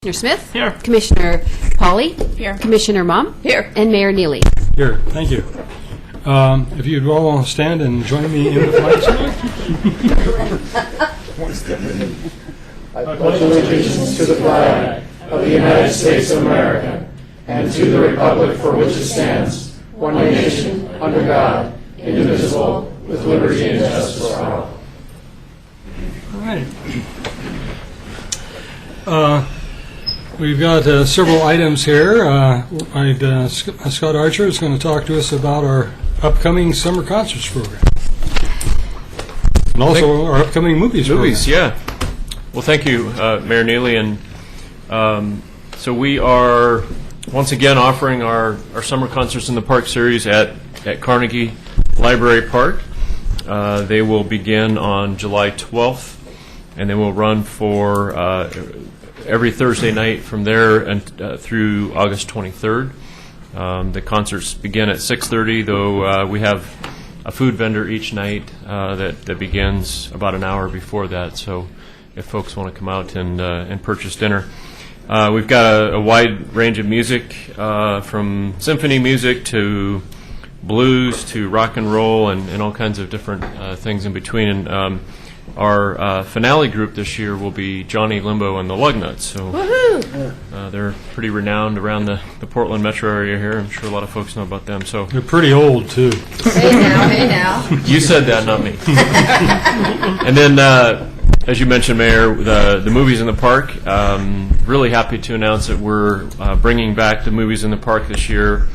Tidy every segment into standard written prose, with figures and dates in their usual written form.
Commissioner Smith? Here. Commissioner Pauly? Here. Commissioner Mum? Here. And Mayor Neely. Here, thank you. If you'd all stand and join me in the flag salute. I pledge allegiance to the flag of the United States of America and to the republic for which it stands, one nation, under God, indivisible, with liberty and justice for all. All right. We've got several items here. Scott Archer is going to talk to us about our upcoming summer concerts program. And also our upcoming movies program. Yeah. Well, thank you, Mayor Neely. And so we are once again offering our Summer Concerts in the Park series at Carnegie Library Park. They will begin on July 12th, and they will run for every Thursday night from there and through August 23rd. The concerts begin at 6:30, though we have a food vendor each night that begins about an hour before that. So if folks want to come out and purchase dinner. We've got a wide range of music, from symphony music to blues to rock and roll and all kinds of different things in between. And our finale group this year will be Johnny Limbo and the Lugnuts. So they're pretty renowned around the Portland metro area here. I'm sure a lot of folks know about them. So They're pretty old, too. Hey now. you said that, not me. And then, as you mentioned, Mayor, the movies in the park. Really happy to announce that we're bringing back the movies in the park this year.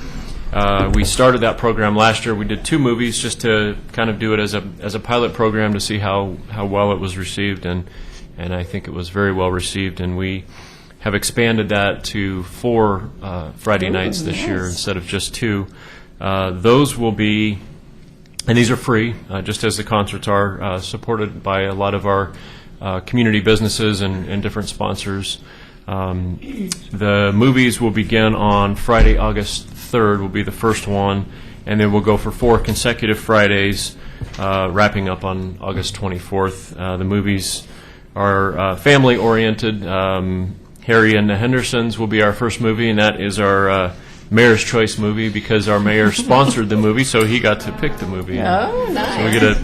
We started that program last year. We did 2 movies just to kind of do it as a pilot program to see how well it was received, and I think it was very well received. And we have expanded that to 4 Friday nights this year instead of just 2. Those will be, and these are free, just as the concerts are, supported by a lot of our community businesses and different sponsors. The movies will begin on Friday, August 3rd will be the first one, and then we'll go for 4 consecutive Fridays, wrapping up on August 24th. The movies are family-oriented. Harry and the Hendersons will be our first movie, and that is our Mayor's Choice movie because our mayor sponsored the movie, so he got to pick the movie. Oh, nice. So we get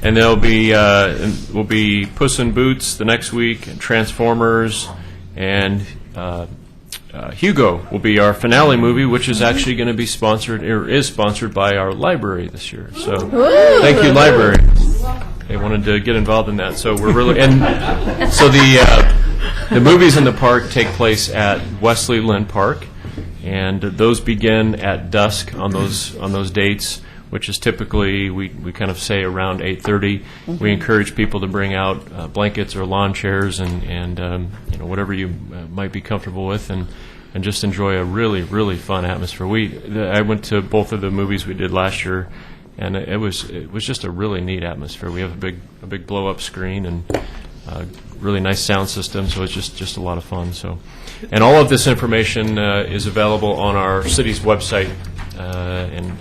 and there'll be Puss in Boots the next week, and Transformers, and Hugo will be our finale movie, which is actually going to be sponsored, or is sponsored by our library this year. So thank you, library. They wanted to get involved in that, so we're really so the movies in the park take place at Wesley Lynn Park, and those begin at dusk on those dates, which is typically, we kind of say around 8:30. We encourage people to bring out blankets or lawn chairs and whatever you might be comfortable with, and just enjoy a really, really fun atmosphere. I went to both of the movies we did last year, and it was just a really neat atmosphere. We have a big blow up screen and really nice sound system, so it's just a lot of fun. So, and all of this information is available on our city's website.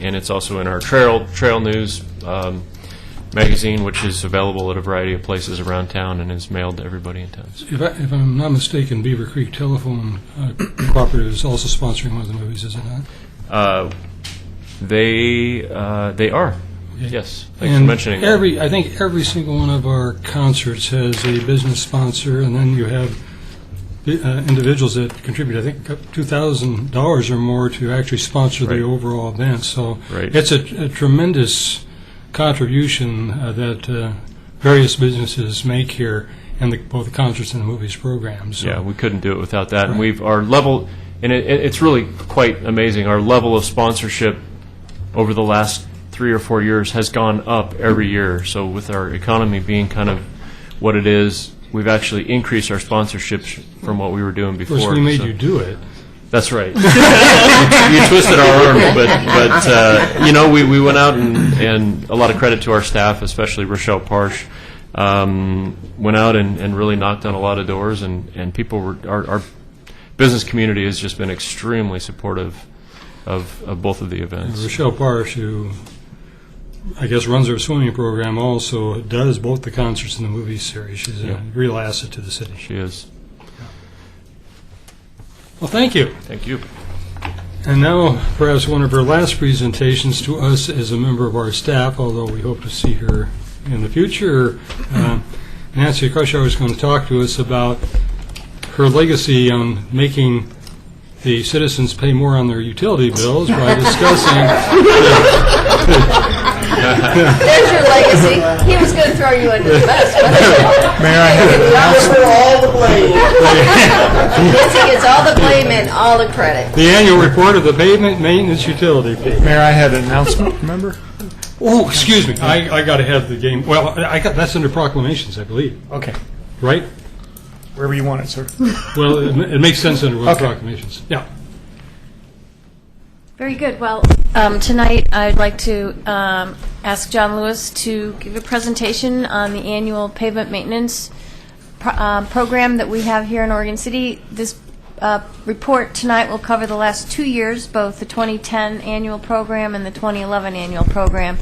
And it's also in our Trail News magazine, which is available at a variety of places around town and is mailed to everybody in town. So. If I'm not mistaken, Beaver Creek Telephone Cooperative is also sponsoring one of the movies, is it not? They are. Okay. Yes. Thanks for mentioning that. I think every single one of our concerts has a business sponsor, and then you have individuals that contribute, I think, $2,000 or more to actually sponsor the overall event. So it's a tremendous contribution that various businesses make here in both the concerts and the movies programs. So. Yeah, we couldn't do it without that. Right. And our level, and it's really quite amazing. Our level of sponsorship over the last 3 or 4 years has gone up every year. So with our economy being kind of what it is, we've actually increased our sponsorships from what we were doing before. Of course, we made you do it. That's right. you twisted our arm, but we went out and a lot of credit to our staff, especially Rochelle Parsh, went out and really knocked on a lot of doors, and people our business community has just been extremely supportive of both of the events. And Rochelle Parsh, who I guess runs our swimming program, also does both the concerts and the movie series. She's a real asset to the city. She is. Well, thank you. Thank you. And now, perhaps one of her last presentations to us as a member of our staff, although we hope to see her in the future. Nancy Krushauer is going to talk to us about her legacy on making the citizens pay more on their utility bills by discussing There's your legacy. He was going to throw you under the bus, wasn't he? Mayor, I have an announcement. all the blame. Yes, he gets all the blame and all the credit. the annual report of the pavement maintenance utility fee. Mayor, I had an announcement, remember? Oh, excuse me, I got to have the game, well, that's under proclamations, I believe, Okay, right? wherever you want it, sir. Well, it makes sense under Okay. proclamations. Yeah. Very good. Well, tonight I'd like to ask John Lewis to give a presentation on the annual pavement maintenance program that we have here in Oregon City. This report tonight will cover the last 2 years, both the 2010 annual program and the 2011 annual program.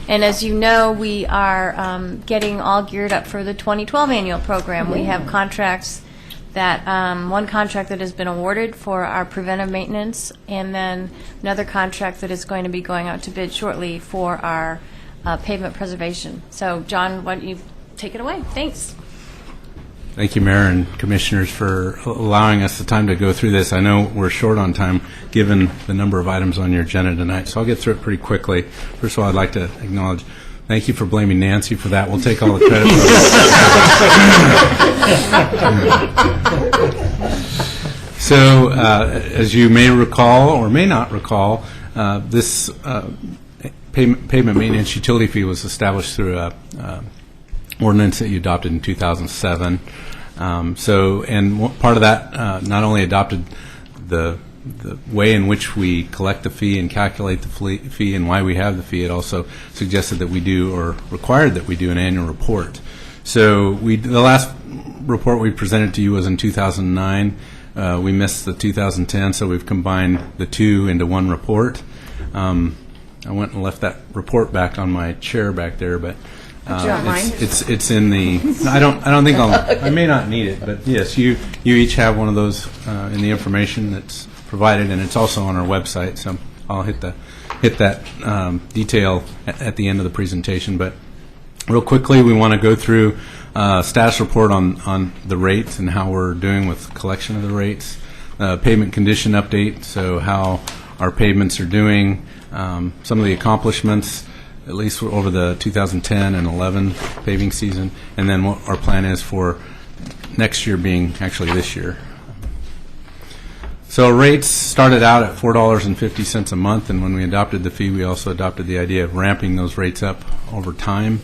And as you know, we are getting all geared up for the 2012 annual program. We have contracts that, one contract that has been awarded for our preventive maintenance, and then another contract that is going to be going out to bid shortly for our pavement preservation. So, John, why don't you take it away? Thanks. Thank you, Mayor and Commissioners, for allowing us the time to go through this. I know we're short on time, given the number of items on your agenda tonight, so I'll get through it pretty quickly. First of all, I'd like to acknowledge, thank you for blaming Nancy for that. We'll take all the credit for it. So, as you may recall, or may not recall, this pavement maintenance utility fee was established through a ordinance that you adopted in 2007. Part of that not only adopted the way in which we collect the fee and calculate the fee and why we have the fee, it also suggested that we do, or required that we do, an annual report. So the last report we presented to you was in 2009. We missed the 2010, so we've combined the two into one report. I went and left that report back on my chair back there, but Do you want mine? it's in the. I don't think I may not need it, but yes, you each have one of those in the information that's provided, and it's also on our website. So I'll hit that detail at the end of the presentation. But real quickly, we want to go through status report on the rates and how we're doing with collection of the rates. Pavement condition update, so how our pavements are doing, some of the accomplishments, at least over the 2010 and 11 paving season, and then what our plan is for next year, being actually this year. So rates started out at $4.50 a month, and when we adopted the fee, we also adopted the idea of ramping those rates up over time.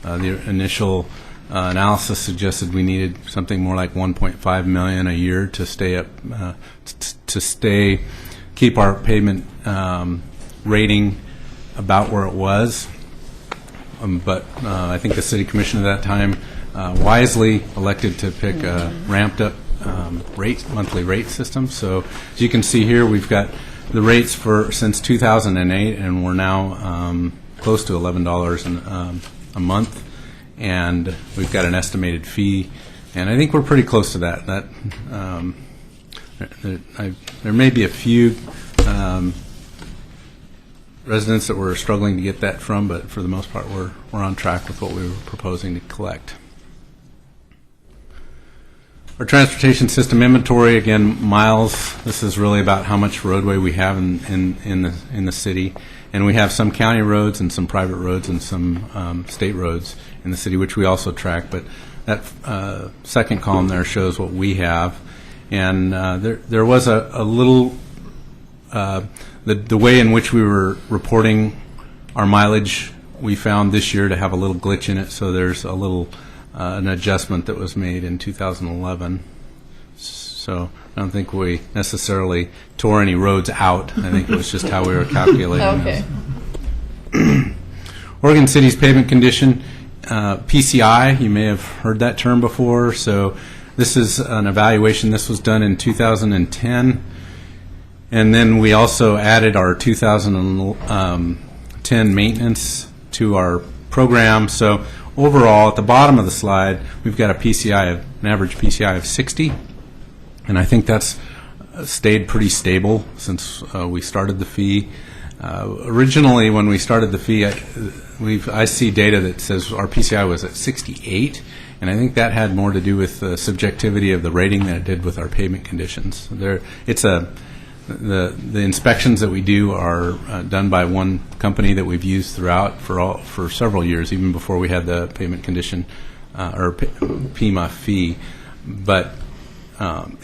The initial analysis suggested we needed something more like $1.5 million a year to stay up, keep our pavement rating about where it was. But I think the City Commission at that time wisely elected to pick a ramped up monthly rate system. So as you can see here, we've got the rates for since 2008, and we're now close to $11 a month, and we've got an estimated fee, and I think we're pretty close to that. There may be a few residents that we're struggling to get that from, but for the most part, we're on track with what we were proposing to collect. Our transportation system inventory, again, miles. This is really about how much roadway we have in the city, and we have some county roads and some private roads and some state roads in the city, which we also track. But that second column there shows what we have, and there was a little. The way in which we were reporting our mileage, we found this year to have a little glitch in it, so there's a little an adjustment that was made in 2011. So I don't think we necessarily tore any roads out. I think it was just how we were calculating Okay. those. Oregon City's pavement condition, PCI, you may have heard that term before. So this is an evaluation. This was done in 2010. And then we also added our 2010 maintenance to our program. So overall, at the bottom of the slide, we've got an average PCI of 60, and I think that's stayed pretty stable since we started the fee. Originally, when we started the fee, I see data that says our PCI was at 68, and I think that had more to do with the subjectivity of the rating than it did with our payment conditions. The inspections that we do are done by one company that we've used throughout for several years, even before we had the payment condition or PIMA fee. But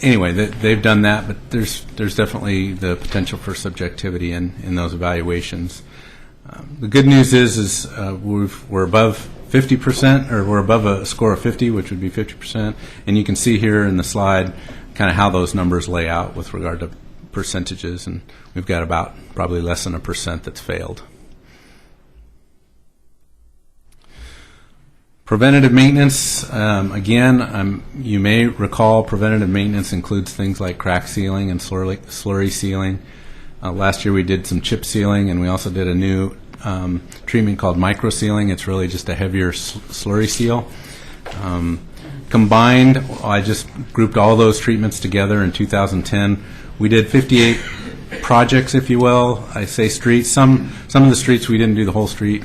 anyway, they've done that, but there's definitely the potential for subjectivity in those evaluations. The good news is we're above 50%, or we're above a score of 50, which would be 50%, and you can see here in the slide kind of how those numbers lay out with regard to percentages, and we've got about probably less than 1% that's failed. Preventative maintenance, again, you may recall preventative maintenance includes things like crack sealing and slurry sealing. Last year we did some chip sealing, and we also did a new treatment called micro sealing. It's really just a heavier slurry seal. Combined, I just grouped all those treatments together in 2010. We did 58 projects, if you will. I say streets. Some of the streets we didn't do the whole street.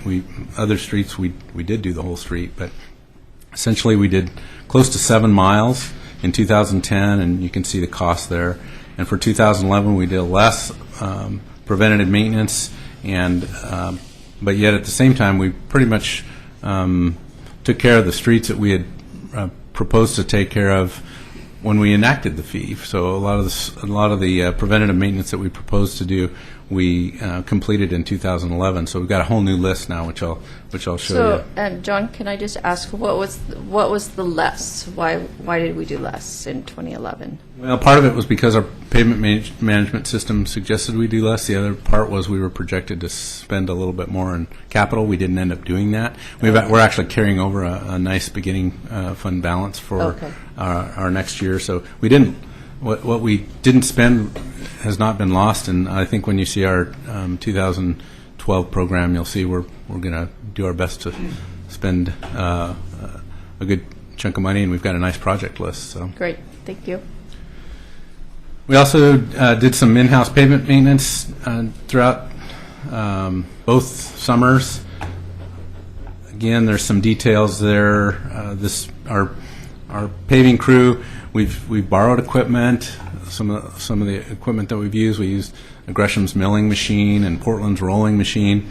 Other streets we did do the whole street. But essentially we did close to 7 miles in 2010, and you can see the cost there. And for 2011 we did less preventative maintenance, and but yet at the same time we pretty much took care of the streets that we had proposed to take care of when we enacted the fee. So a lot of the preventative maintenance that we proposed to do, we completed in 2011. So we've got a whole new list now, which I'll show you. So, John, can I just ask, what was the less? Why did we do less in 2011? Well, part of it was because our payment management system suggested we do less. The other part was we were projected to spend a little bit more in capital. We didn't end up doing that. We're actually carrying over a nice beginning fund balance for our next year. So we didn't. What we didn't spend has not been lost, and I think when you see our 2012 program, you'll see we're going to do our best to spend a good chunk of money, and we've got a nice project list. So Great, thank you. we also did some in-house pavement maintenance throughout both summers. Again, there's some details there. Our paving crew, we've borrowed equipment. Some of the equipment that we used Gresham's milling machine and Portland's rolling machine.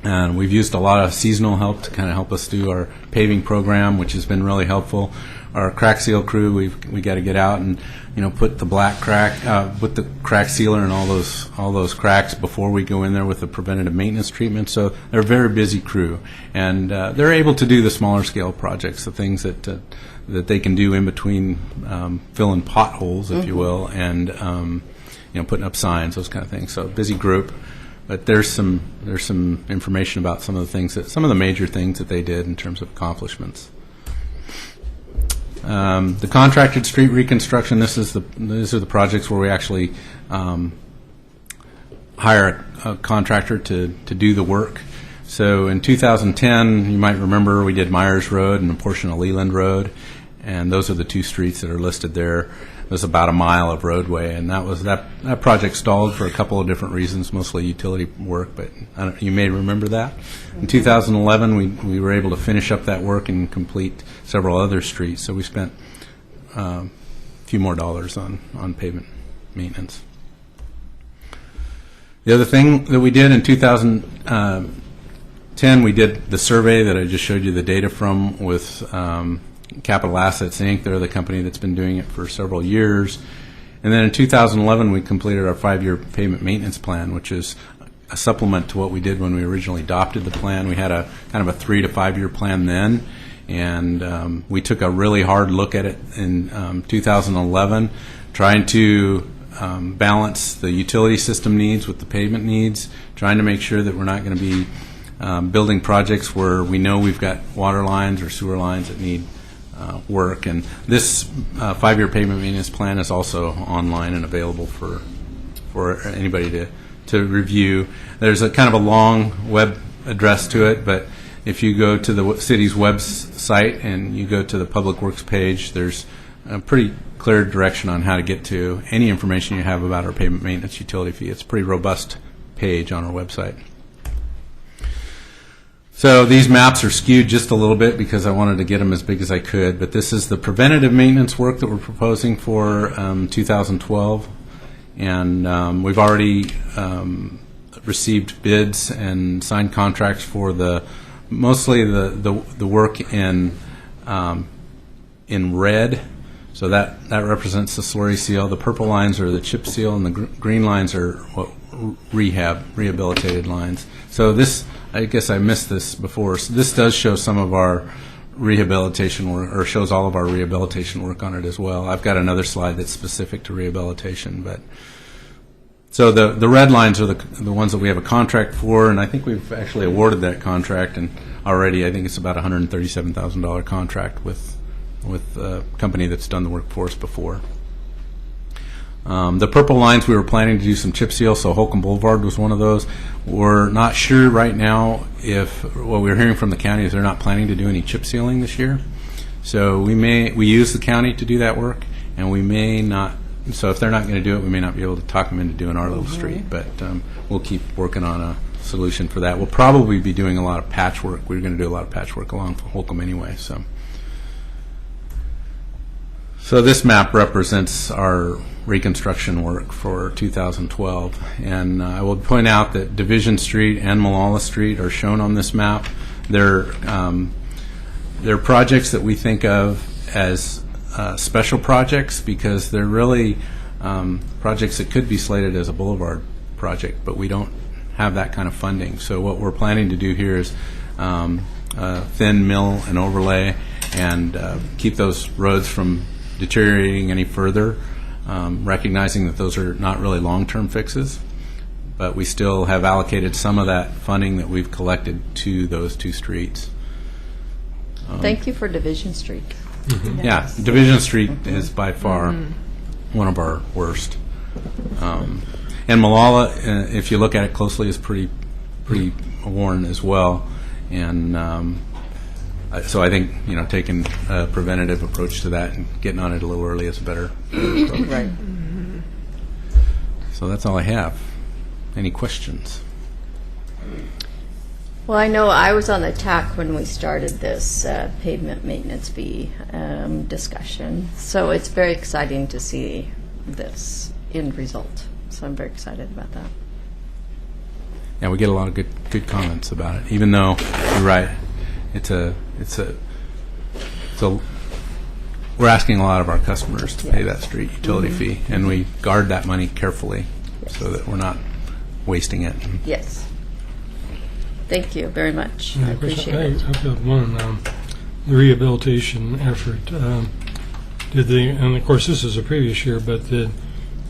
And we've used a lot of seasonal help to kind of help us do our paving program, which has been really helpful. Our crack seal crew, we got to get out and put the put the crack sealer in all those cracks before we go in there with the preventative maintenance treatment. So they're a very busy crew, and they're able to do the smaller scale projects, the things that they can do in between, filling potholes, if you will, and putting up signs, those kind of things. So busy group. But there's some information about some of the major things that they did in terms of accomplishments. The contracted street reconstruction. These are the projects where we actually hire a contractor to do the work. So in 2010, you might remember we did Myers Road and a portion of Leland Road, and those are the two streets that are listed there. It was about a mile of roadway, and that project stalled for a couple of different reasons, mostly utility work, but you may remember that. In 2011, we were able to finish up that work and complete several other streets, so we spent a few more dollars on pavement maintenance. The other thing that we did in 2010, we did the survey that I just showed you the data from with Capital Assets, Inc. They're the company that's been doing it for several years. And then in 2011, we completed our 5-year pavement maintenance plan, which is a supplement to what we did when we originally adopted the plan. We had a kind of a 3 to 5 year plan then, and we took a really hard look at it in 2011, trying to balance the utility system needs with the pavement needs, trying to make sure that we're not going to be building projects where we know we've got water lines or sewer lines that need work. And this 5-year pavement maintenance plan is also online and available for anybody to review. There's a kind of a long web address to it, but if you go to the city's website and you go to the Public Works page, there's a pretty clear direction on how to get to any information you have about our pavement maintenance utility fee. It's a pretty robust page on our website. So these maps are skewed just a little bit because I wanted to get them as big as I could, but this is the preventative maintenance work that we're proposing for 2012, and we've already received bids and signed contracts for mostly the work in red. So that represents the slurry seal. The purple lines are the chip seal, and the green lines are what rehabilitated lines. So this, I guess I missed this before. So this does show some of our rehabilitation work, or shows all of our rehabilitation work on it as well. I've got another slide that's specific to rehabilitation, but so the red lines are the ones that we have a contract for, and I think we've actually awarded that contract, and already I think it's about a $137,000 contract with a company that's done the work for us before. The purple lines, we were planning to do some chip seal, so Holcomb Boulevard was one of those. We're not sure right now if, what we're hearing from the county is they're not planning to do any chip sealing this year. So we use the county to do that work, and we may not, so if they're not going to do it, we may not be able to talk them into doing our little street, but we'll keep working on a solution for that. We'll probably be doing a lot of patchwork. We're going to do a lot of patchwork along Holcomb anyway, So this map represents our reconstruction work for 2012, and I will point out that Division Street and Malala Street are shown on this map. They're projects that we think of as special projects because they're really projects that could be slated as a boulevard project, but we don't have that kind of funding. So what we're planning to do here is thin mill and overlay and keep those roads from deteriorating any further, recognizing that those are not really long-term fixes, but we still have allocated some of that funding that we've collected to those two streets. Thank you for Division Street. Yeah, Division Street is by far one of our worst. And Malala, if you look at it closely, is pretty worn as well. And so I think, taking a preventative approach to that and getting on it a little early is a better approach. Right. So that's all I have. Any questions? Well, I know I was on the TAC when we started this pavement maintenance fee discussion, so it's very exciting to see this end result. So I'm very excited about that. Yeah, we get a lot of good comments about it. Even though you're right, we're asking a lot of our customers to pay that street utility fee, and we guard that money carefully so that we're not wasting it. Yes. Thank you very much. I Of course, appreciate it. I've got one, the rehabilitation effort. And of course this is a previous year, but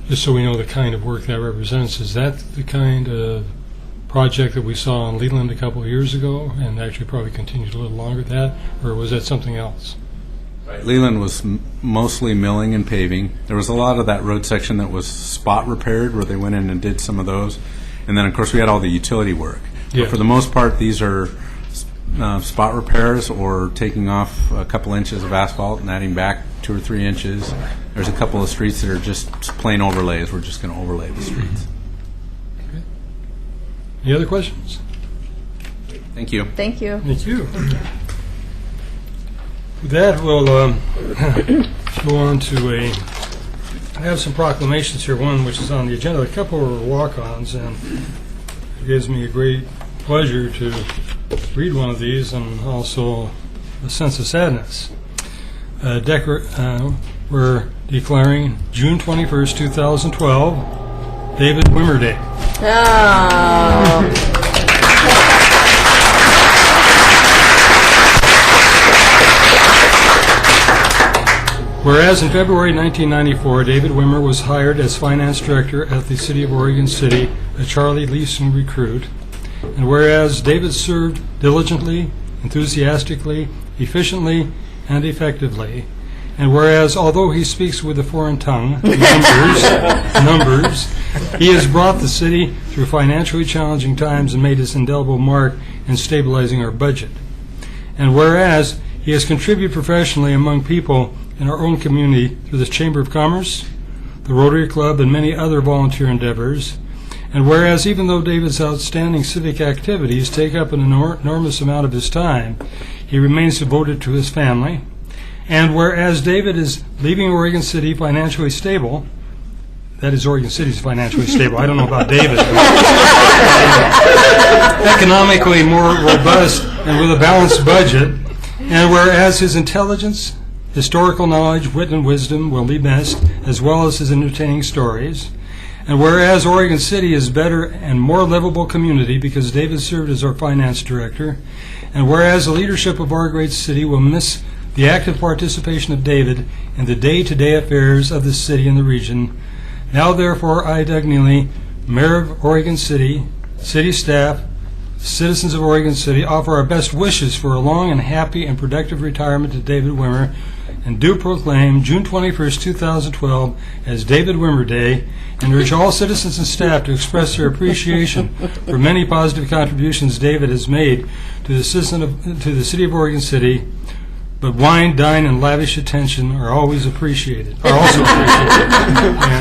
just so we know the kind of work that represents, is that the kind of project that we saw in Leland a couple of years ago and actually probably continued a little longer than that, or was that something else? Leland was mostly milling and paving. There was a lot of that road section that was spot repaired where they went in and did some of those. And then, of course, we had all the utility work. Yeah. But for the most part, these are spot repairs or taking off a couple inches of asphalt and adding back 2 or 3 inches. There's a couple of streets that are just plain overlays. We're just going to overlay the streets. Okay. Any other questions? Thank you. Thank you. Thank you. With that, we'll go on to I have some proclamations here, one which is on the agenda. A couple are walk-ons, and it gives me a great pleasure to read one of these and also a sense of sadness. We're declaring June 21st, 2012, David Wimmer Day. Oh. Whereas in February 1994, David Wimmer was hired as finance director at the City of Oregon City, a Charlie Leeson recruit. And whereas David served diligently, enthusiastically, efficiently, and effectively. And whereas, although he speaks with a foreign tongue, numbers, he has brought the city through financially challenging times and made his indelible mark in stabilizing our budget. And whereas he has contributed professionally among people in our own community through the Chamber of Commerce, the Rotary Club, and many other volunteer endeavors. And whereas even though David's outstanding civic activities take up an enormous amount of his time, he remains devoted to his family. And whereas David is leaving Oregon City financially stable, that is, Oregon City's financially stable. I don't know about David. Economically more robust and with a balanced budget. And whereas his intelligence, historical knowledge, wit, and wisdom will be missed, as well as his entertaining stories. And whereas Oregon City is better and more livable community because David served as our finance director. And whereas the leadership of our great city will miss the active participation of David in the day-to-day affairs of the city and the region. Now, therefore, I, Doug Neely, Mayor of Oregon City, city staff, citizens of Oregon City, offer our best wishes for a long and happy and productive retirement to David Wimmer, and do proclaim June 21st, 2012 as David Wimmer Day, and urge all citizens and staff to express their appreciation for many positive contributions David has made to the city of Oregon City. But wine, dine, and lavish attention are also appreciated. And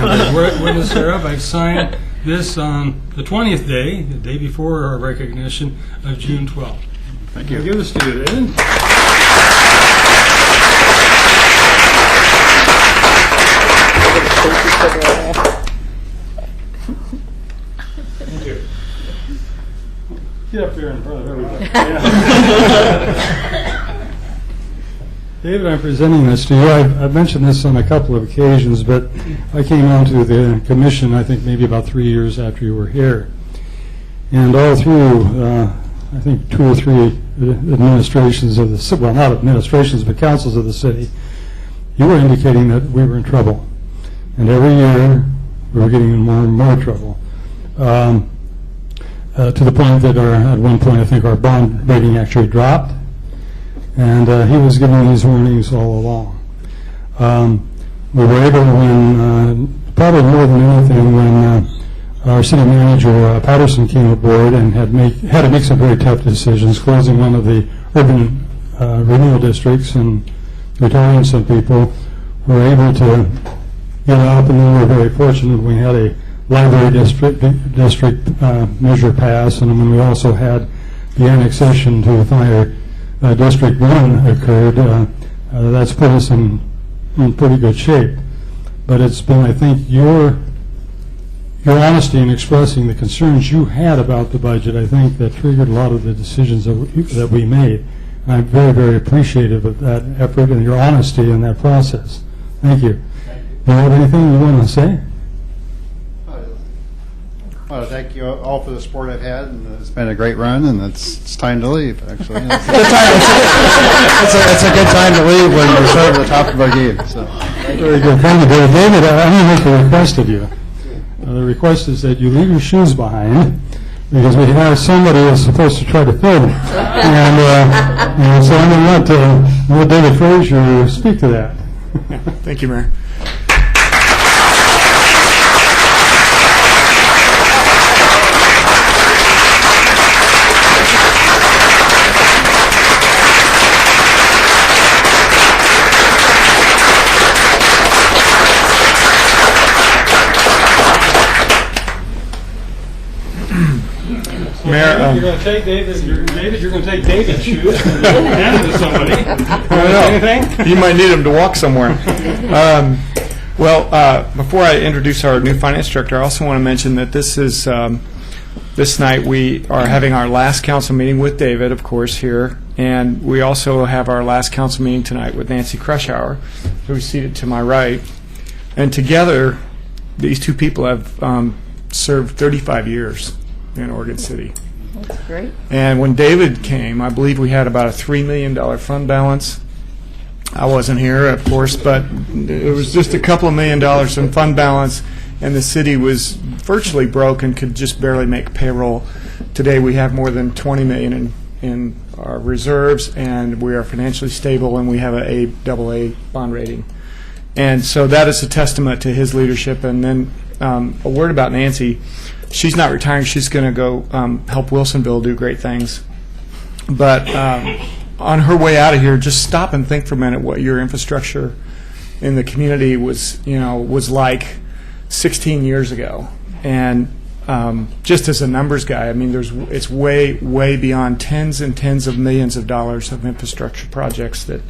as witness thereof, I've signed this on the 20th day, the day before our recognition of June 12th. Thank you. I'll give this to you, David. Thank you. Get up there in front of everybody. David, I'm presenting this to you. I've mentioned this on a couple of occasions, but I came onto the commission, I think, maybe about 3 years after you were here. And all through, I think, 2 or 3 administrations of the city, well, not administrations, but councils of the city, you were indicating that we were in trouble. And every year, we were getting in more and more trouble. To the point that at one point, I think our bond rating actually dropped. And he was giving these warnings all along. We were able, when probably more than anything, when our city manager Patterson came aboard and had to make some very tough decisions, closing one of the urban renewal districts and retiring some people, we were able to get up, and then we were very fortunate. We had a library district measure pass, and when we also had the annexation to Fire District 1 occurred, that's put us in pretty good shape. But it's been, I think, your honesty in expressing the concerns you had about the budget, I think, that triggered a lot of the decisions that we made. I'm very, very appreciative of that effort and your honesty in that process. Thank you. Do you have anything you want to say? Well, thank you all for the support I've had, and it's been a great run, and it's time to leave, actually. It's a good time to leave when we're sort of at the top of our game. So. Very good. Thank you, David. David, I'm going to make a request of you. The request is that you leave your shoes behind, because we have somebody who's supposed to try to fill them. And so I'm going to let David Frazier speak to that. Thank you, Mayor. Mayor, You're going to take David. You're going to take David's shoes and hand them to somebody. Anything? you might need him to walk somewhere. Before I introduce our new finance director, I also want to mention that this night we are having our last council meeting with David, of course, here, and we also have our last council meeting tonight with Nancy Krushauer, who's seated to my right. And together, these two people have served 35 years in Oregon City. That's great. And when David came, I believe we had about a $3 million fund balance. I wasn't here, of course, but it was just a couple of $1 million in fund balance, and the city was virtually broke and could just barely make payroll. Today we have more than $20 million in our reserves, and we are financially stable, and we have a AA bond rating. And so that is a testament to his leadership. And then a word about Nancy. She's not retiring. She's going to go help Wilsonville do great things. But on her way out of here, just stop and think for a minute what your infrastructure in the community was like 16 years ago. And just as a numbers guy, I mean, it's way beyond tens and tens of millions of dollars of infrastructure projects that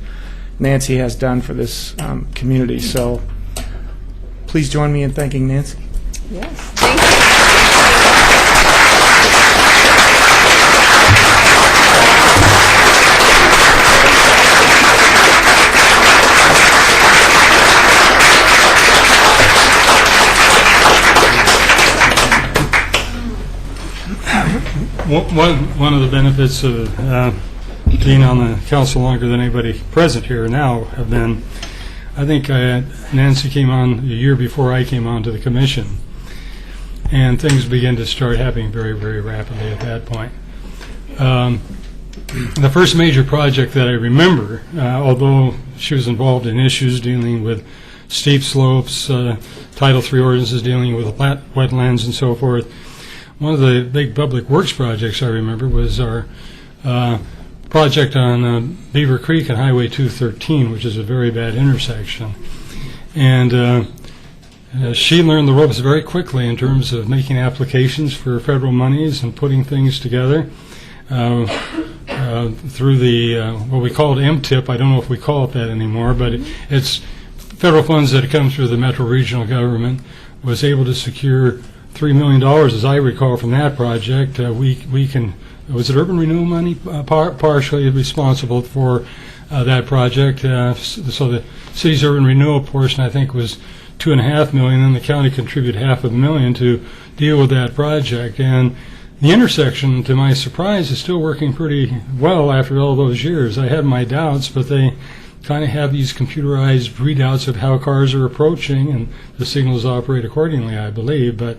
Nancy has done for this community. So please join me in thanking Nancy. Yes, thank you. One of the benefits of being on the council longer than anybody present here now have been, I think Nancy came on a year before I came on to the commission, and things began to start happening very, very rapidly at that point. The first major project that I remember, although she was involved in issues dealing with steep slopes, Title III ordinances dealing with wetlands and so forth, one of the big public works projects I remember was our project on Beaver Creek and Highway 213, which is a very bad intersection. And she learned the ropes very quickly in terms of making applications for federal monies and putting things together through the what we called MTIP. I don't know if we call it that anymore, but it's federal funds that come through the Metro Regional Government. Was able to secure $3 million, as I recall, from that project. Was it urban renewal money partially responsible for that project? So the city's urban renewal portion, I think, was $2.5 million, and the county contributed $500,000 to deal with that project. And the intersection, to my surprise, is still working pretty well after all those years. I had my doubts, but they kind of have these computerized readouts of how cars are approaching, and the signals operate accordingly, I believe. But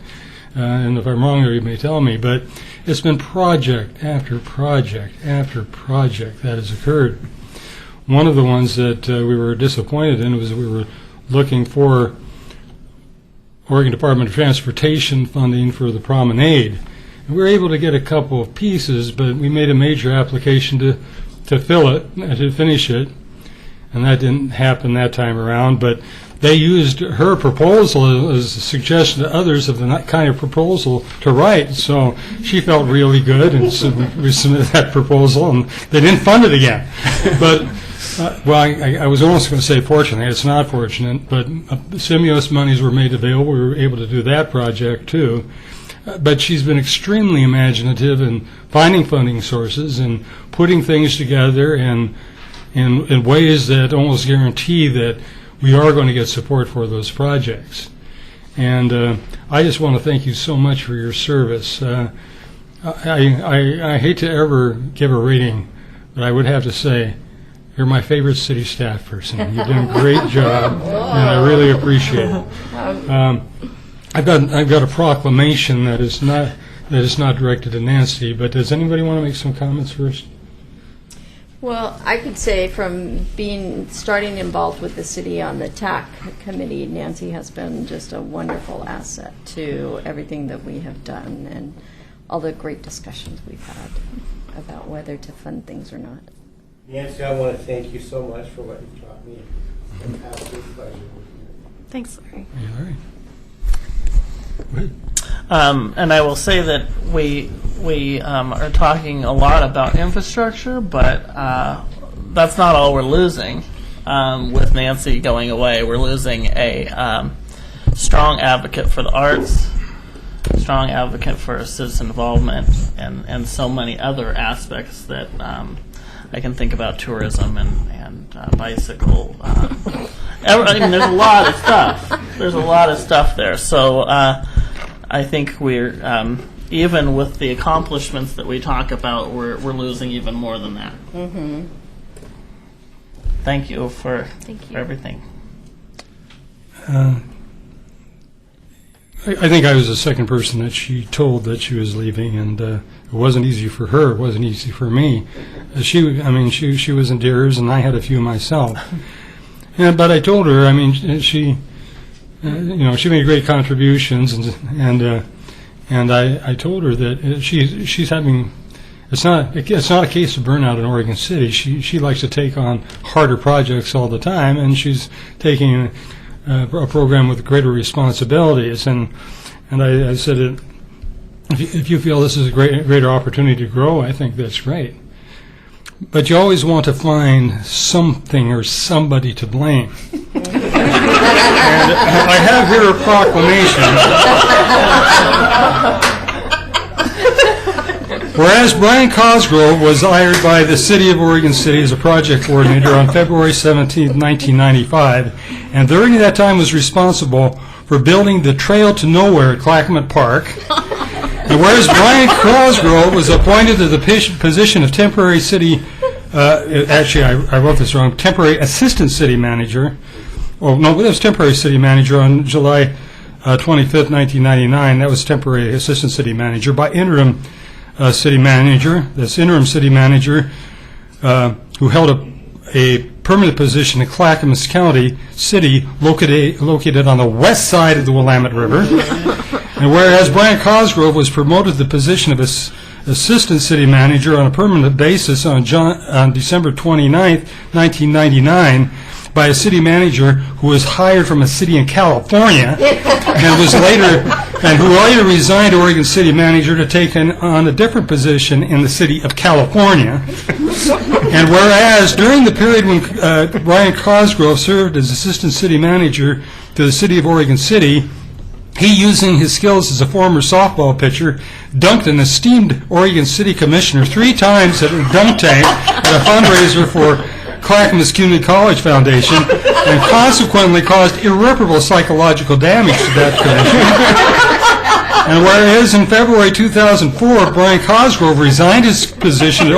and if I'm wrong, you may tell me. But it's been project after project after project that has occurred. One of the ones that we were disappointed in was we were looking for Oregon Department of Transportation funding for the promenade. And we were able to get a couple of pieces, but we made a major application to fill it, to finish it, and that didn't happen that time around. But they used her proposal as a suggestion to others of the kind of proposal to write. So she felt really good, and so we submitted that proposal, and they didn't fund it again. But I was almost going to say fortunate. It's not fortunate, but Simios monies were made available. We were able to do that project too. But she's been extremely imaginative in finding funding sources and putting things together in ways that almost guarantee that we are going to get support for those projects. And I just want to thank you so much for your service. I hate to ever give a rating, but I would have to say you're my favorite city staff person. You've done a great job, and I really appreciate it. I've got a proclamation that is not directed to Nancy, but does anybody want to make some comments first? Well, I could say from starting involved with the city on the TAC committee, Nancy has been just a wonderful asset to everything that we have done and all the great discussions we've had about whether to fund things or not. Nancy, I want to thank you so much for what you've taught me. It's an absolute pleasure working with you. Thanks, Larry. Yeah, all right. Go ahead. And I will say that we are talking a lot about infrastructure, but that's not all we're losing. With Nancy going away, we're losing a strong advocate for the arts, strong advocate for citizen involvement, and so many other aspects that I can think about tourism and bicycle. I mean, there's a lot of stuff. There's a lot of stuff there. So I think we're, even with the accomplishments that we talk about, we're losing even more than that. Mm-hmm. Thank you for Thank you. everything. I think I was the second person that she told that she was leaving, and it wasn't easy for her. It wasn't easy for me. She was in tears, and I had a few myself. But I told her, I mean, she made great contributions, and I told her that she's having it's not a case of burnout in Oregon City. She likes to take on harder projects all the time, and she's taking a program with greater responsibilities. And I said, if you feel this is a greater opportunity to grow, I think that's great. But you always want to find something or somebody to blame. And I have here a proclamation. Whereas Brian Cosgrove was hired by the City of Oregon City as a project coordinator on February 17, 1995, and during that time was responsible for building the Trail to Nowhere at Clackamas Park. And whereas Brian Cosgrove was appointed to the position of temporary city, actually I wrote this wrong, temporary assistant city manager. Oh, no, that was temporary city manager on July 25th, 1999. That was temporary assistant city manager by interim city manager. This interim city manager who held a permanent position in Clackamas County City located on the west side of the Willamette River. And whereas Brian Cosgrove was promoted to the position of assistant city manager on a permanent basis on December 29th, 1999, by a city manager who was hired from a city in California and who later resigned to Oregon City manager to take on a different position in the city of California. And whereas during the period when Brian Cosgrove served as assistant city manager to the City of Oregon City, he, using his skills as a former softball pitcher, dunked an esteemed Oregon City commissioner 3 times at a dunk tank at a fundraiser for Clackamas Community College Foundation, and consequently caused irreparable psychological damage to that commission. And whereas in February 2004, Brian Cosgrove resigned his position at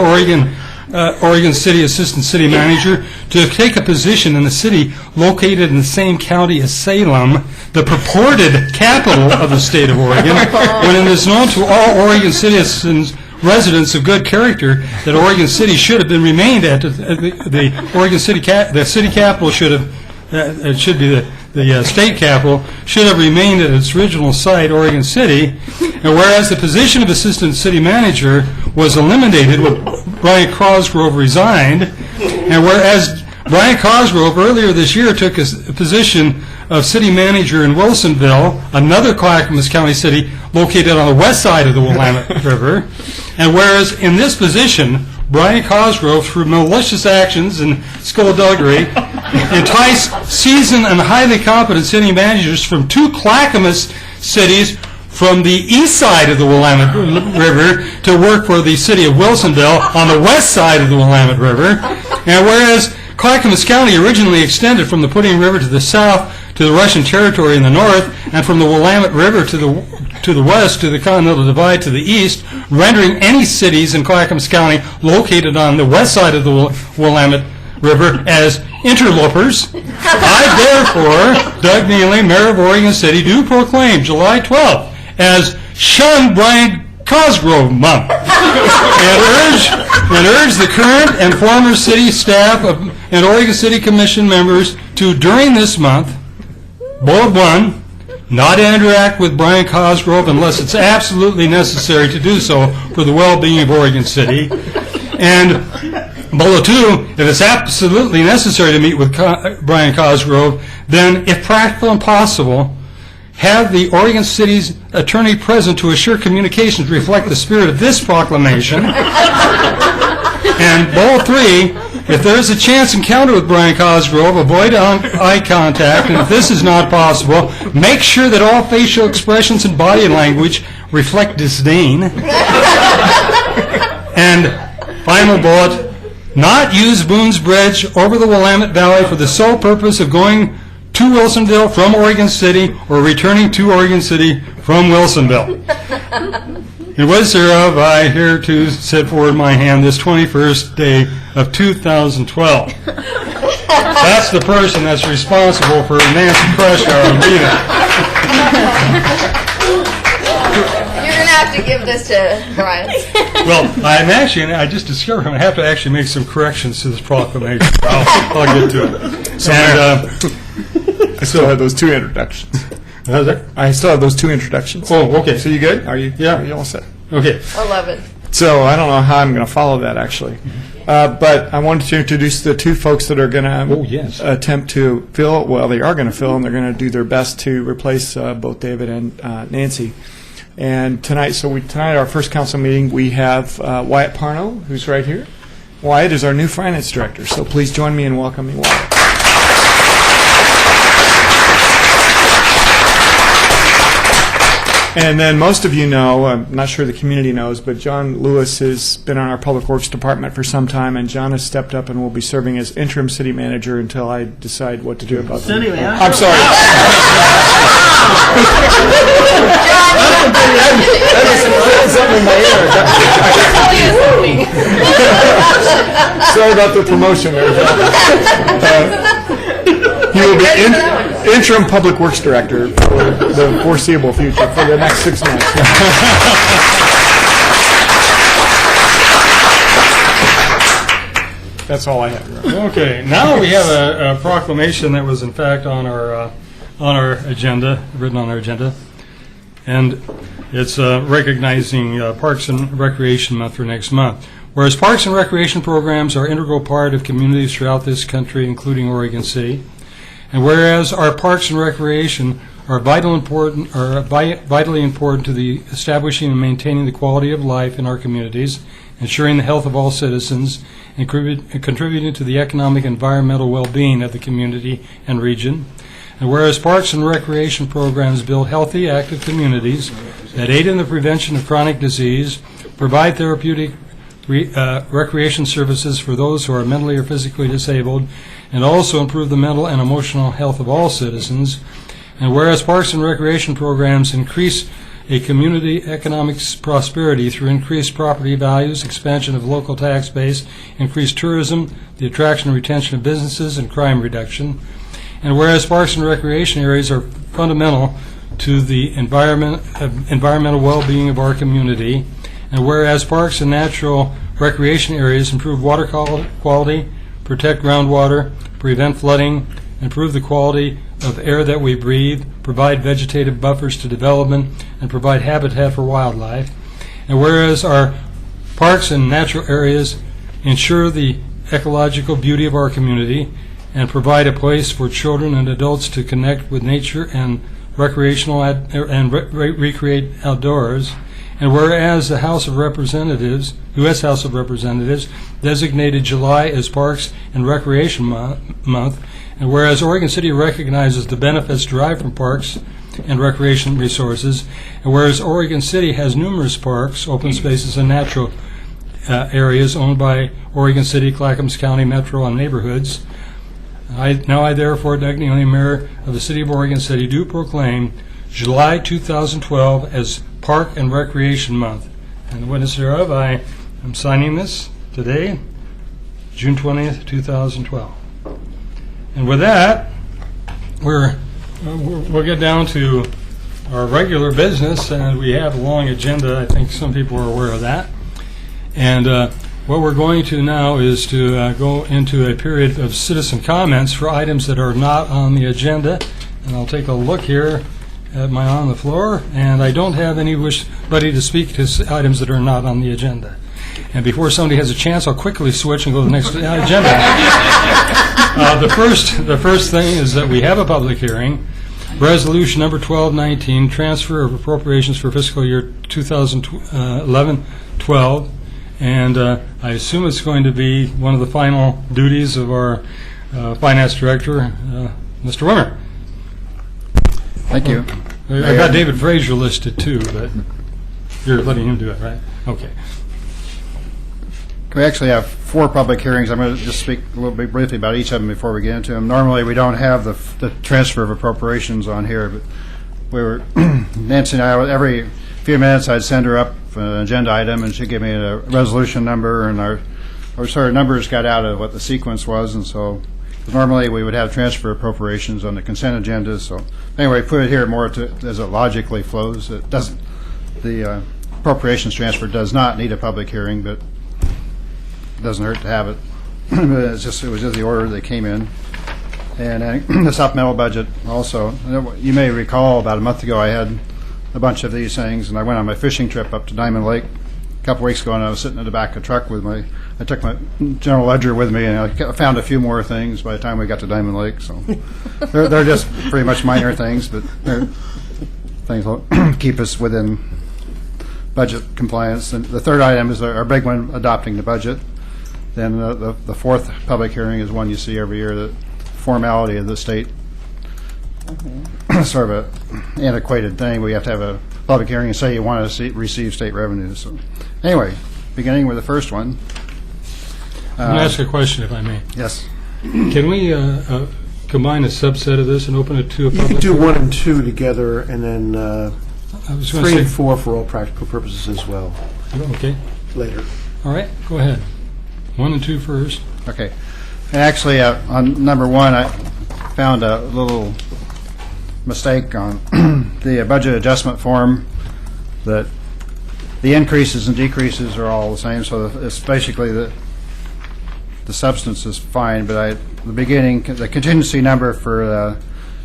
Oregon City Assistant City Manager to take a position in the city located in the same county as Salem, the purported capital of the state of Oregon, when it is known to all Oregon citizens, residents of good character, that Oregon City should have been remained at the Oregon City the city capital should have it should be the state capital should have remained at its original site, Oregon City. And whereas the position of assistant city manager was eliminated when Brian Cosgrove resigned, and whereas Brian Cosgrove earlier this year took a position of city manager in Wilsonville, another Clackamas County city located on the west side of the Willamette River, and whereas in this position, Brian Cosgrove, through malicious actions and skullduggery, enticed seasoned and highly competent city managers from 2 Clackamas cities from the east side of the Willamette River to work for the city of Wilsonville on the west side of the Willamette River. And whereas Clackamas County originally extended from the Pudding River to the south to the Russian territory in the north, and from the Willamette River to the west to the Continental Divide to the east, rendering any cities in Clackamas County located on the west side of the Willamette River as interlopers, I therefore, Doug Neely, Mayor of Oregon City, do proclaim July 12th as Shun Brian Cosgrove Month, and urge the current and former city staff and Oregon City Commission members to, during this month, bullet 1, not interact with Brian Cosgrove unless it's absolutely necessary to do so for the well-being of Oregon City. And bullet 2, if it's absolutely necessary to meet with Brian Cosgrove, then, if practical and possible, have the Oregon City's attorney present to assure communications reflect the spirit of this proclamation. And bullet 3, if there is a chance encounter with Brian Cosgrove, avoid eye contact, and if this is not possible, make sure that all facial expressions and body language reflect disdain. And final bullet, not use Boone's Bridge over the Willamette Valley for the sole purpose of going to Wilsonville from Oregon City or returning to Oregon City from Wilsonville. In words thereof, I hereto set forward my hand this 21st day of 2012. That's the person that's responsible for Nancy Krushar and Rita. You're going to have to give this to Brian. Well, I just discovered I have to actually make some corrections to this proclamation. I'll get to it. So I still have those 2 introductions. How's that? I still have those 2 introductions. Oh, okay. So you good? Are you? Yeah. Are you all set? Okay. I love it. So I don't know how I'm going to follow that, actually. But I wanted to introduce the two folks that are going to attempt to fill, well, they are going to fill, and they're going to do their best to replace both David and Nancy. And tonight, our first council meeting, we have Wyatt Parno, who's right here. Wyatt is our new finance director, so please join me in welcoming Wyatt. And then most of you know, I'm not sure the community knows, but John Lewis has been on our Public Works Department for some time, and John has stepped up and will be serving as interim city manager until I decide what to do about that. City manager? I'm sorry. Sorry about the promotion there. He will be interim Public Works Director for the foreseeable future, for the next 6 months. That's all I have. Okay, now we have a proclamation that was in fact on our agenda, written on our agenda, and it's recognizing Parks and Recreation Month for next month. Whereas parks and recreation programs are an integral part of communities throughout this country, including Oregon City, and whereas our parks and recreation are vitally important to the establishing and maintaining the quality of life in our communities, ensuring the health of all citizens, and contributing to the economic and environmental well-being of the community and region. And whereas parks and recreation programs build healthy, active communities that aid in the prevention of chronic disease, provide therapeutic recreation services for those who are mentally or physically disabled, and also improve the mental and emotional health of all citizens. And whereas parks and recreation programs increase a community economic prosperity through increased property values, expansion of local tax base, increased tourism, the attraction and retention of businesses, and crime reduction. And whereas parks and recreation areas are fundamental to the environmental well-being of our community, and whereas parks and natural recreation areas improve water quality, protect groundwater, prevent flooding, improve the quality of air that we breathe, provide vegetative buffers to development, and provide habitat for wildlife. And whereas our parks and natural areas ensure the ecological beauty of our community and provide a place for children and adults to connect with nature and recreate outdoors. And whereas the House of Representatives, U.S. House of Representatives, designated July as Parks and Recreation Month, and whereas Oregon City recognizes the benefits derived from parks and recreation resources, and whereas Oregon City has numerous parks, open spaces, and natural areas owned by Oregon City, Clackamas County, Metro, and neighborhoods, I therefore, Doug Neely, Mayor of the City of Oregon City, do proclaim July 2012 as Park and Recreation Month. And the witness thereof, I am signing this today, June 20th, 2012. And with that, we'll get down to our regular business, and we have a long agenda. I think some people are aware of that. And what we're going to now is to go into a period of citizen comments for items that are not on the agenda. And I'll take a look here at my on the floor, and I don't have anybody to speak to items that are not on the agenda. And before somebody has a chance, I'll quickly switch and go to the next agenda. The first thing is that we have a public hearing, resolution number 1219, transfer of appropriations for fiscal year 2011-12, and I assume it's going to be one of the final duties of our finance director, Mr. Wimmer. Thank you. I got David Frazier listed too, but you're letting him do it, right? Okay. We actually have 4 public hearings. I'm going to just speak a little bit briefly about each of them before we get into them. Normally, we don't have the transfer of appropriations on here, but Nancy and I, every few minutes, I'd send her up an agenda item, and she'd give me a resolution number, and our sort of numbers got out of what the sequence was, and so normally we would have transfer appropriations on the consent agenda. So anyway, put it here more as it logically flows. It doesn't. The appropriations transfer does not need a public hearing, but it doesn't hurt to have it. It was just the order they came in. And the supplemental budget also. You may recall about a month ago I had a bunch of these things, and I went on my fishing trip up to Diamond Lake a couple weeks ago, and I was sitting in the back of the truck I took my general ledger with me, and I found a few more things by the time we got to Diamond Lake. So they're just pretty much minor things, but they're things that keep us within budget compliance. And the third item is our big one, adopting the budget. Then the fourth public hearing is one you see every year, the formality of the state. Sort of an antiquated thing. We have to have a public hearing and say you want to receive state revenues. So anyway, beginning with the first one. Let me ask a question, if I may. Yes. Can we combine a subset of this and open it to a You public? could do 1 and 2 together, and then I was 3 going and to 4 for all practical purposes as well, say, okay, later. all right, go ahead. 1 and 2 first. Okay. And actually, on number 1, I found a little mistake on the budget adjustment form, that the increases and decreases are all the same, so it's basically the substance is fine, but the beginning, the contingency number for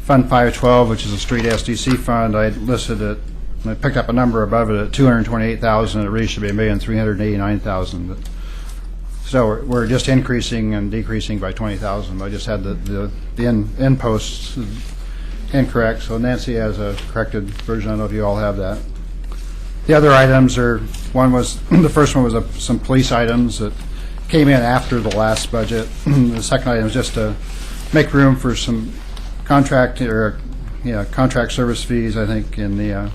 Fund 512, which is a street SDC fund, I listed it, and I picked up a number above it at $228,000. It really should be $1,389,000. So we're just increasing and decreasing by $20,000. I just had the end posts incorrect, so Nancy has a corrected version. I don't know if you all have that. The other items are, the first one was some police items that came in after the last budget. The second item is just to make room for some contract service fees, I think, in the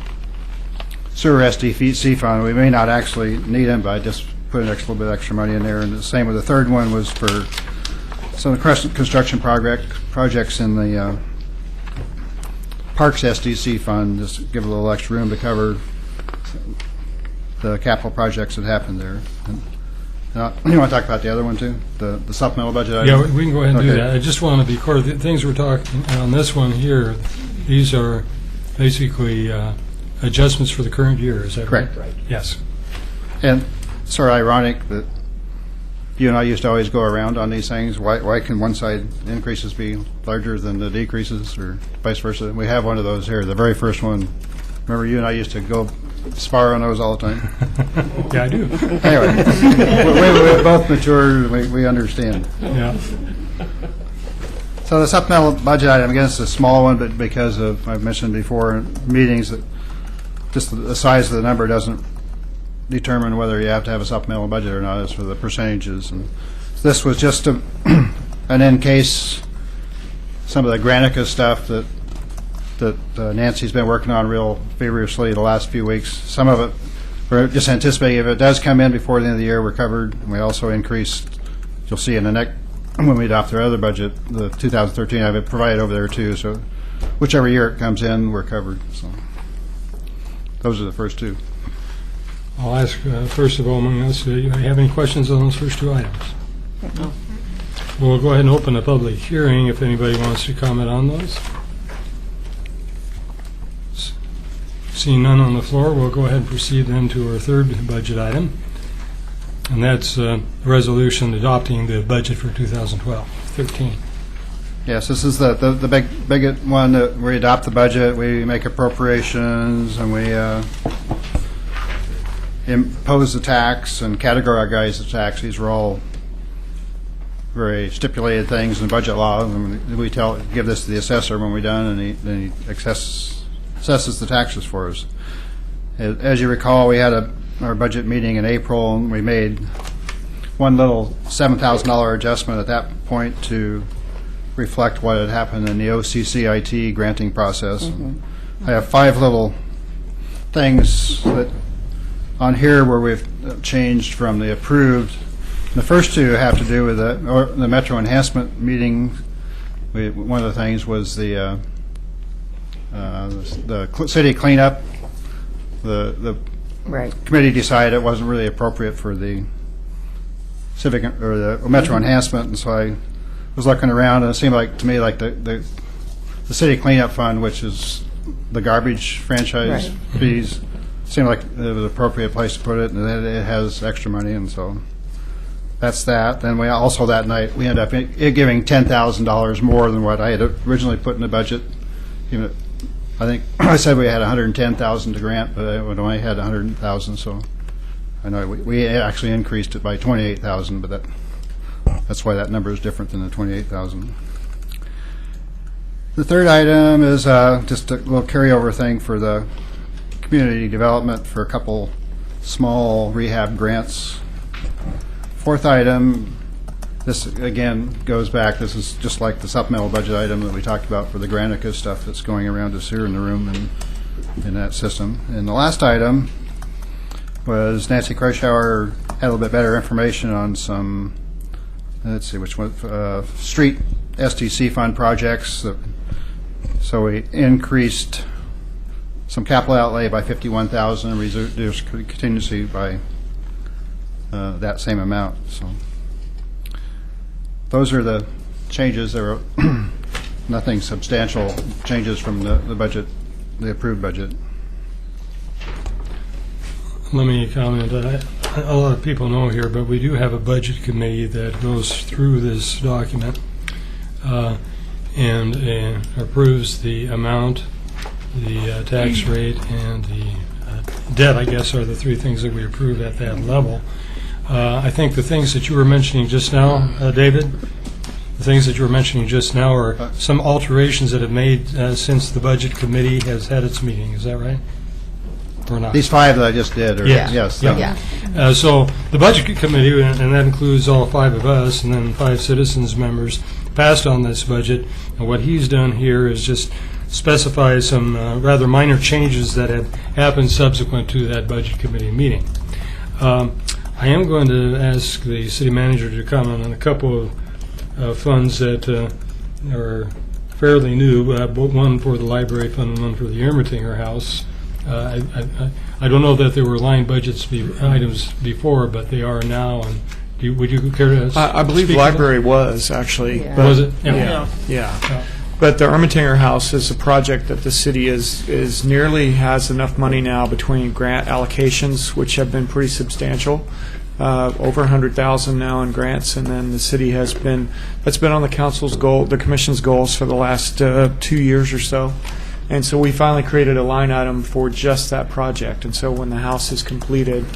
sewer SDC fund. We may not actually need them, but I just put an little bit extra money in there. And the same with the third one was for some of the construction projects in the Parks SDC fund, just give a little extra room to cover the capital projects that happened there. You want to talk about the other one too, the supplemental budget item? Yeah, we can go ahead and do Okay. that. I just want to be clear, the things we're talking on this one here, these are basically adjustments for the current year, is that right? Correct. Yes. And sort of ironic that you and I used to always go around on these things. Why can one side increases be larger than the decreases, or vice versa? We have one of those here, the very first one. Remember, you and I used to go spar on those all the time? Yeah, I do. Anyway, we're both mature, we understand. Yeah. So the supplemental budget item, again, it's a small one, but because of, I've mentioned before in meetings, that just the size of the number doesn't determine whether you have to have a supplemental budget or not. It's for the percentages. And this was just an in case some of the Granica stuff that Nancy's been working on real feverishly the last few weeks. Some of it, we're just anticipating if it does come in before the end of the year, we're covered. And we also increased, you'll see in the next, when we adopt our other budget, the 2013, I have it provided over there too. So whichever year it comes in, we're covered. So those are the first two. I'll ask, first of all, among us, do you have any questions on those first two items? No. We'll go ahead and open a public hearing if anybody wants to comment on those. Seeing none on the floor, we'll go ahead and proceed then to our third budget item, and that's a resolution adopting the budget for 2012-13. Yes, this is the big one that we adopt the budget, we make appropriations, and we impose the tax and categorize the tax. These are all very stipulated things in budget law. And we give this to the assessor when we're done, and then he assesses the taxes for us. As you recall, we had our budget meeting in April, and we made one little $7,000 adjustment at that point to reflect what had happened in the OCCIT granting process. Mm-hmm. I have 5 little things that on here where we've changed from the approved. The first two have to do with the Metro Enhancement meeting. One of the things was the city cleanup. The Right. committee decided it wasn't really appropriate for the civic or the Metro Enhancement, and so I was looking around, and it seemed like to me like the city cleanup fund, which is the garbage franchise fees, seemed like it was an appropriate place to put it, and it has extra money, and so that's that. Then we also that night we ended up giving $10,000 more than what I had originally put in the budget. I think I said we had $110,000 to grant, but I only had $100,000, so I know we actually increased it by 28,000, but that's why that number is different than the 28,000. The third item is just a little carryover thing for the community development for a couple small rehab grants. Fourth item, this again goes back, this is just like the supplemental budget item that we talked about for the Granica stuff that's going around us here in the room and in that system. And the last item was Nancy Kreishauer had a little bit better information on some, let's see which one, street STC fund projects. So we increased some capital outlay by 51,000 and reduced contingency by that same amount. So those are the changes. There are nothing substantial changes from the budget, the approved budget. Let me comment. A lot of people know here, but we do have a budget committee that goes through this document and approves the amount, the tax rate, and the debt, I guess, are the three things that we approve at that level. I think the things that you were mentioning just now, David, the things that you were mentioning just now are some alterations that have made since the budget committee has had its meeting. Is that right? Or not? These five that I just did are, Yes. yes. Yeah. So the budget committee, and that includes all five of us, and then 5 citizens members, passed on this budget. And what he's done here is just specify some rather minor changes that have happened subsequent to that budget committee meeting. I am going to ask the city manager to comment on a couple of funds that are fairly new, one for the library fund and one for the Ermitinger House. I don't know that there were line budgets items before, but they are now. And would you care to I believe speak to that? library was, actually. Yeah. but- Was it? Yeah. But the Ermitinger House is a project that the city is nearly has enough money now between grant allocations, which have been pretty substantial, over 100,000 now in grants, and then the city that's been on the council's goal, the commission's goals for the last 2 years or so. And so we finally created a line item for just that project. And so when the house is completed,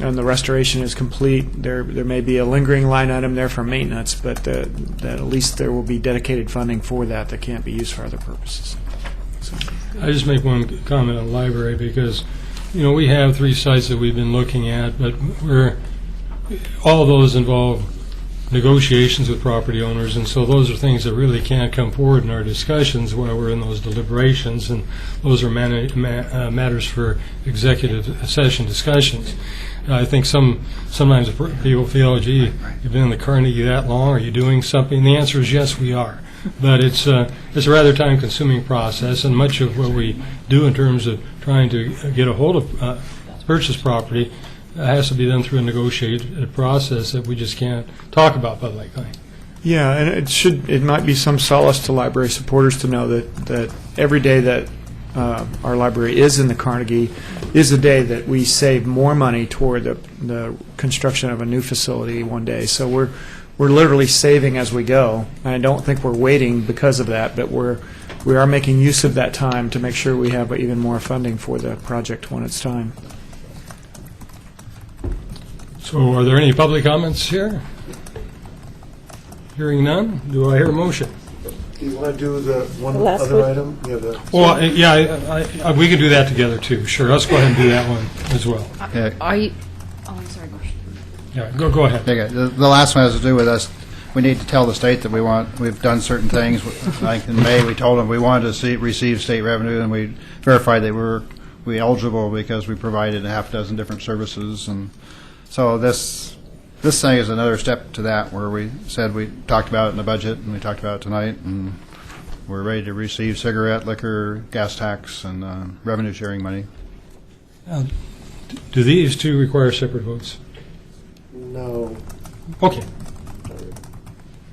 and the restoration is complete, there may be a lingering line item there for maintenance, but that at least there will be dedicated funding for that can't be used for other purposes. So, I just make one comment on the library because, we have 3 sites that we've been looking at, but all of those involve negotiations with property owners, and so those are things that really can't come forward in our discussions while we're in those deliberations, and those are matters for executive session discussions. I think sometimes people feel, gee, you've been in the Carnegie that long, are you doing something? The answer is yes, we are. But it's a rather time-consuming process, and much of what we do in terms of trying to get a hold of purchase property has to be done through a negotiated process that we just can't talk about publicly. yeah, and it might be some solace to library supporters to know that every day that our library is in the Carnegie is a day that we save more money toward the construction of a new facility one day. So we're literally saving as we go. And I don't think we're waiting because of that, but we are making use of that time to make sure we have even more funding for the project when it's time. So are there any public comments here? Hearing none, do I hear a motion? Do you want to do the one last other one? item? Yeah, Well, yeah, we can do that together, too. Sure, let's go ahead and do that one as well. Yeah. Are you, oh, I'm sorry, Marcia. Yeah, go ahead. Okay, the last one has to do with us. We need to tell the state that we've done certain things. Like in May, we told them we wanted to receive state revenue, and we verified that we eligible because we provided a half dozen different services. And so this thing is another step to that, where we said we talked about it in the budget, and we talked about it tonight, and we're ready to receive cigarette, liquor, gas tax, and revenue sharing money. Do these two require separate votes? no. Okay.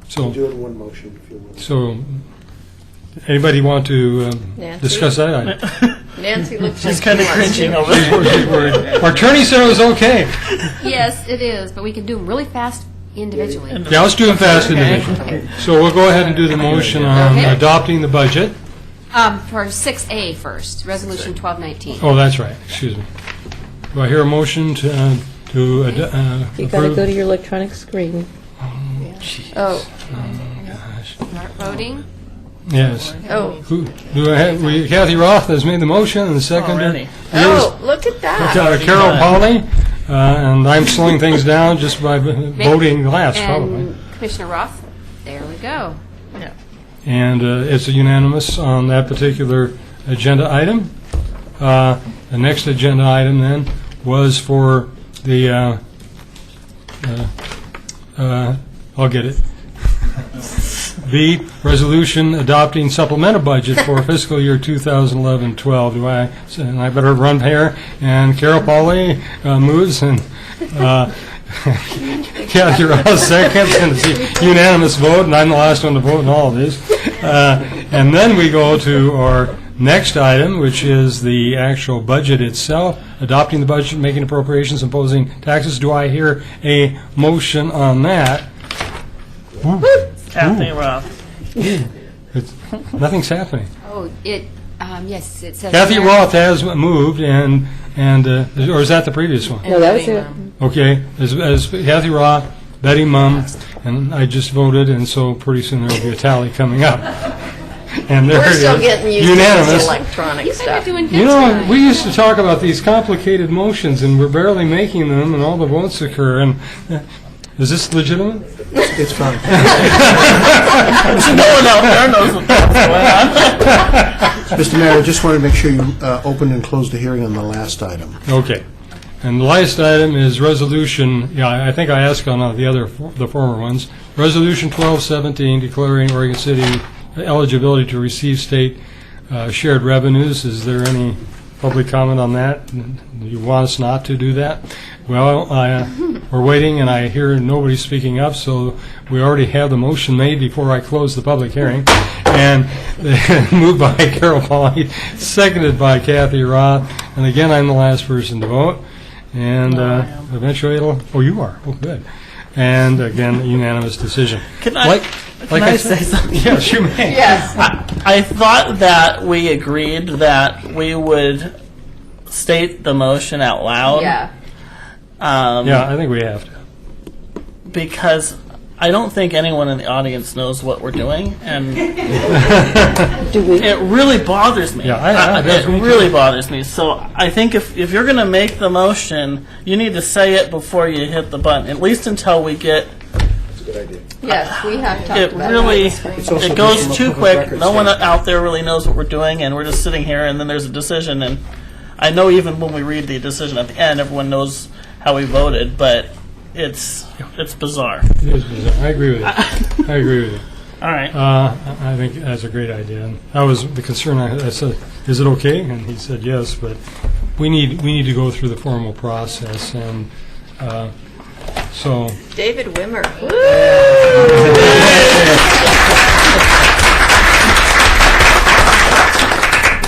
So, Do it in one motion if you want. so anybody want to Nancy? discuss that item? Nancy looks She's like kind of she wants to. cringing over there. Our attorney said it was okay. Yes, it is, but we can do them really fast individually. Yeah, let's do them fast individually. So we'll go ahead and do the motion on Okay. adopting the budget. For 6A first, Resolution 1219. Oh, that's right, excuse me. Do I hear a motion to You got to approve? go to your electronic screen. Oh, Start voting. Yes. oh, Who, do I have, Kathy Roth has made the motion and seconded. Already. oh, look at that. Carol Polly, and I'm slowing things down just by voting last, probably. And Commissioner Roth. There we go. And it's a unanimous on that particular agenda item. The next agenda item then was for the, I'll get it. B, resolution adopting supplemental budget for fiscal year 2011-12. Do I, and I better run here, and Carol Pauley moves, and Kathy Ross seconds, and it's a unanimous vote, and I'm the last one to vote in all of these. And then we go to our next item, which is the actual budget itself, adopting the budget, making appropriations, imposing taxes. Do I hear a motion on that? Kathy Roth. Nothing's happening. Oh, yes, it says. Kathy there- Roth has moved, and or is that the previous one? No, that was it. Okay, as Kathy Roth, Betty Mum, and I just voted, and so pretty soon there will be a tally coming up. And there We're it still is. getting used to Unanimous. this electronic You guys are stuff. doing good You know, tonight. we used to talk about these complicated motions, and we're barely making them, and all the votes occur. And is this legitimate? It's fine. No one out there knows what's going on. Mr. Mayor, I just wanted to make sure you opened and closed the hearing on the last item. Okay. And the last item is resolution, I think I asked on the former ones, Resolution 1217 declaring Oregon City eligibility to receive state shared revenues. Is there any public comment on that? Do you want us not to do that? Well, we're waiting, and I hear nobody speaking up, so we already have the motion made before I close the public hearing. And moved by Carol Pauley, seconded by Kathy Roth. And again, I'm the last person to vote. And eventually it'll, you are. Oh, good. And again, unanimous decision. Can I say something? Yes, you may. Yes. I thought that we agreed that we would state the motion out loud. Yeah. Yeah, I think we have to. Because I don't think anyone in the audience knows what we're doing, and Do we? it really bothers me. Yeah, it does me it too. really bothers me. So I think if you're going to make the motion, you need to say it before you hit the button, at least until we get. Yes, we have talked It about really, that. also it goes from a too public quick. records No one standpoint. out there really knows what we're doing, and we're just sitting here, and then there's a decision. And I know even when we read the decision at the end, everyone knows how we voted, but it's bizarre. It is bizarre. I agree with you. I agree with you. All right. I think that's a great idea. And that was the concern. I said, "Is it okay?" And he said, "Yes." But we need to go through the formal process, and so David Wimmer.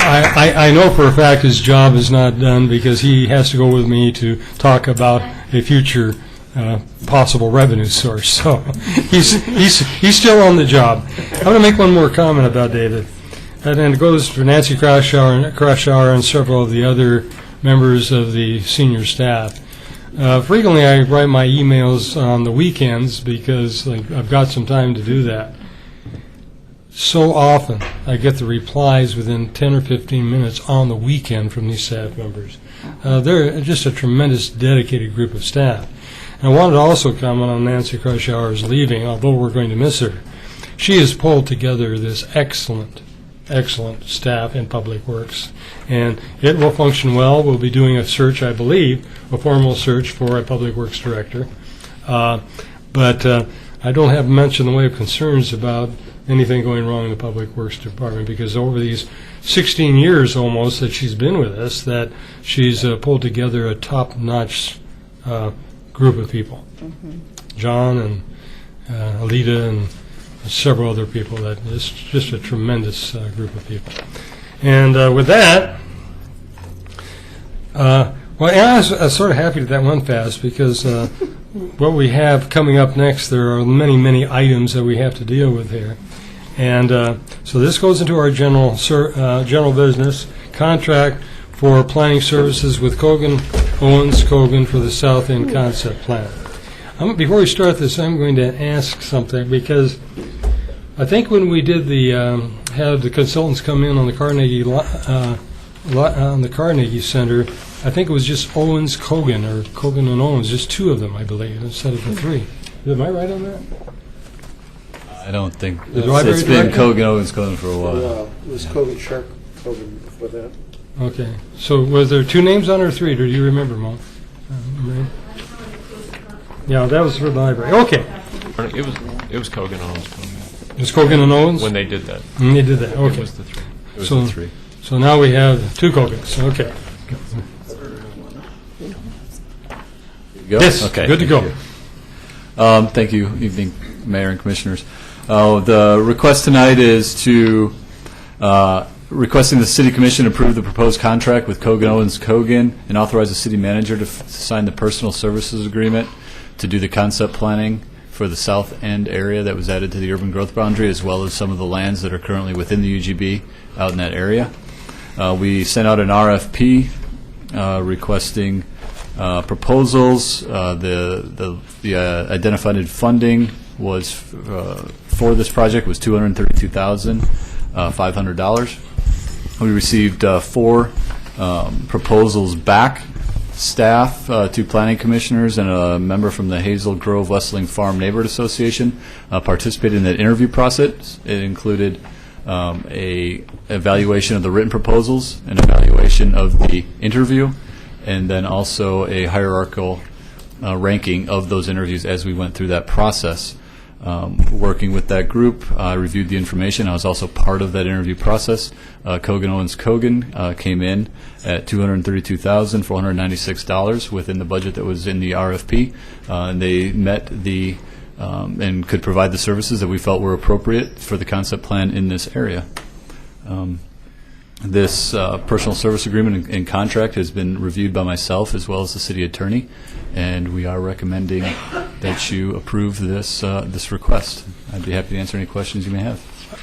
I know for a fact his job is not done because he has to go with me to talk about a future possible revenue source. So he's still on the job. I'm going to make one more comment about David, and it goes for Nancy Krashauer and several of the other members of the senior staff. Frequently, I write my emails on the weekends because I've got some time to do that. So often, I get the replies within 10 or 15 minutes on the weekend from these staff members. They're just a tremendous, dedicated group of staff. And I wanted to also comment on Nancy Krashauer's leaving, although we're going to miss her. She has pulled together this excellent staff in Public Works, and it will function well. We'll be doing a search, I believe, a formal search for a Public Works director. But I don't have much in the way of concerns about anything going wrong in the Public Works Department, because over these 16 years almost that she's been with us, that she's pulled together a top-notch group of people. John and Alita and several other people. That it's just a tremendous group of people. And with that, I was sort of happy that went fast, because what we have coming up next, there are many, many items that we have to deal with here. And so this goes into our general business contract for planning services with Kogan Owens Cogan for the South End Concept Plan. Before we start this, I'm going to ask something, because I think when we did had the consultants come in on the Carnegie on the Carnegie Center, I think it was just Owens Cogan, or Cogan and Owens, just two of them, I believe, instead of the three. Am I right on that? I don't think The library it's been director? Kogan Owens Cogan for a while. It was Kogan Shark Kogan before that. Okay. So was there two names on or three, or do you remember, Mo? Right? Yeah, that was for the library. Okay. It was Kogan Owens It's Cogan and Owens? when they did that. And they did that, okay. It was the three. It was So- the three. So now we have two Cogans, okay. Go? Yes, Okay, good to thank go. you. Thank you, evening, Mayor and Commissioners. The request tonight is to, requesting the City Commission approve the proposed contract with Kogan Owens Cogan and authorize the city manager to sign the personal services agreement to do the concept planning for the South End area that was added to the urban growth boundary, as well as some of the lands that are currently within the UGB out in that area. We sent out an RFP requesting proposals. The identified funding was for this project was $232,500. We received 4 proposals back. Staff, 2 planning commissioners, and a member from the Hazel Grove Westling Farm Neighborhood Association participated in that interview process. It included a evaluation of the written proposals, an evaluation of the interview, and then also a hierarchical ranking of those interviews as we went through that process. Working with that group, I reviewed the information. I was also part of that interview process. Kogan Owens Cogan came in at $232,496 within the budget that was in the RFP, and they met the and could provide the services that we felt were appropriate for the concept plan in this area. This personal service agreement and contract has been reviewed by myself as well as the city attorney, and we are recommending that you approve this this request. I'd be happy to answer any questions you may have.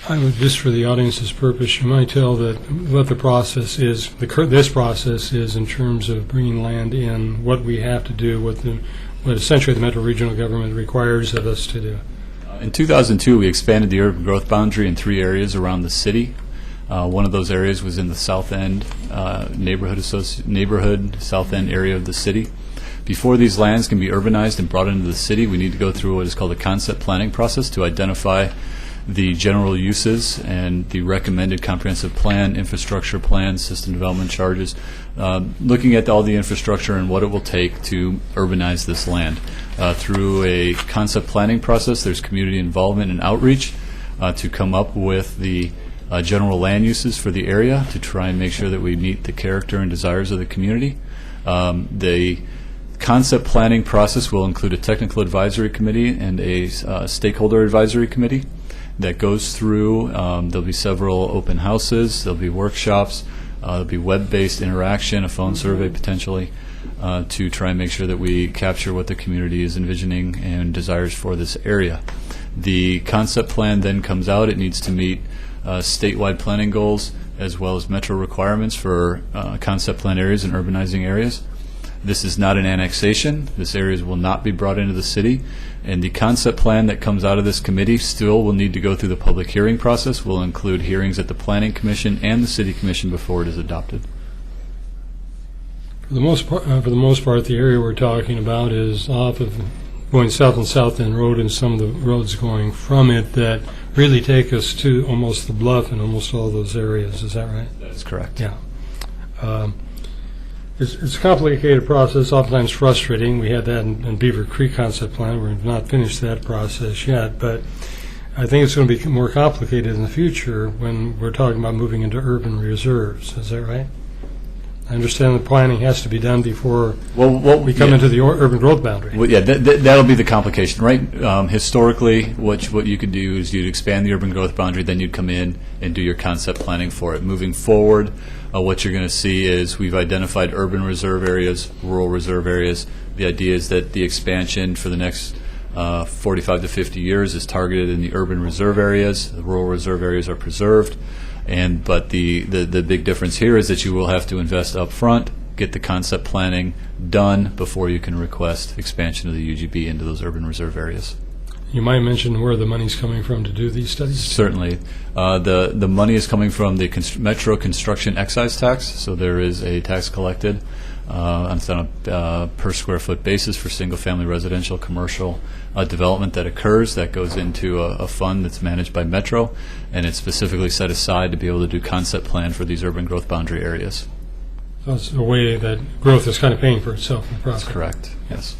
I would, just for the audience's purpose, you might tell that what the process is, this process is in terms of bringing land in, what we have to do, what essentially the Metro Regional Government requires of us to do. In 2002, we expanded the urban growth boundary in 3 areas around the city. One of those areas was in the South End neighborhood South End area of the city. Before these lands can be urbanized and brought into the city, we need to go through what is called a concept planning process to identify the general uses and the recommended comprehensive plan, infrastructure plan, system development charges, looking at all the infrastructure and what it will take to urbanize this land. Through a concept planning process, there's community involvement and outreach to come up with the general land uses for the area to try and make sure that we meet the character and desires of the community. The concept planning process will include a technical advisory committee and a stakeholder advisory committee that goes through. There'll be several open houses, there'll be workshops, there'll be web-based interaction, a phone survey potentially, to try and make sure that we capture what the community is envisioning and desires for this area. The concept plan then comes out. It needs to meet statewide planning goals as well as metro requirements for concept plan areas and urbanizing areas. This is not an annexation. This area will not be brought into the city. And the concept plan that comes out of this committee still will need to go through the public hearing process. Will include hearings at the Planning Commission and the City Commission before it is adopted. For the most part, the area we're talking about is off of going south and South End Road, and some of the roads going from it that really take us to almost the bluff and almost all those areas. Is that right? That's correct. Yeah. It's a complicated process, oftentimes frustrating. We had that in Beaver Creek concept plan. We've not finished that process yet, but I think it's going to be more complicated in the future when we're talking about moving into urban reserves. Is that right? I understand the planning has to be done before we come into the urban growth boundary. Well, yeah, that'll be the complication, right? Historically, what you could do is you'd expand the urban growth boundary, then you'd come in and do your concept planning for it. Moving forward, what you're going to see is we've identified urban reserve areas, rural reserve areas. The idea is that the expansion for the next 45 to 50 years is targeted in the urban reserve areas. The rural reserve areas are preserved. But the big difference here is that you will have to invest up front get the concept planning done before you can request expansion of the UGB into those urban reserve areas. You might mention where the money's coming from to do these studies? Certainly. The money is coming from the Metro Construction Excise Tax, so there is a tax collected on a per square foot basis for single-family residential commercial development that occurs. That goes into a fund that's managed by Metro, and it's specifically set aside to be able to do concept plan for these urban growth boundary areas. So it's a way that growth is kind of paying for itself in the process. That's correct, yes.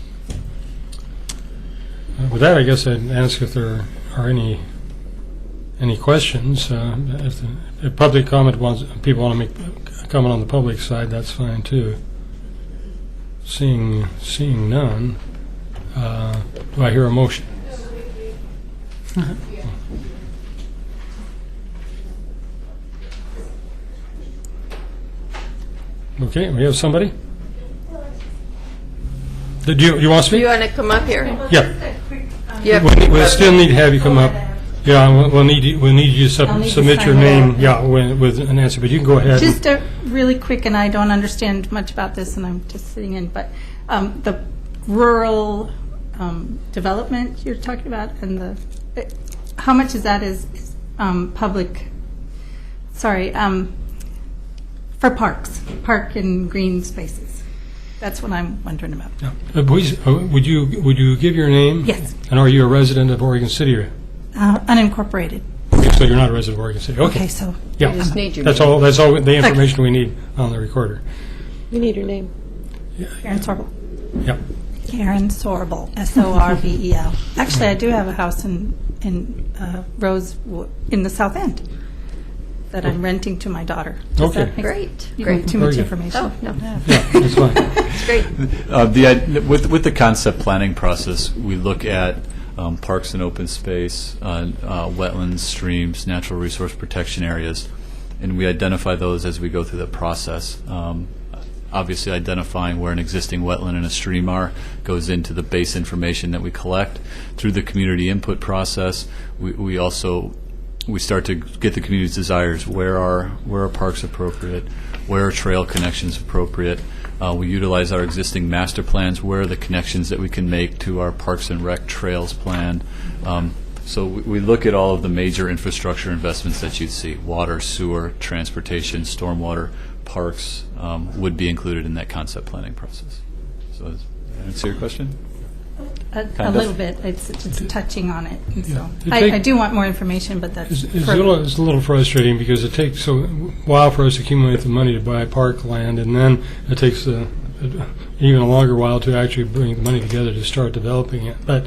With that, I guess I'd ask if there are any questions. If public comment people want to make a comment on the public side, that's fine too. Seeing none, do I hear a motion? Okay, we have somebody. Did you want to speak? You want to come up here? Yeah. You have We'll still need to have you come up. Yeah, we'll need you to I'll need to submit your sign name. it. Yeah, with an answer. But you can go ahead. Just really quick, and I don't understand much about this, and I'm just sitting in, but the rural development you're talking about, and how much of that is public, sorry, for park and green spaces? That's what I'm wondering about. Yeah. Please, would you give your name? Yes. And are you a resident of Oregon City? Unincorporated. So you're not a resident of Oregon City. Okay. So Yeah. You just need your That's name. all. That's all the information we need on the recorder. You need your name. Karen Sorbel. Yeah. Karen Sorbel, Sorbel. Actually, I do have a house in Rose in the South End that I'm renting to my daughter. Does Okay. that make Great. You Great. want too Very much good. information? Oh, no. Yeah, that's fine. It's great. With the concept planning process, we look at parks and open space, wetlands, streams, natural resource protection areas, and we identify those as we go through the process. Obviously, identifying where an existing wetland and a stream are goes into the base information that we collect. Through the community input process, we start to get the community's desires. Where are parks appropriate? Where are trail connections appropriate? We utilize our existing master plans. Where are the connections that we can make to our Parks and Rec trails plan? So we look at all of the major infrastructure investments that you'd see. Water, sewer, transportation, stormwater, parks would be included in that concept planning process. So does that answer your question? A Kind of. little bit. It's touching on it. And so Yeah. I do want more information, but that's It's a little frustrating because it takes a while for us to accumulate the money to buy park land, and then it takes even a longer while to actually bring the money together to start developing it. But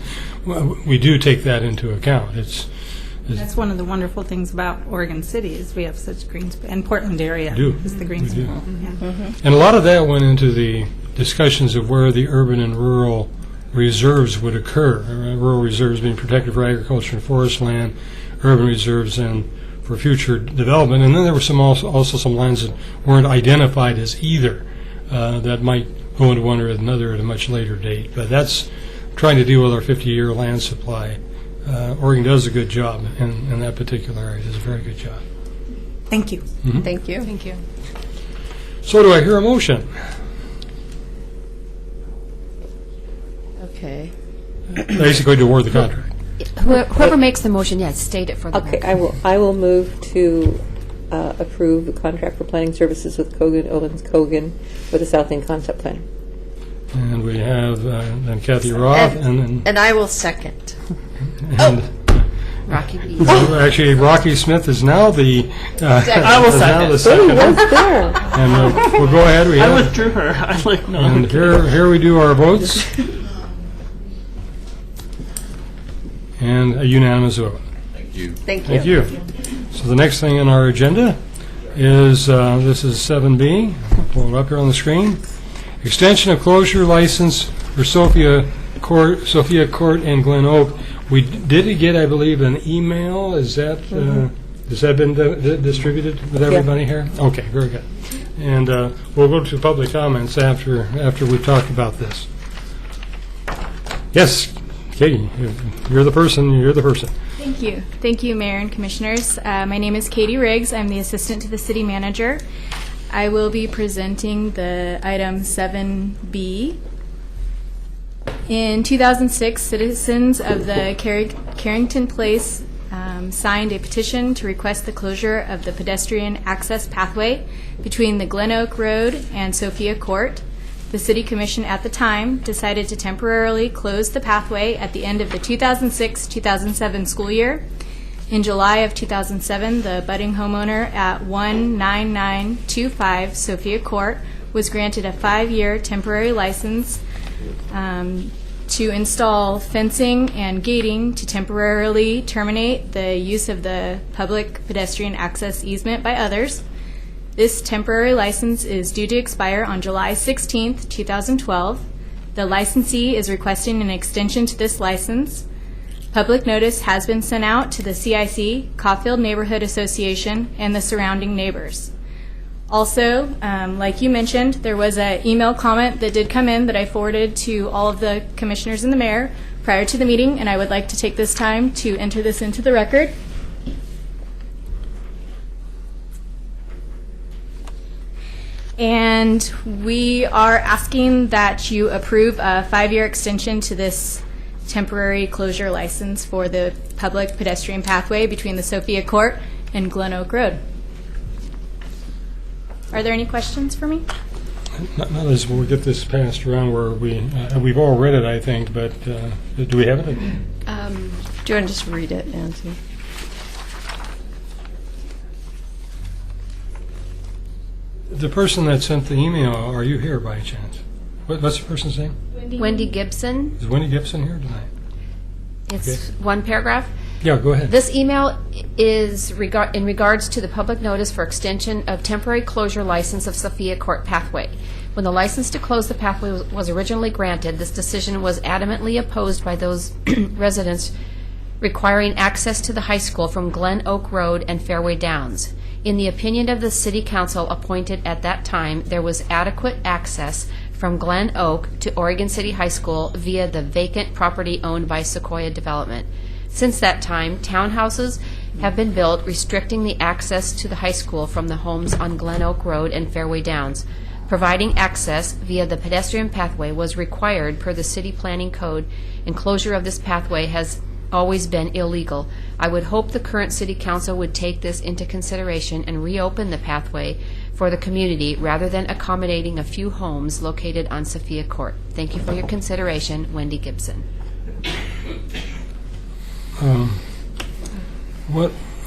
we do take that into account. That's one of the wonderful things about Oregon City is we have such green space, and Portland area We do. is the green We do. space. Yeah. And a lot of that went into the discussions of where the urban and rural reserves would occur. Rural reserves being protected for agriculture and forest land, urban reserves and for future development. And then there were also some lands that weren't identified as either that might go into one or another at a much later date. But that's trying to deal with our 50-year land supply. Oregon does a good job in that particular area. It does a very good job. Thank you. Thank you. Thank you. So do I hear a motion? Okay. Basically to award the contract. Whoever makes the motion, yes, state it for the Okay, record. I will move to approve the contract for planning services with Owens Kogan for the South End Concept Plan. And we have then Kathy Roth And I will second. and Rocky B. actually Rocky Smith is now the I will is now the second. second. What's there? And we'll go ahead. We I have, withdrew her. I like no. and here we do our votes. And a unanimous vote. Thank you. Thank you. Thank you. So the next thing on our agenda is, this is 7B, pull it up here on the screen. Extension of closure license for Sophia Court and Glen Oak. We did get, I believe, an email. Is that, has that been distributed with everybody here? Okay, very good. And we'll go to public comments after we've talked about this. Yes, Katie, you're the person. Thank you. Thank you, Mayor and Commissioners. My name is Katie Riggs. I'm the assistant to the city manager. I will be presenting the item 7B. In 2006, citizens of the Carrington Place signed a petition to request the closure of the pedestrian access pathway between the Glen Oak Road and Sophia Court. The City Commission at the time decided to temporarily close the pathway at the end of the 2006-2007 school year. In July of 2007, the budding homeowner at 19925 Sophia Court was granted a 5-year temporary license to install fencing and gating to temporarily terminate the use of the public pedestrian access easement by others. This temporary license is due to expire on July 16th, 2012. The licensee is requesting an extension to this license. Public notice has been sent out to the CIC, Caulfield Neighborhood Association, and the surrounding neighbors. Also, like you mentioned, there was an email comment that did come in that I forwarded to all of the commissioners and the mayor prior to the meeting, and I would like to take this time to enter this into the record. And we are asking that you approve a 5-year extension to this temporary closure license for the public pedestrian pathway between the Sophia Court and Glen Oak Road. Are there any questions for me? Not as we get this passed around where we've all read it, I think, but do we have it? Do you want to just read it, Nancy? The person that sent the email, are you here by chance? What's the person's name? Wendy Gibson. Is Wendy Gibson here tonight? It's one paragraph. Yeah, go ahead. This email is in regards to the public notice for extension of temporary closure license of Sophia Court Pathway. When the license to close the pathway was originally granted, this decision was adamantly opposed by those residents requiring access to the high school from Glen Oak Road and Fairway Downs. In the opinion of the City Council appointed at that time, there was adequate access from Glen Oak to Oregon City High School via the vacant property owned by Sequoia Development. Since that time, townhouses have been built restricting the access to the high school from the homes on Glen Oak Road and Fairway Downs. Providing access via the pedestrian pathway was required per the City Planning Code, and closure of this pathway has always been illegal. I would hope the current City Council would take this into consideration and reopen the pathway for the community rather than accommodating a few homes located on Sophia Court. Thank you for your consideration, Wendy Gibson.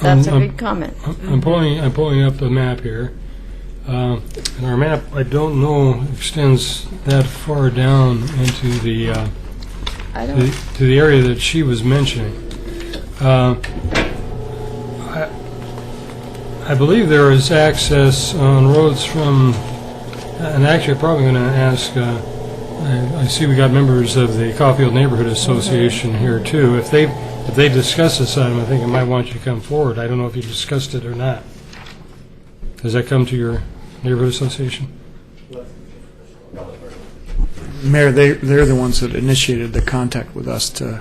That's a good comment. I'm pulling up the map here, and our map, I don't know, extends that far down into the to the area that she was mentioning. I believe there is access on roads from, and actually I'm probably going to ask, I see we got members of the Caulfield Neighborhood Association here too. If they discuss this item, I think I might want you to come forward. I don't know if you discussed it or not. Does that come to your neighborhood association? Mayor, they're the ones that initiated the contact with us to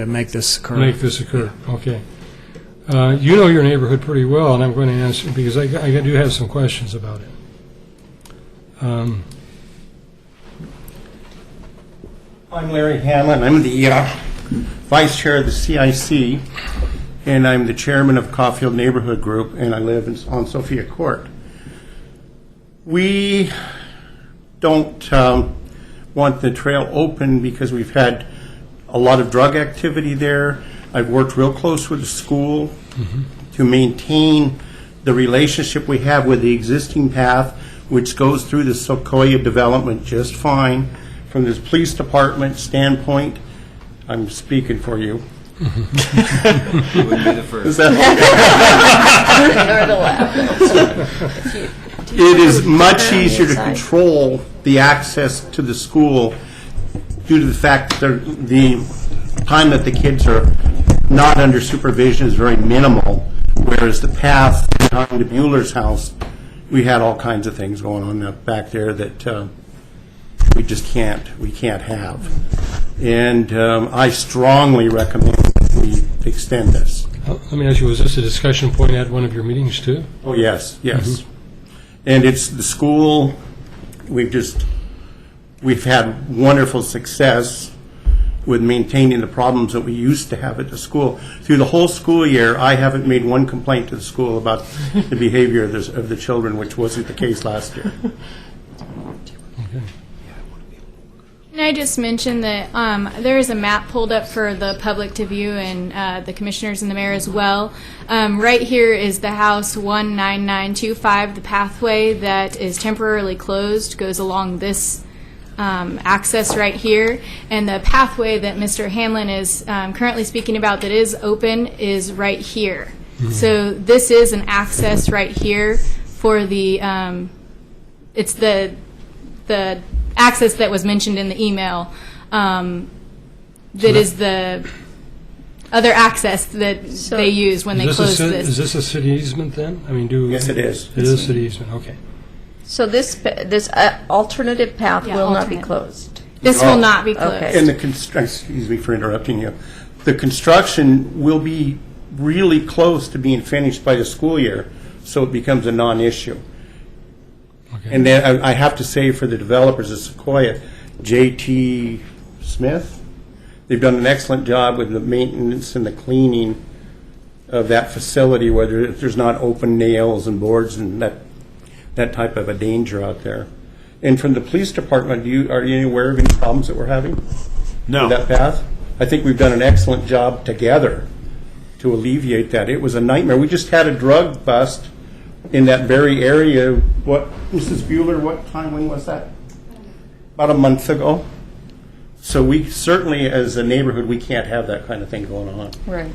make this occur. Make this occur, okay. You know your neighborhood pretty well, and I'm going to ask you, because I do have some questions about it. I'm Larry Hanlon. I'm the Vice Chair of the CIC, and I'm the Chairman of Caulfield Neighborhood Group, and I live on Sophia Court. We don't want the trail open because we've had a lot of drug activity there. I've worked real close with the school to maintain the relationship we have with the existing path, which goes through the Sequoia development just fine. From the police department standpoint, I'm speaking for you. You wouldn't be the first. Is that It is much easier to control the access to the school due to the fact that the time that the kids are not under supervision is very minimal, whereas the path behind the Mueller's house, we had all kinds of things going on back there that we just can't have. And I strongly recommend that we extend this. Let me ask you, was this a discussion point at one of your meetings too? Oh, yes. And it's the school, we've had wonderful success with maintaining the problems that we used to have at the school. Through the whole school year, I haven't made one complaint to the school about the behavior of the children, which wasn't the case last year. Can I just mention that there is a map pulled up for the public to view and the commissioners and the mayor as well. Right here is the house 19925. The pathway that is temporarily closed goes along this access right here. And the pathway that Mr. Hanlon is currently speaking about that is open is right here. So this is an access right here for the, it's the access that was mentioned in the email that is the other access that they use when they close this. Is this a city easement then? I mean, Yes, it is. It is a city easement, okay. So this alternative path Yeah, will not be alternate. closed? This will not be closed. Okay. And excuse me for interrupting you. The construction will be really close to being finished by the school year, so it becomes a non-issue. Okay. And then I have to say for the developers of Sequoia, J.T. Smith, they've done an excellent job with the maintenance and the cleaning of that facility where there's not open nails and boards and that type of a danger out there. And from the police department, are you aware of any problems that we're having? No. With that path? I think we've done an excellent job together to alleviate that. It was a nightmare. We just had a drug bust in that very area. What, Mrs. Bueller, when was that? About a month ago. So we certainly, as a neighborhood, we can't have that kind of thing going on. Right.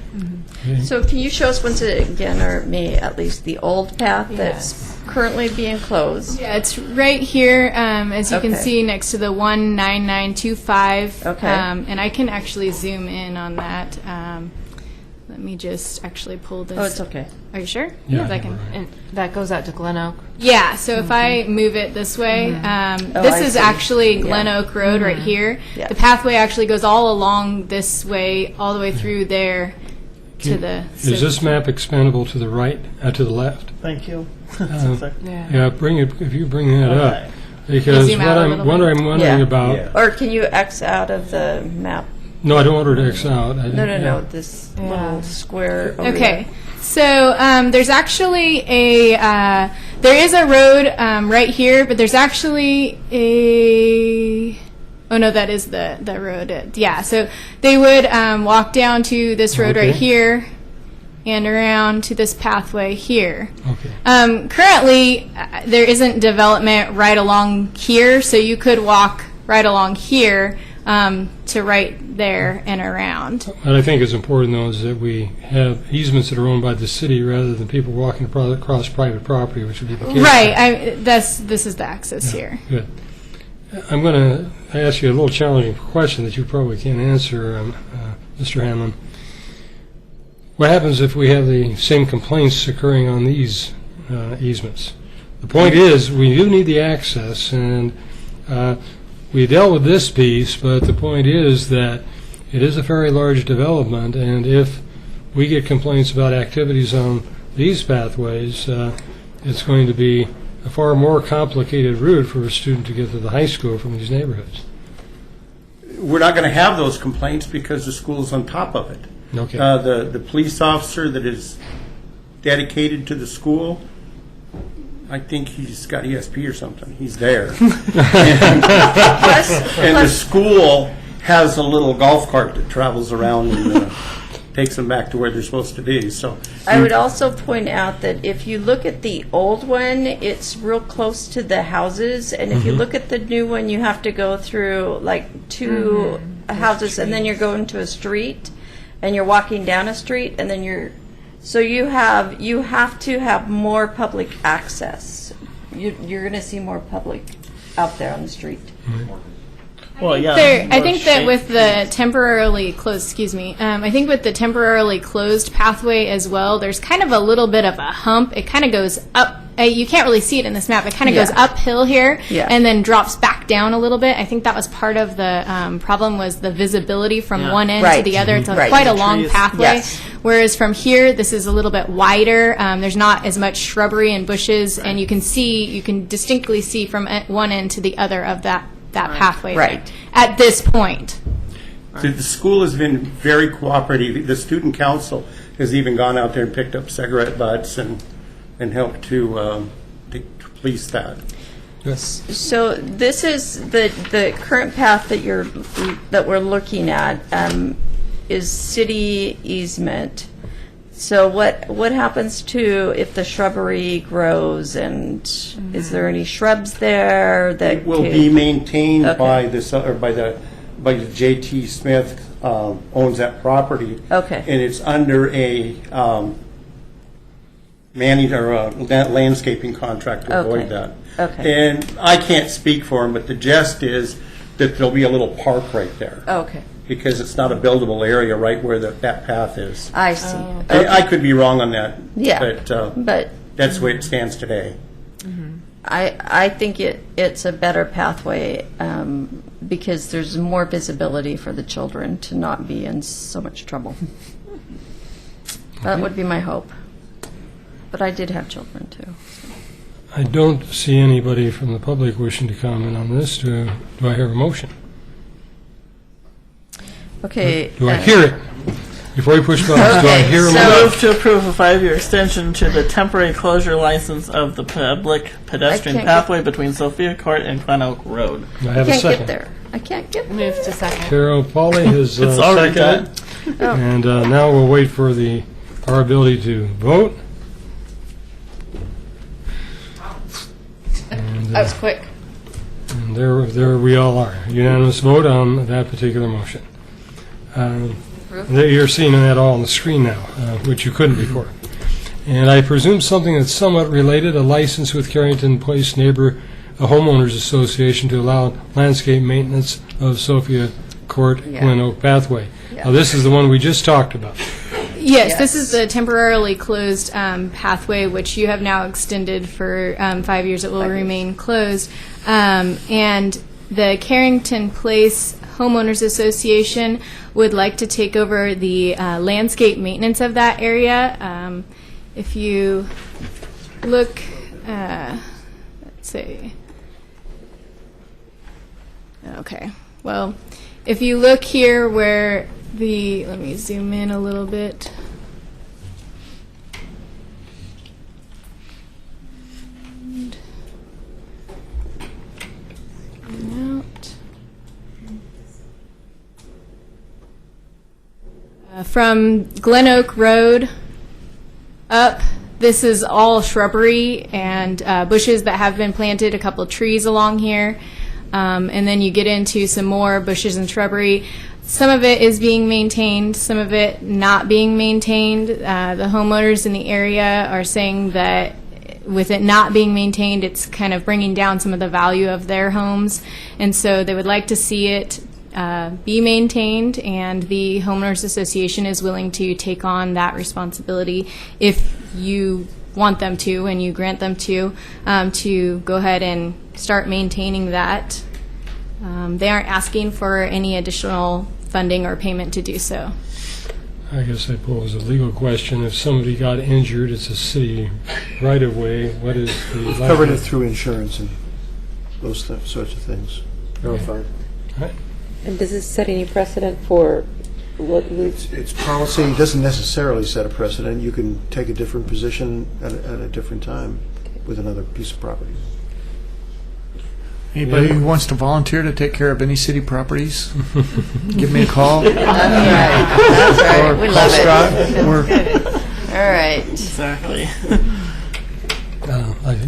So can you show us once again, or me at least, the old path that's currently being closed? Yeah, it's right here, as you can Okay. see, next to the 19925. Okay. And I can actually zoom in on that. Let me just actually pull this. Oh, it's okay. Are you sure? Yeah. Yes, I can. And that goes out to Glen Oak. Yeah, so if I move it this way, Oh, this I is see. actually Glen Yeah. Oak Road right here. Yeah. The pathway actually goes all along this way, all the way through there to the... Is this map expandable to the right, to the left? Thank you. Yeah, bring it, if you bring that up. Okay. Because Zoom what out a I'm little wondering Yeah. about, Yeah. Or can you X out of the map? no, I don't want her to X out. No, this little square over Okay, there. so there's actually there is a road right here, but there's actually oh no, that is the road. Yeah, so they would walk down to this road right Okay. here and around to this pathway here. Okay. Currently, there isn't development right along here, so you could walk right along here to right there and around. What I think is important, though, is that we have easements that are owned by the city rather than people walking across private property, which would be the case. Right. This is the access here. Good. I'm going to ask you a little challenging question that you probably can't answer, Mr. Hanlon. What happens if we have the same complaints occurring on these easements? The point is, we do need the access, and we dealt with this piece, but the point is that it is a very large development, and if we get complaints about activities on these pathways, it's going to be a far more complicated route for a student to get to the high school from these neighborhoods. We're not going to have those complaints because the school's on top of it. Okay. The police officer that is dedicated to the school, I think he's got ESP or something. He's there. And the school has a little golf cart that travels around and takes them back to where they're supposed to be. So I would also point out that if you look at the old one, it's real close to the houses, and if you look at the new one, you have to go through like two houses, and then you're going to a street, and you're walking down a street, and then you have to have more public access. You're going to see more public out there on the street. Well, yeah. I think that with the temporarily closed, I think with the temporarily closed pathway as well, there's kind of a little bit of a hump. It kind of goes up you can't really see it in this map. It kind of Yeah. goes uphill here Yeah. and then drops back down a little bit. I think that was part of the problem was the visibility from Yeah. one end Right. to the other. It's Right. quite a The long trees. pathway. Yes. Whereas from here, this is a little bit wider. There's not as much shrubbery and bushes, and you can distinctly see from one end to the other of that pathway there Right. at this point. The school has been very cooperative. The student council has even gone out there and picked up cigarette butts and helped to police that. Yes. So this is the current path that we're looking at is city easement. So what happens to if the shrubbery grows, and is there any shrubs there that It will could- be maintained Okay. by the J.T. Smith owns that property. Okay. And it's under a landscaping contract to avoid Okay. that. Okay. And I can't speak for him, but the gist is that there'll be a little park right there. Okay, Because it's not a buildable area right where that path is. I see. I could be wrong on that. Yeah, But but that's the way it stands today. I think it's a better pathway because there's more visibility for the children to not be in so much trouble. That would be my hope. But I did have children too. I don't see anybody from the public wishing to comment on this. Do I hear a motion? Okay. Do I hear it? Before you push buttons, do I Okay, hear a so- motion? Move to approve a 5-year extension to the temporary closure license of the public pedestrian I can't get- pathway between Sophia Court and Glen Oak Road. Do I I have a can't second? get there. I can't get there. Move to second. Carol Polly has It's already seconded. Oh. And now we'll wait for our ability to vote. And, That was quick. and there we all are. Unanimous vote on that particular motion. You're seeing that all on the screen now, which you couldn't before. And I presume something that's somewhat related, a license with Carrington Place Homeowners Association to allow landscape maintenance of Sophia Court, Yeah. Glen Oak Pathway. Yeah. Now, this is the one we just talked about. Yes, this is the temporarily closed pathway, which you have now extended for 5 years. It will 5 years. remain closed. And the Carrington Place Homeowners Association would like to take over the landscape maintenance of that area. If you look, let's see. Okay, well, if you look here where let me zoom in a little bit. And out. From Glen Oak Road up, this is all shrubbery and bushes that have been planted, a couple of trees along here. And then you get into some more bushes and shrubbery. Some of it is being maintained, some of it not being maintained. The homeowners in the area are saying that with it not being maintained, it's kind of bringing down some of the value of their homes. And so they would like to see it be maintained, and the homeowners association is willing to take on that responsibility if you want them to and you grant them to go ahead and start maintaining that. They aren't asking for any additional funding or payment to do so. I guess I pose a legal question. If somebody got injured, it's a city right-of-way, what is the... We've covered it through insurance and those sorts of things. Verified. Right. And does this set any precedent for what we... It's policy. It doesn't necessarily set a precedent. You can take a different position at a different time with another piece of property. Anybody who wants to volunteer to take care of any city properties, give me a call. That's right. That's right. Or We call love Scott. it. We're- All right. Exactly.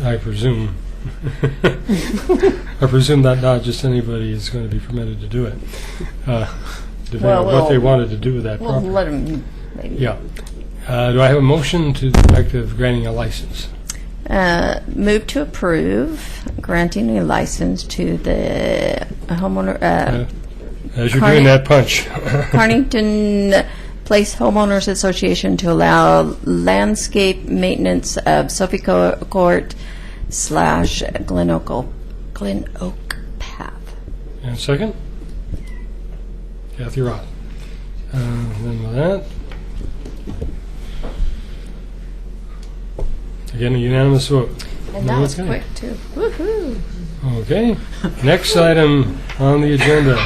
I presume. I presume that not just anybody is going to be permitted to do it, depending on what they wanted to do with that We'll property. let them, maybe. Yeah. Do I have a motion to the effect of granting a license? Move to approve granting a license to the homeowner, As you're doing that punch. Carnington Place Homeowners Association to allow landscape maintenance of Sophie Court / Glen Oak Path. And a second? Kathy Roth. Then with that, again, a unanimous vote. And that was Okay. quick, too. Woo-hoo! Okay. Next item on the agenda.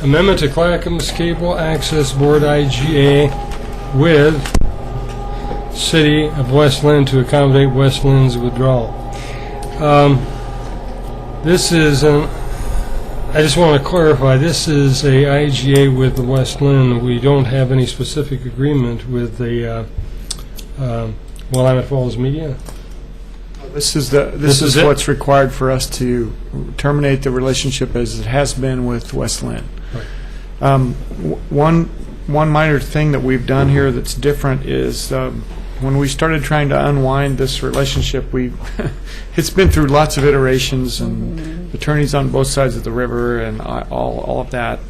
Amendment to Clackamas Cable Access Board IGA with City of West Lynn to accommodate West Lynn's withdrawal. This is I just want to clarify, this is a IGA with the West Lynn. We don't have any specific agreement with the Willamette Falls Media. This is is it? what's required for us to terminate the relationship as it has been with West Lynn. One minor thing that we've done here that's different is when we started trying to unwind this relationship, it's been through lots of iterations and attorneys on both sides of the river and all of that.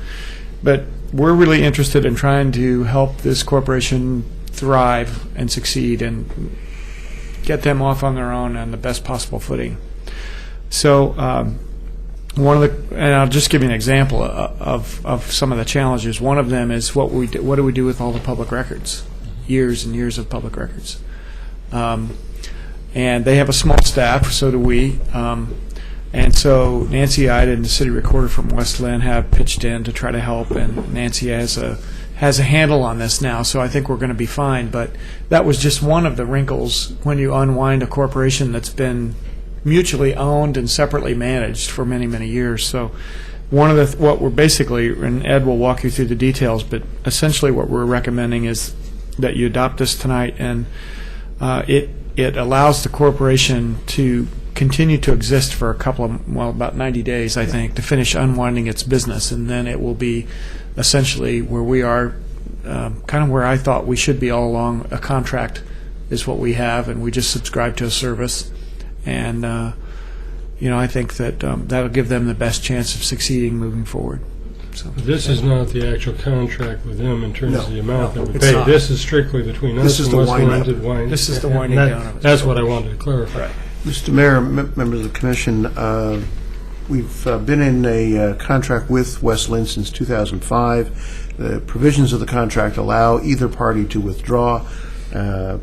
But we're really interested in trying to help this corporation thrive and succeed and get them off on their own on the best possible footing. So and I'll just give you an example of some of the challenges. One of them is what do we do with all the public records? Years and years of public records. And they have a small staff, so do we. And so Nancy Ida and the city recorder from West Lynn have pitched in to try to help, and Nancy has a handle on this now, so I think we're going to be fine. But that was just one of the wrinkles when you unwind a corporation that's been mutually owned and separately managed for many, many years. So what we're basically, and Ed will walk you through the details, but essentially what we're recommending is that you adopt this tonight, and it allows the corporation to continue to exist for about 90 days, I think, to finish unwinding its business, and then it will be essentially where we are, kind of where I thought we should be all along. A contract is what we have, and we just subscribe to a service, and I think that that'll give them the best chance of succeeding moving forward. So this is not the actual contract with them in terms of the amount that we it's pay. not. This is strictly between This us is and the West wind Lynn up. to wind. This is the and winding down of it. That's what I wanted to clarify. Right. Mr. Mayor, members of the commission, we've been in a contract with West Lynn since 2005. The provisions of the contract allow either party to withdraw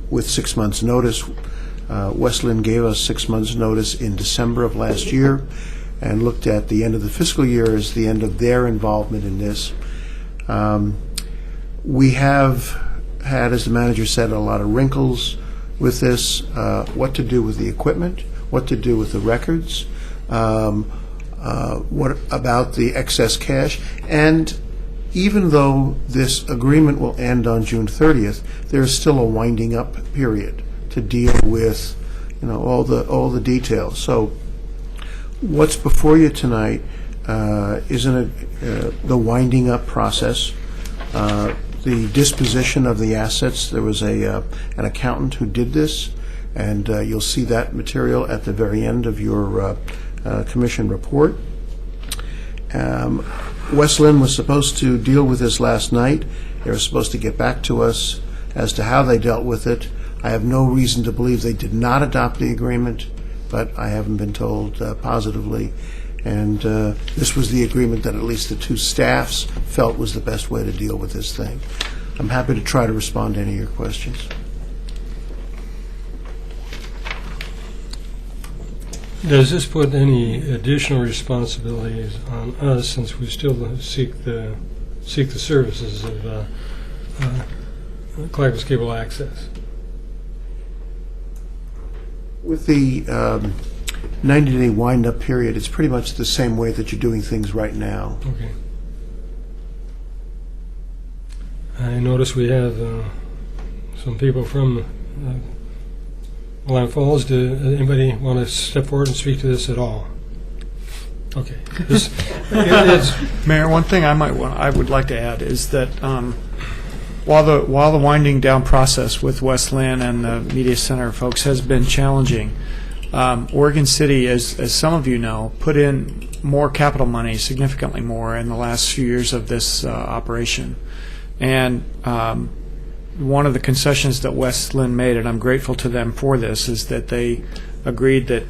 with 6 months' notice. West Lynn gave us 6 months' notice in December of last year and looked at the end of the fiscal year as the end of their involvement in this. We have had, as the manager said, a lot of wrinkles with this, what to do with the equipment, what to do with the records, what about the excess cash, and even though this agreement will end on June 30th, there's still a winding up period to deal with, all the details. So what's before you tonight isn't it the winding up process, the disposition of the assets. There was an accountant who did this, and you'll see that material at the very end of your commission report. West Lynn was supposed to deal with this last night. They were supposed to get back to us as to how they dealt with it. I have no reason to believe they did not adopt the agreement, but I haven't been told positively. And this was the agreement that at least the two staffs felt was the best way to deal with this thing. I'm happy to try to respond to any of your questions. Does this put any additional responsibilities on us, since we still seek the services of Clackamas Cable Access? With the 90-day wind-up period, it's pretty much the same way that you're doing things right now. Okay. I notice we have some people from Willamette Falls. Does anybody want to step forward and speak to this at all? Okay. Mayor, one thing I would like to add is that while the winding down process with West Lynn and the Media Center folks has been challenging, Oregon City, as some of you know, put in more capital money, significantly more, in the last few years of this operation. And one of the concessions that Westland made, and I'm grateful to them for this, is that they agreed that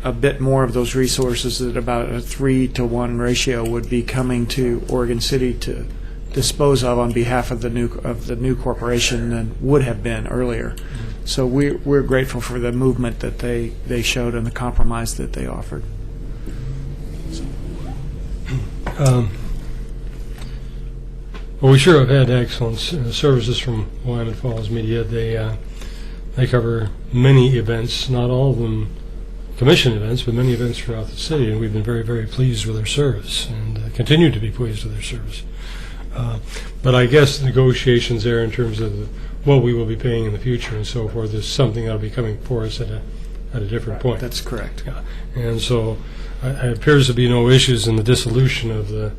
a bit more of those resources, at about a 3-to-1 ratio, would be coming to Oregon City to dispose of on behalf of the new corporation than would have been earlier. So we're grateful for the movement that they showed and the compromise that they offered. Well, we sure have had excellent services from Willamette Falls Media. They cover many events, not all of them commission events, but many events throughout the city, and we've been very, very pleased with their service and continue to be pleased with their service. But I guess negotiations there in terms of what we will be paying in the future and so forth is something that will be coming for us at a different point. That's correct. Yeah. And so it appears to be no issues in the dissolution of the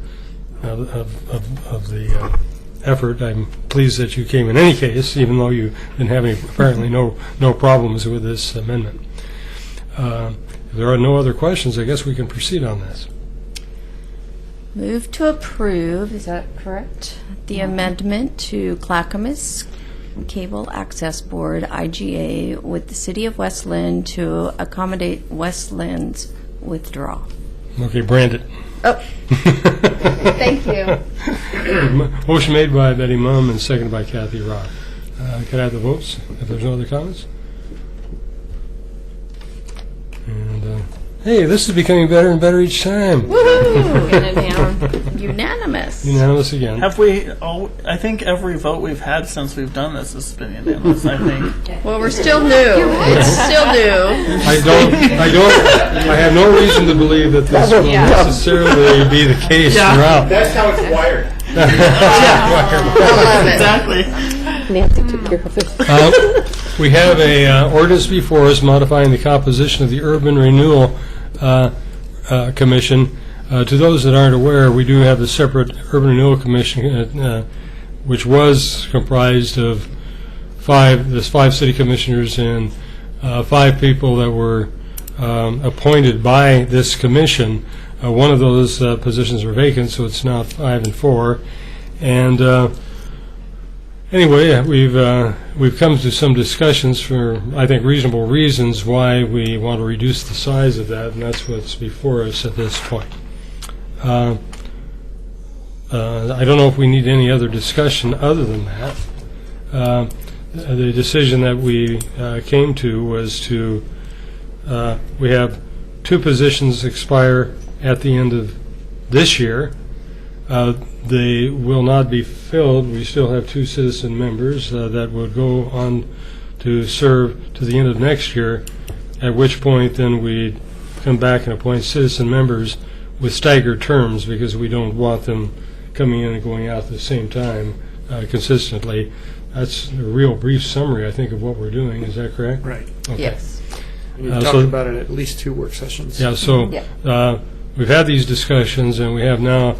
effort. I'm pleased that you came in any case, even though you didn't have apparently no problems with this amendment. If there are no other questions, I guess we can proceed on this. Move to approve, is that correct? The amendment to Clackamas Cable Access Board, IGA, with the City of Westland to accommodate Westland's withdrawal. Okay, Brandon. Oh, thank you. Motion made by Betty Mumm and seconded by Kathy Rock. Can I have the votes if there's no other comments? And hey, this is becoming better and better each time. Woohoo! Unanimous. Unanimous again. Have we? Oh, I think every vote we've had since we've done this has been unanimous. I think. Well, we're still new. It's still new. I have no reason to believe that this will necessarily be the case throughout. That's how it's wired. Exactly. Nancy took care of it. We have a ordinance before us modifying the composition of the Urban Renewal Commission. To those that aren't aware, we do have a separate Urban Renewal Commission, which was comprised of five city commissioners and 5 people that were appointed by this commission. One of those positions were vacant, so it's now 5 and 4. And anyway, we've come to some discussions for, I think, reasonable reasons why we want to reduce the size of that, and that's what's before us at this point. I don't know if we need any other discussion other than that. The decision that we came to was to, we have 2 positions expire at the end of this year. They will not be filled. We still have 2 citizen members that would go on to serve to the end of next year, at which point then we'd come back and appoint citizen members with staggered terms, because we don't want them coming in and going out at the same time consistently. That's a real brief summary, I think, of what we're doing. Is that correct? Right. Okay. Yes. We talked about it at least 2 work sessions. Yeah, so we've had these discussions, and we have now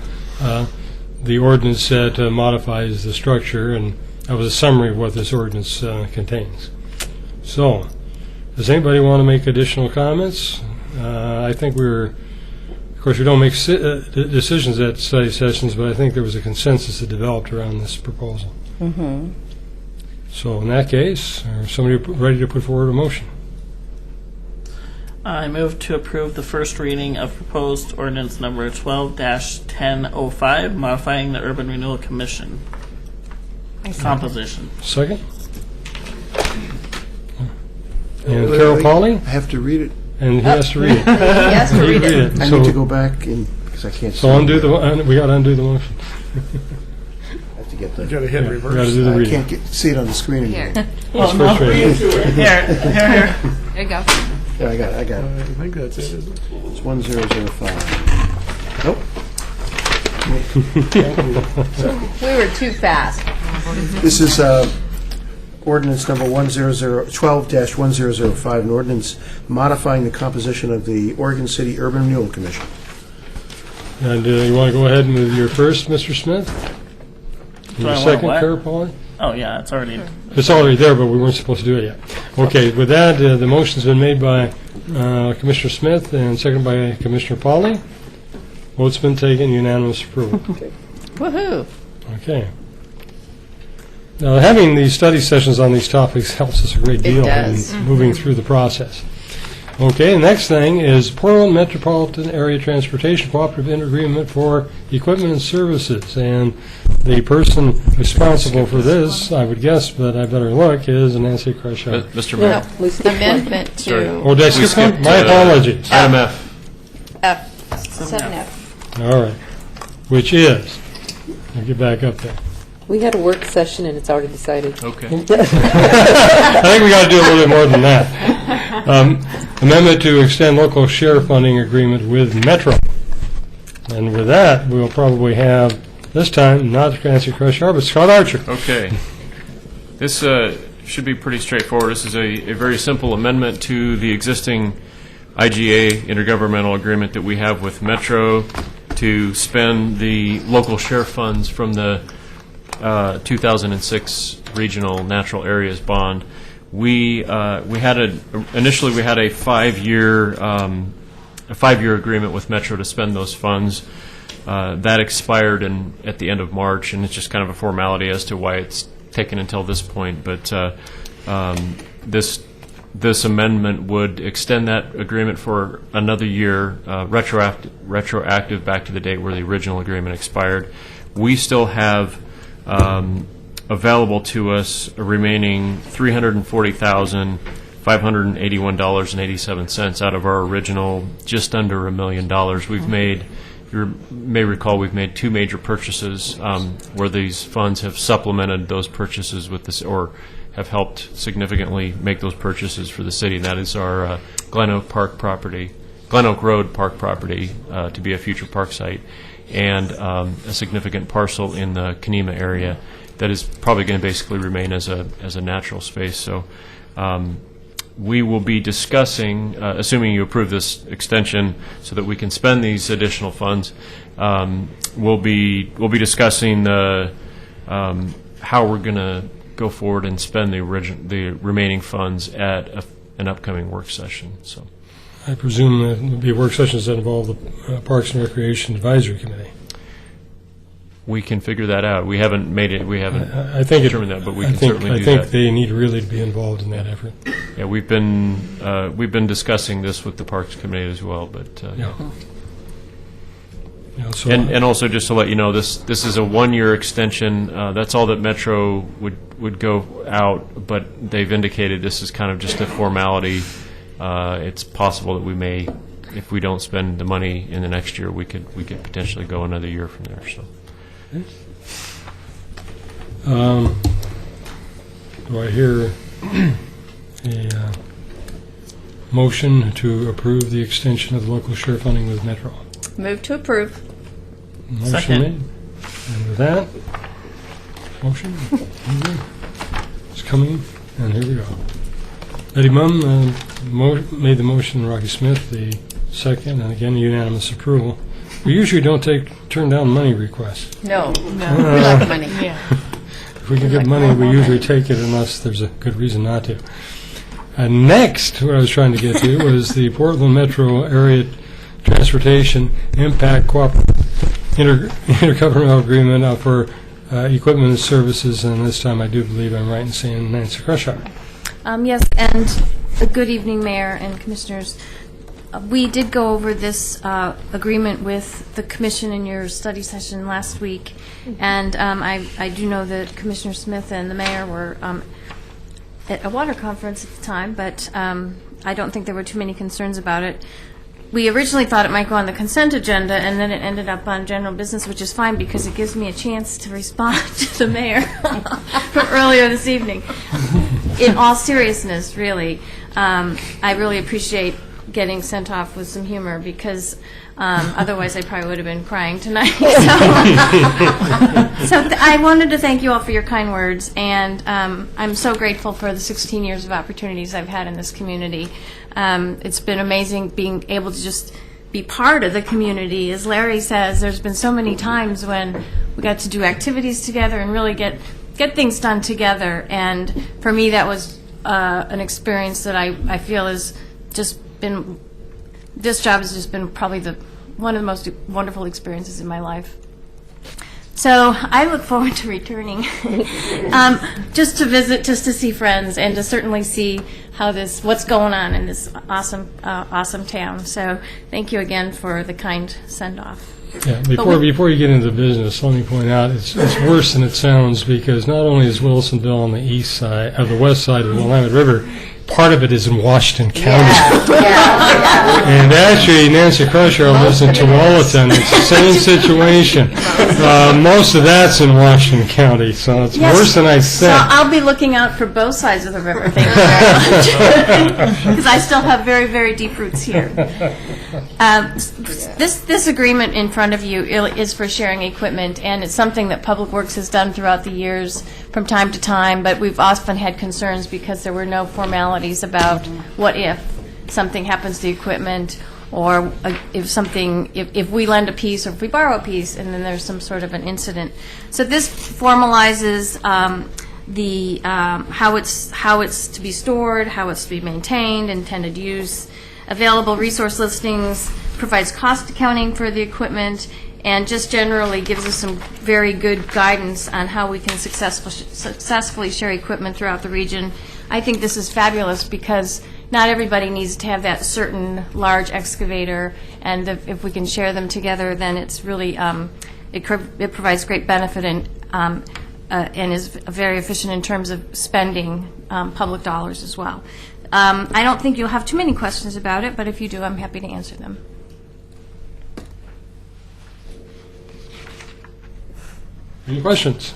the ordinance that modifies the structure, and that was a summary of what this ordinance contains. So, does anybody want to make additional comments? I think of course, we don't make decisions at study sessions, but I think there was a consensus that developed around this proposal. Mm-hmm. So, in that case, is somebody ready to put forward a motion? I move to approve the first reading of proposed ordinance number 12-1005, modifying the Urban Renewal Commission composition. Second? And Carol Pauley? I have to read it. And he has to read it. He has to read it. I need to go back and, because I can't see. So we got to undo the motion. I have to get You got to hit We reverse. got to do the I reading. can't see it on the screen Here. anymore. Oh, no. first reading. Here. There you go. Yeah, I got it. I think that's it, isn't it? It's 1005. Nope. We were too fast. This is ordinance number 12-1005, an ordinance modifying the composition of the Oregon City Urban Renewal Commission. And you want to go ahead and with your first, Mr. Smith? And Do your I want second, what? Carol Pauley? Oh, yeah, it's already. It's already there, but we weren't supposed to do it yet. Okay, with that, the motion's been made by Commissioner Smith and seconded by Commissioner Pauley. Vote's been taken, unanimous approval. Woohoo! Okay. Now, having these study sessions on these topics helps us a great deal does. in moving through the process. Okay, the next thing is Portland Metropolitan Area Transportation Cooperative Interagreement for Equipment and Services. And the person responsible for this, I would guess, but I better look, is Nancy Crusher. Mr. Mayor. No, amendment Sorry. to Oh, did I We skip one? skipped, My apologies. Item F. F, 7F. All right. Which is, I'll get back up there. We had a work session and it's already decided. Okay. I think we got to do a little bit more than that. Amendment to extend local share funding agreement with Metro. And with that, we'll probably have, this time, not Nancy Crusher, but Scott Archer. Okay. This should be pretty straightforward. This is a very simple amendment to the existing IGA intergovernmental agreement that we have with Metro to spend the local share funds from the 2006 Regional Natural Areas Bond. Initially we had a 5-year agreement with Metro to spend those funds. That expired at the end of March, and it's just kind of a formality as to why it's taken until this point. But this amendment would extend that agreement for another year, retroactive back to the date where the original agreement expired. We still have available to us a remaining $340,581.87 out of our original just under $1 million. We've made, you may recall, we've made 2 major purchases where these funds have supplemented those purchases with this, or have helped significantly make those purchases for the city. And that is our Glen Oak Road Park property to be a future park site, and a significant parcel in the Kenema area that is probably going to basically remain as a natural space. So we will be discussing, assuming you approve this extension so that we can spend these additional funds, we'll be discussing the how we're going to go forward and spend the remaining funds at an upcoming work session. So I presume there will be work sessions that involve the Parks and Recreation Advisory Committee. we can figure that out. We haven't made it. We haven't I think determined that, but we can certainly do that. I think they need really to be involved in that effort. Yeah, we've been discussing this with the Parks Committee as well, but Yeah. So and also just to let you know, this is a 1-year extension. That's all that Metro would go out, but they've indicated this is kind of just a formality. It's possible that we may, if we don't spend the money in the next year, we could potentially go another year from there. So. Do I hear a motion to approve the extension of the local share funding with Metro? Move to approve. Motion Second. made. And with that, motion it's coming, and here we go. Eddie Mum made the motion, Rocky Smith the second, and again unanimous approval. We usually don't turn down money requests. No, we like money. Yeah. If we can get money, we usually take it unless there's a good reason not to. Next, what I was trying to get to was the Portland Metro Area Transportation Impact Cooperative Intergovernmental Agreement for Equipment and Services, and this time I do believe I'm right in saying Nancy Crusher. Yes, and good evening, Mayor and Commissioners. We did go over this agreement with the Commission in your study session last week, and I do know that Commissioner Smith and the Mayor were at a water conference at the time, but I don't think there were too many concerns about it. We originally thought it might go on the consent agenda, and then it ended up on general business, which is fine because it gives me a chance to respond to the Mayor from earlier this evening. In all seriousness, really, I really appreciate getting sent off with some humor because otherwise I probably would have been crying tonight. So I wanted to thank you all for your kind words, and I'm so grateful for the 16 years of opportunities I've had in this community. It's been amazing being able to just be part of the community. As Larry says, there's been so many times when we got to do activities together and really get things done together, and for me that was an experience that I feel has just been, this job has just been probably one of the most wonderful experiences in my life. So I look forward to returning, just to visit, just to see friends, and to certainly see what's going on in this awesome town. So thank you again for the kind send-off. Yeah, before you get into business, let me point out it's worse than it sounds, because not only is Wilsonville on the the west side of the Willamette River, part of it is in Washington County. And actually, Nancy Crusher lives in Tualatin. It's the same situation. Most of that's in Washington County, so it's worse than I said. So I'll be looking out for both sides of the river. Thank you very much, because I still have very, very deep roots here. This agreement in front of you is for sharing equipment, and it's something that Public Works has done throughout the years from time to time, but we've often had concerns because there were no formalities about what if something happens to the equipment, or if we lend a piece or if we borrow a piece and then there's some sort of an incident. So this formalizes how it's to be stored, how it's to be maintained, intended use, available resource listings, provides cost accounting for the equipment, and just generally gives us some very good guidance on how we can successfully share equipment throughout the region. I think this is fabulous because not everybody needs to have that certain large excavator, and if we can share them together, then it's really it provides great benefit and is very efficient in terms of spending public dollars as well. I don't think you'll have too many questions about it, but if you do, I'm happy to answer them. Any questions?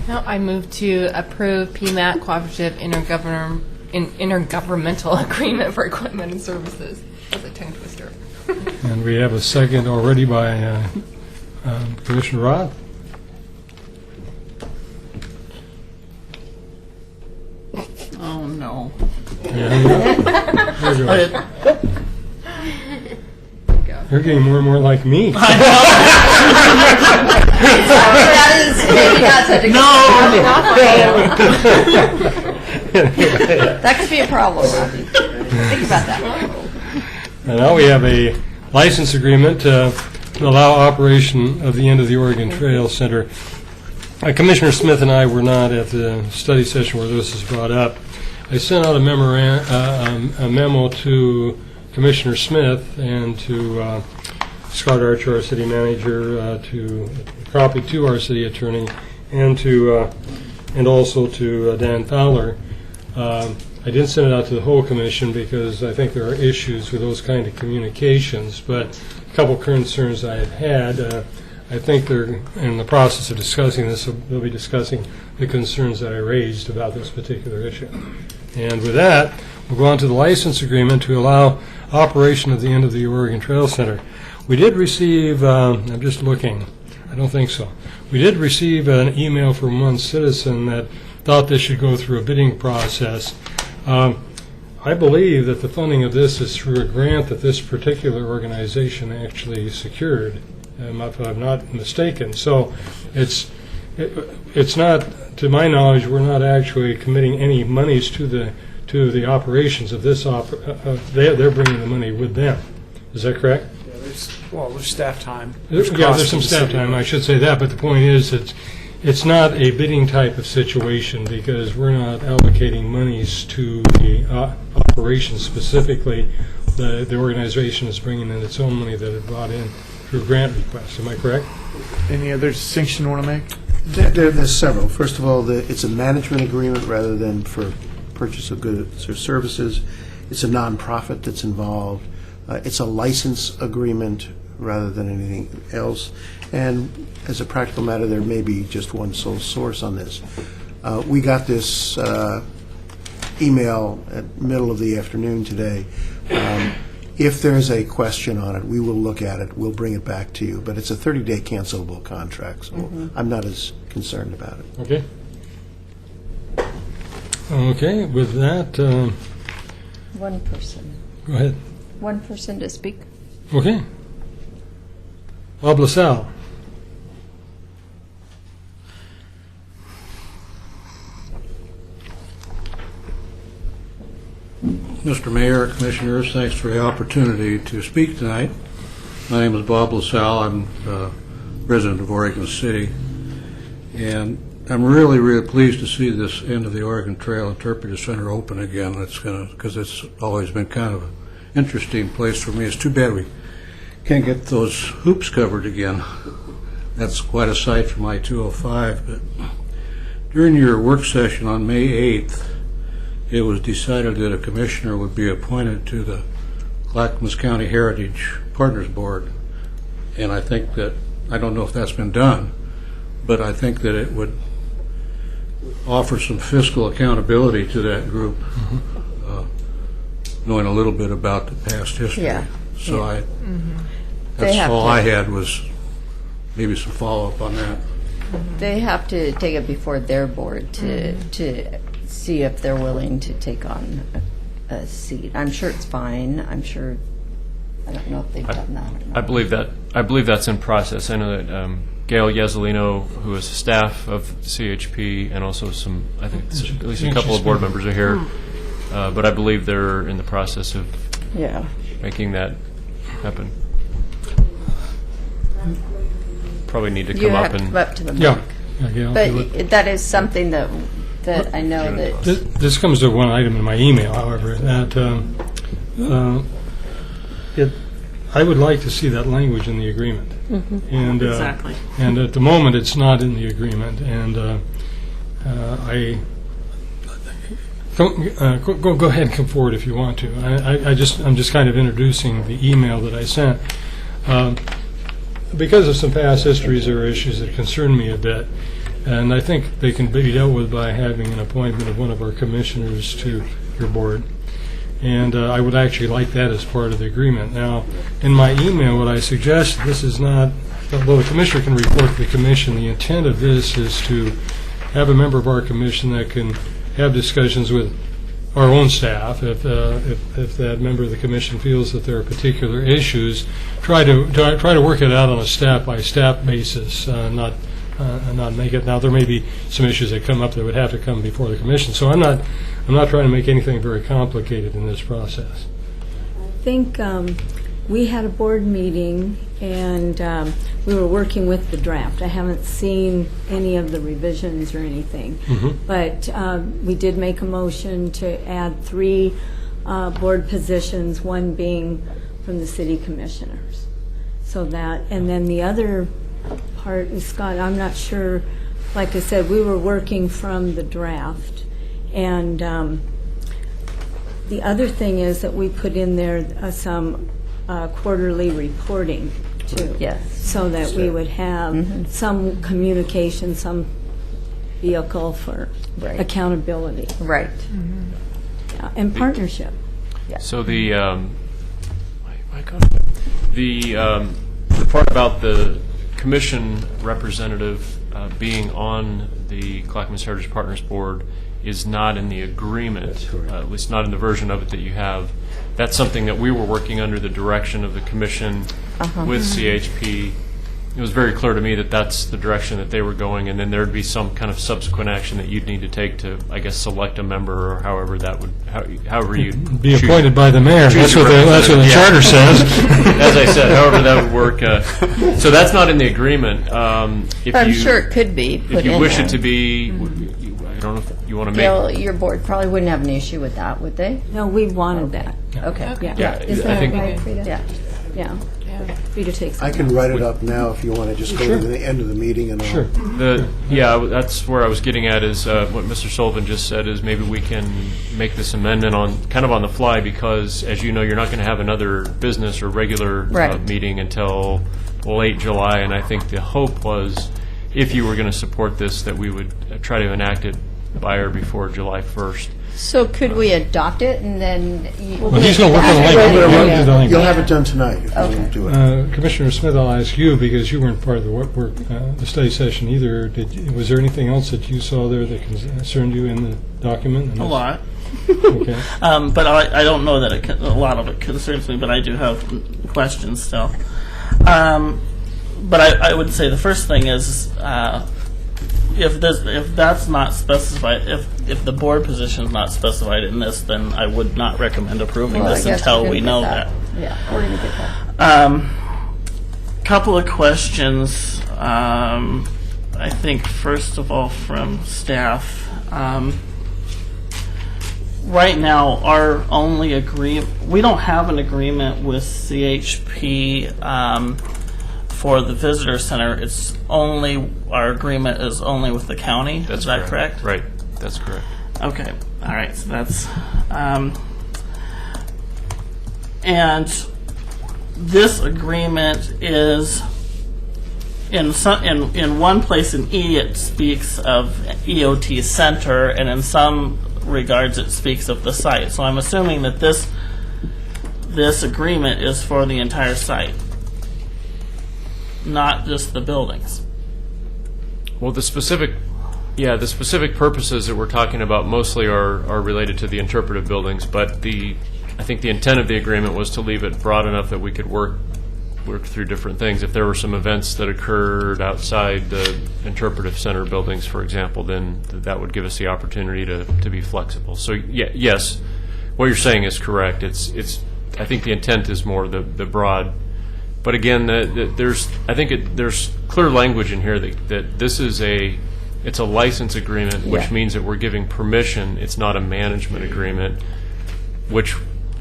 No, I move to approve PMAC Cooperative Intergovernmental Agreement for Equipment and Services. That's a tongue twister. And we have a second already by Commissioner Roth. Oh, no. You're getting more and more like me. That could be a problem. Think about that. And now we have a license agreement to allow operation of the end of the Oregon Trail Center. Commissioner Smith and I were not at the study session where this was brought up. I sent out a memo to Commissioner Smith and to Scott Archer, our city manager, to a copy to our city attorney, and also to Dan Fowler. I didn't send it out to the whole commission because I think there are issues with those kind of communications, but a couple concerns I had. I think they're in the process of discussing this, so they'll be discussing the concerns that I raised about this particular issue. And with that, we'll go on to the license agreement to allow operation of the end of the Oregon Trail Center. We did receive, I'm just looking, I don't think so. We did receive an email from one citizen that thought this should go through a bidding process. I believe that the funding of this is through a grant that this particular organization actually secured, if I'm not mistaken. So it's not, to my knowledge, we're not actually committing any monies to the operations of this. They're bringing the money with them. Is that correct? Yeah, there's staff time. There's some staff time. I should say that, but the point is that it's not a bidding type of situation because we're not allocating monies to the operations specifically. The organization is bringing in its own money that it brought in through grant requests. Am I correct? Any other distinction you want to make? There's several. First of all, it's a management agreement rather than for purchase of goods or services. It's a nonprofit that's involved. It's a license agreement rather than anything else. And as a practical matter, there may be just one sole source on this. We got this email at middle of the afternoon today. If there's a question on it, we will look at it. We'll bring it back to you. But it's a 30-day cancelable contract, so I'm not as concerned about it. Okay. Okay, with that... One person. Go ahead. One person to speak. Okay. Bob LaSalle. Mr. Mayor, Commissioners, thanks for the opportunity to speak tonight. My name is Bob LaSalle. I'm resident of Oregon City, and I'm really, really pleased to see this end of the Oregon Trail Interpretive Center open again. Because it's always been kind of an interesting place for me. It's too bad we can't get those hoops covered again. That's quite a sight from I-205. But during your work session on May 8th, it was decided that a commissioner would be appointed to the Clackamas County Heritage Partners Board. And I think that, I don't know if that's been done, but I think that it would offer some fiscal accountability to that group, knowing a little bit about the past history. Yeah. So Yeah. that's They have all to- I had was maybe some follow-up on that. They have to take it before their board to see if they're willing to take on a seat. I'm sure it's fine. I'm sure, I don't know if they've done that or not. I believe that's in process. I know that Gail Yazzolino, who is staff of CHP, and also some, I think at least a couple of board members are here, but I believe they're in the process of making that happen. Probably need to You come have up to and come up to the mic. Yeah, But that is something that I know that. This comes to one item in my email, however, that I would like to see that language in the agreement. And Exactly. And at the moment, it's not in the agreement, and go ahead and come forward if you want to. I'm just kind of introducing the email that I sent. Because of some past histories, there are issues that concern me a bit, and I think they can be dealt with by having an appointment of one of our commissioners to your board. And I would actually like that as part of the agreement. Now, in my email, what I suggest, this is not, although the commissioner can report to the commission, the intent of this is to have a member of our commission that can have discussions with our own staff, if that member of the commission feels that there are particular issues, try to work it out on a step-by-step basis, not make it. Now, there may be some issues that come up that would have to come before the commission. So I'm not trying to make anything very complicated in this process. I think we had a board meeting, and we were working with the draft. I haven't seen any of the revisions or anything, but we did make a motion to add 3 board positions, one being from the city commissioners. So that, and then the other part, Scott, I'm not sure, like I said, we were working from the draft, and the other thing is that we put in there some quarterly reporting too. Yes. So that we would have some communication, some vehicle for accountability. Right. Yeah, and partnership. So the part about the commission representative being on the Clackamas Heritage Partners Board is not in the agreement, at least not in the version of it that you have. That's something that we were working under the direction of the commission with CHP. It was very clear to me that that's the direction that they were going, and then there'd be some kind of subsequent action that you'd need to take to, I guess, select a member, or however that would, however you Be appointed by the mayor. That's what the charter says. As I said, however that would work. So that's not in the agreement. If I'm you, sure it could be put if you in wish there. it to be, I don't know if you want to Gail, make. your board probably wouldn't have an issue with that, would they? No, we wanted that. Okay. Yeah. Is I that think- right, Frida? Yeah. Frida takes. I can write it up now if you want to just go to the end of the meeting and Sure. That's where I was getting at is what Mr. Sullivan just said is maybe we can make this amendment on kind of on the fly because, as you know, you're not going to have another business or regular meeting until late July, and I think the hope was if you were going to support this that we would try to enact it by or before July 1st. So could we adopt it and then? Well, he's going to work on the language. You'll have it done tonight if you want to do it. Commissioner Smith, I'll ask you, because you weren't part of the work, the study session either. Was there anything else that you saw there that concerned you in the document? A lot. Okay. But I don't know that a lot of it concerns me, but I do have questions still. But I would say the first thing is if that's not specified, if the board position is not specified in this, then I would not recommend approving this until we know that. Yeah, we're going to get that. couple of questions. I think first of all from staff. Right now, our only we don't have an agreement with CHP for the visitor center. It's only, our agreement is only with the county. Is that correct? Right, that's correct. Okay, all right, so that's, and this agreement is, in one place in E, it speaks of EOT Center, and in some regards it speaks of the site. So I'm assuming that this agreement is for the entire site, not just the buildings. Well, the specific purposes that we're talking about mostly are related to the interpretive buildings, but I think the intent of the agreement was to leave it broad enough that we could work through different things. If there were some events that occurred outside the interpretive center buildings, for example, then that would give us the opportunity to be flexible. So yes, what you're saying is correct. It's I think the intent is more the broad, but again, there's clear language in here that this is it's a license agreement, which means that we're giving permission. It's not a management agreement, which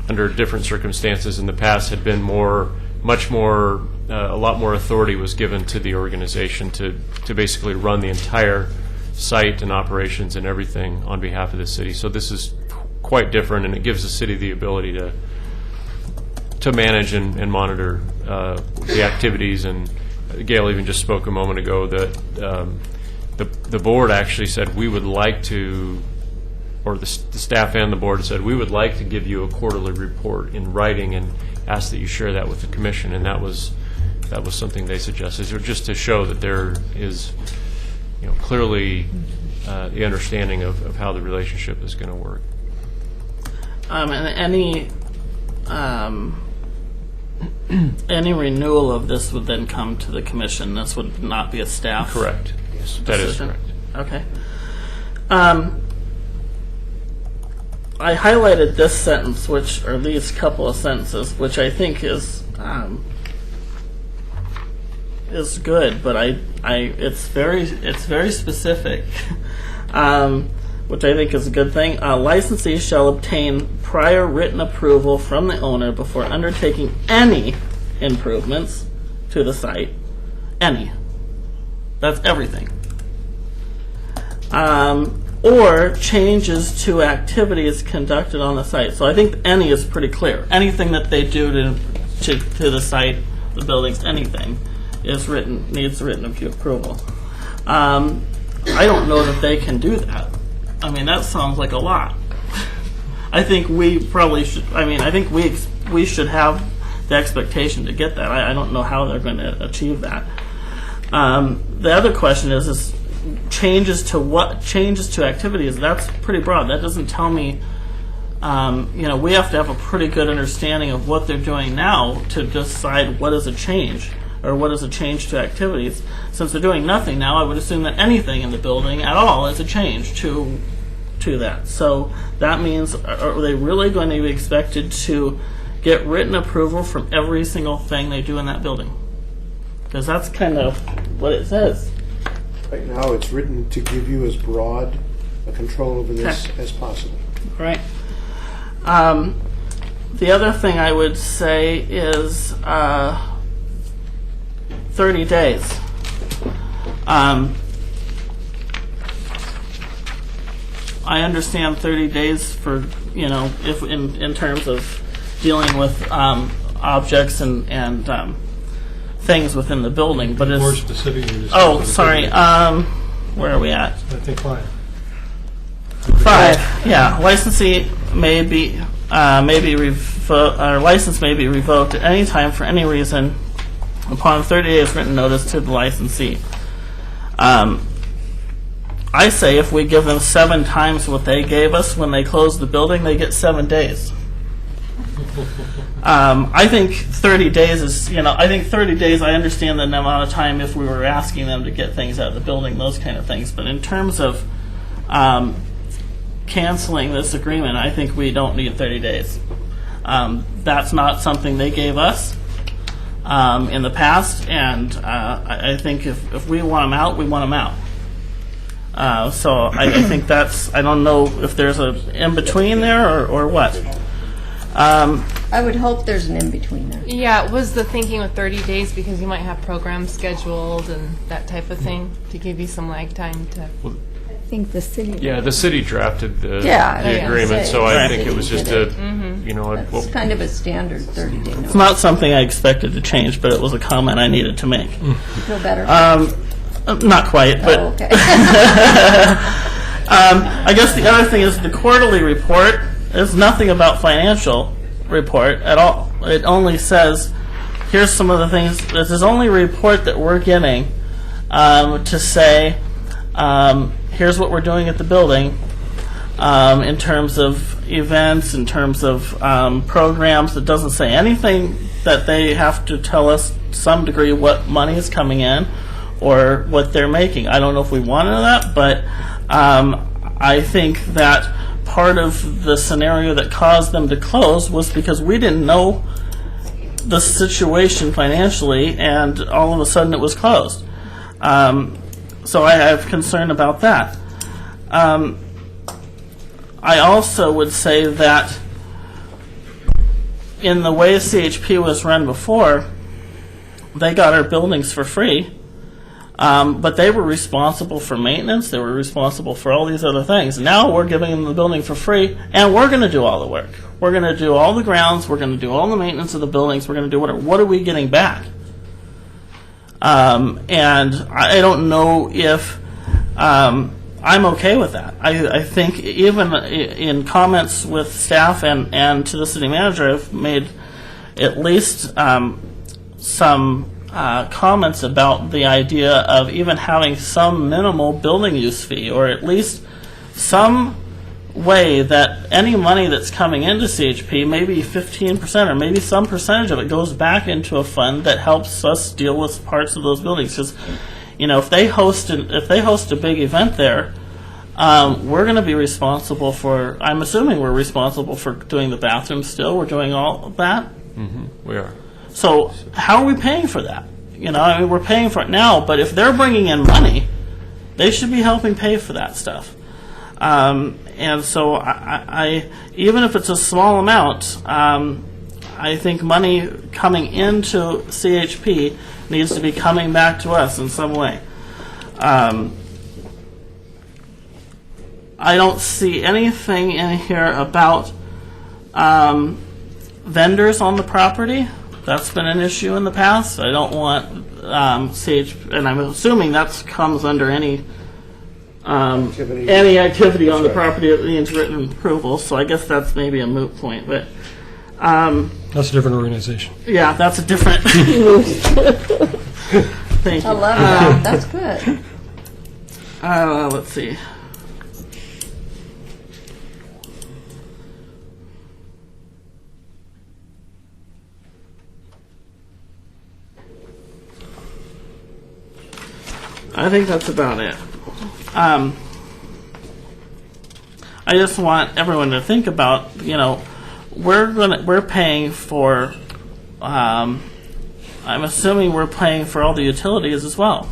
under different circumstances in the past had been a lot more authority was given to the organization to basically run the entire site and operations and everything on behalf of the city. So this is quite different, and it gives the city the ability to manage and monitor the activities. And Gail even just spoke a moment ago that the board actually said we would like to, or the staff and the board said we would like to give you a quarterly report in writing and ask that you share that with the commission, and that was something they suggested, just to show that there is, clearly the understanding of how the relationship is going to work. And any renewal of this would then come to the commission. This would not be a staff. Correct. Yes, that is correct. Okay. I highlighted this sentence, or these couple of sentences, which I think is good, but it's very specific, which I think is a good thing. Licensees shall obtain prior written approval from the owner before undertaking any improvements to the site. Any. That's everything. Or changes to activities conducted on the site. So I think any is pretty clear. Anything that they do to the site, the buildings, anything needs written approval. I don't know that they can do that. I mean, that sounds like a lot. I think we probably should. I think we should have the expectation to get that. I don't know how they're going to achieve that. The other question is changes to activities. That's pretty broad. That doesn't tell me. We have to have a pretty good understanding of what they're doing now to decide what is a change or what is a change to activities. Since they're doing nothing now, I would assume that anything in the building at all is a change to that. So that means, are they really going to be expected to get written approval from every single thing they do in that building? Because that's kind of what it says. Right now, it's written to give you as broad a control over this as possible. Right. The other thing I would say is 30 days. I understand 30 days for, if in terms of dealing with objects and things within the building, but it's more specific. Oh, sorry. Where are we at? I think 5. 5. Yeah, licensee may be license may be revoked at any time for any reason upon 30 days written notice to the licensee. I say if we give them 7 times what they gave us when they closed the building, they get 7 days. I think 30 days is, I think 30 days, I understand the amount of time if we were asking them to get things out of the building, those kind of things. But in terms of canceling this agreement, I think we don't need 30 days. That's not something they gave us. in the past, and I think if we want them out, we want them out. So I think that's, I don't know if there's a in-between there or what. I would hope there's an in-between there. Yeah, it was the thinking with 30 days because you might have programs scheduled and that type of thing to give you some lag time to. I think the city. Yeah, the city drafted the Yeah, agreement, so I think it was just a, you know, It's kind of a standard 30-day notice. It's not something I expected to change, but it was a comment I needed to make. You feel better? Not quite, but Oh, okay. I guess the other thing is the quarterly report is nothing about financial report at all. It only says, here's some of the things. This is only a report that we're getting to say, here's what we're doing at the building in terms of events, in terms of programs. It doesn't say anything that they have to tell us to some degree what money is coming in or what they're making. I don't know if we wanted that, but I think that part of the scenario that caused them to close was because we didn't know the situation financially, and all of a sudden it was closed. So I have concern about that. I also would say that in the way CHP was run before, they got our buildings for free, but they were responsible for maintenance, they were responsible for all these other things. Now we're giving them the building for free, and we're going to do all the work. We're going to do all the grounds, we're going to do all the maintenance of the buildings, we're going to do whatever. What are we getting back? And I don't know if I'm okay with that. I think even in comments with staff and to the city manager, I've made at least some comments about the idea of even having some minimal building use fee, or at least some way that any money that's coming into CHP, maybe 15% or maybe some percentage of it goes back into a fund that helps us deal with parts of those buildings. Because, you know, if they host a big event there, we're going to be responsible for. I'm assuming we're responsible for doing the bathrooms still. We're doing all of that. Mm-hmm. We are. So how are we paying for that? You know, I mean, we're paying for it now, but if they're bringing in money, they should be helping pay for that stuff. And so I even if it's a small amount, I think money coming into CHP needs to be coming back to us in some way. I don't see anything in here about vendors on the property. That's been an issue in the past. I don't want CHP, and I'm assuming that comes under any activity on the property that needs written approval. So I guess that's maybe a moot point. But That's a different organization. yeah, that's a different. Thank you. I love that. That's good. Let's see. I think that's about it. I just want everyone to think about, you know, we're paying for. I'm assuming we're paying for all the utilities as well.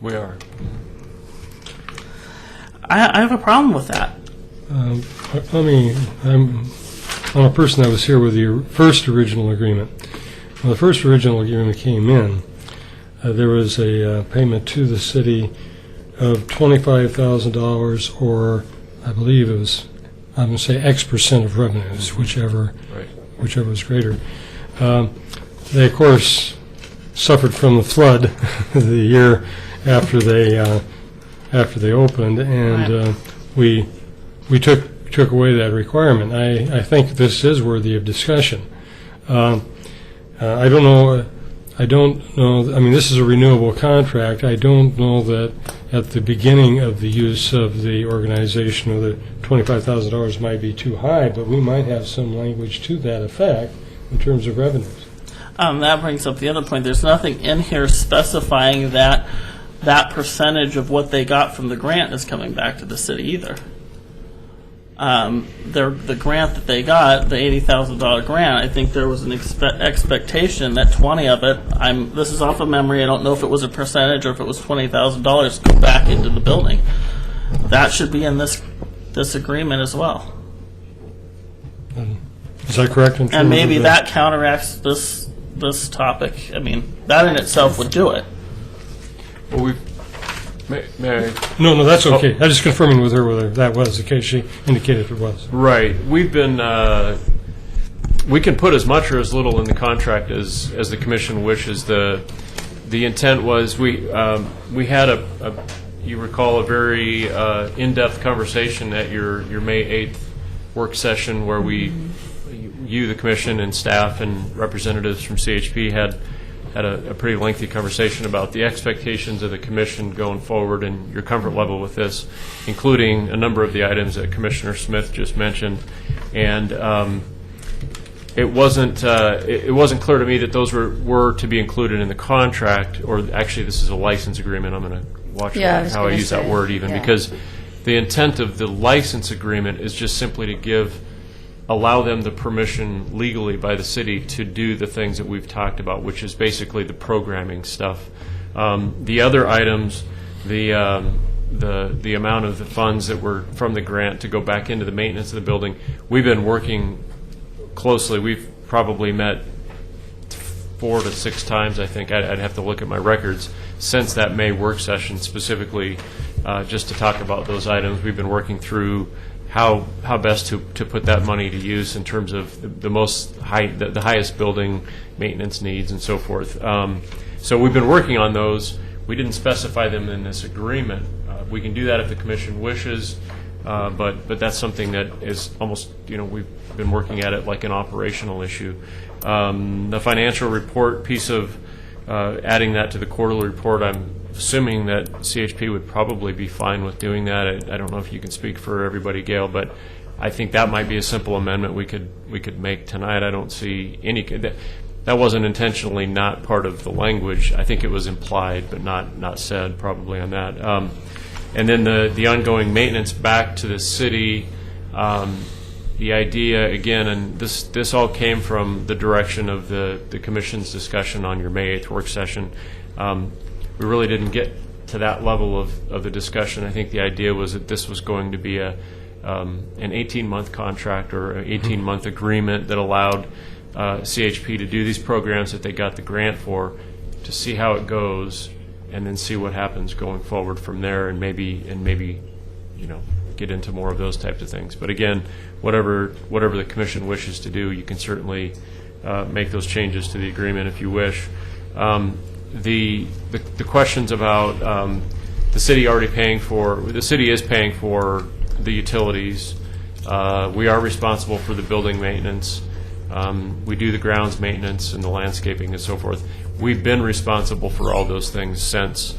We are. I have a problem with that. I'm a person that was here with the first original agreement. When the first original agreement came in, there was a payment to the city of $25,000, or I believe it was, I'm going to say X percent of revenues, whichever was greater. They, of course, suffered from the flood the year after they opened, and we took away that requirement. I think this is worthy of discussion. I don't know. I mean, this is a renewable contract. I don't know that at the beginning of the use of the organization, or the $25,000 might be too high, but we might have some language to that effect in terms of revenues. That brings up the other point. There's nothing in here specifying that percentage of what they got from the grant is coming back to the city either. the grant that they got, the $80,000 grant, I think there was an expectation that 20 of it, this is off of memory, I don't know if it was a percentage or if it was $20,000, go back into the building. That should be in this agreement as well. Is that correct? In terms And maybe of the- that counteracts this topic. I mean, that in itself would do it. Well, may I? No, that's okay. I'm just confirming with her whether that was the case. She indicated it was. Right. We've been, we can put as much or as little in the contract as the commission wishes. The intent was we had you recall, a very in-depth conversation at your May 8th work session where you, the commission, and staff and representatives from CHP had a pretty lengthy conversation about the expectations of the commission going forward and your comfort level with this, including a number of the items that Commissioner Smith just mentioned. And it wasn't clear to me that those were to be included in the contract, or actually this is a license agreement. I'm going to watch how I use that word even, because the intent of the license agreement is just simply to allow them the permission legally by the city to do the things that we've talked about, which is basically the programming stuff. The other items, the amount of the funds that were from the grant to go back into the maintenance of the building, we've been working closely. We've probably met 4 to 6 times, I think. I'd have to look at my records since that May work session, specifically just to talk about those items. We've been working through how best to put that money to use in terms of the highest building maintenance needs and so forth. So we've been working on those. We didn't specify them in this agreement. We can do that if the commission wishes, but that's something that is almost, we've been working at it like an operational issue. The financial report piece of adding that to the quarterly report, I'm assuming that CHP would probably be fine with doing that. I don't know if you can speak for everybody, Gail, but I think that might be a simple amendment we could make tonight. I don't see any. That wasn't intentionally not part of the language. I think it was implied, but not said probably on that. And then the ongoing maintenance back to the city. The idea, again, and this all came from the direction of the commission's discussion on your May 8th work session. We really didn't get to that level of the discussion. I think the idea was that this was going to be an 18-month contract or an 18-month agreement that allowed CHP to do these programs that they got the grant for, to see how it goes, and then see what happens going forward from there, and maybe get into more of those types of things. But again, whatever the commission wishes to do, you can certainly make those changes to the agreement if you wish. The questions about the city the city is paying for the utilities. We are responsible for the building maintenance. We do the grounds maintenance and the landscaping and so forth. We've been responsible for all those things since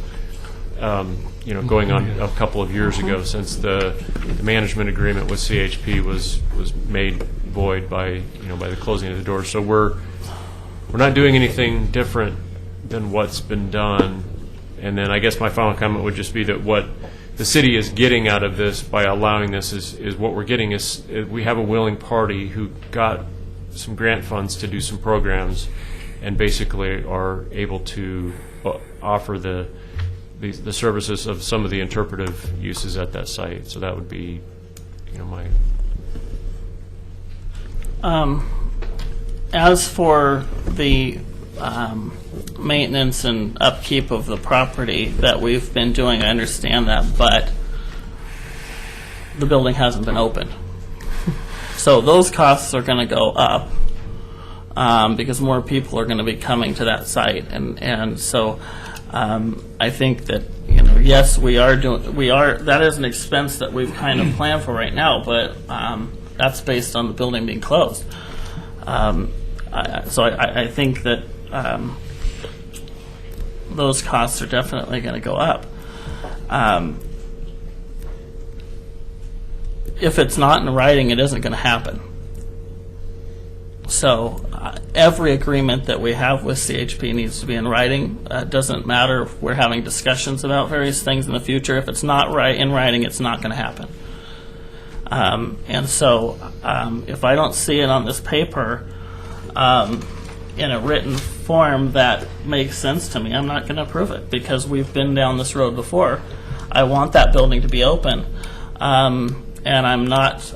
going on a couple of years ago, since the management agreement with CHP was made void by the closing of the doors. So we're not doing anything different than what's been done. And then I guess my final comment would just be that what the city is getting out of this by allowing this is what we're getting is we have a willing party who got some grant funds to do some programs and basically are able to offer the services of some of the interpretive uses at that site. So that would be my... As for the maintenance and upkeep of the property that we've been doing, I understand that, but the building hasn't been opened. So those costs are going to go up because more people are going to be coming to that site, and so I think that yes, that is an expense that we've kind of planned for right now, but that's based on the building being closed. So I think that those costs are definitely going to go up. If it's not in writing, it isn't going to happen. So every agreement that we have with CHP needs to be in writing. It doesn't matter if we're having discussions about various things in the future. If it's not in writing, it's not going to happen. And so if I don't see it on this paper in a written form that makes sense to me, I'm not going to approve it, because we've been down this road before. I want that building to be open, and I'm not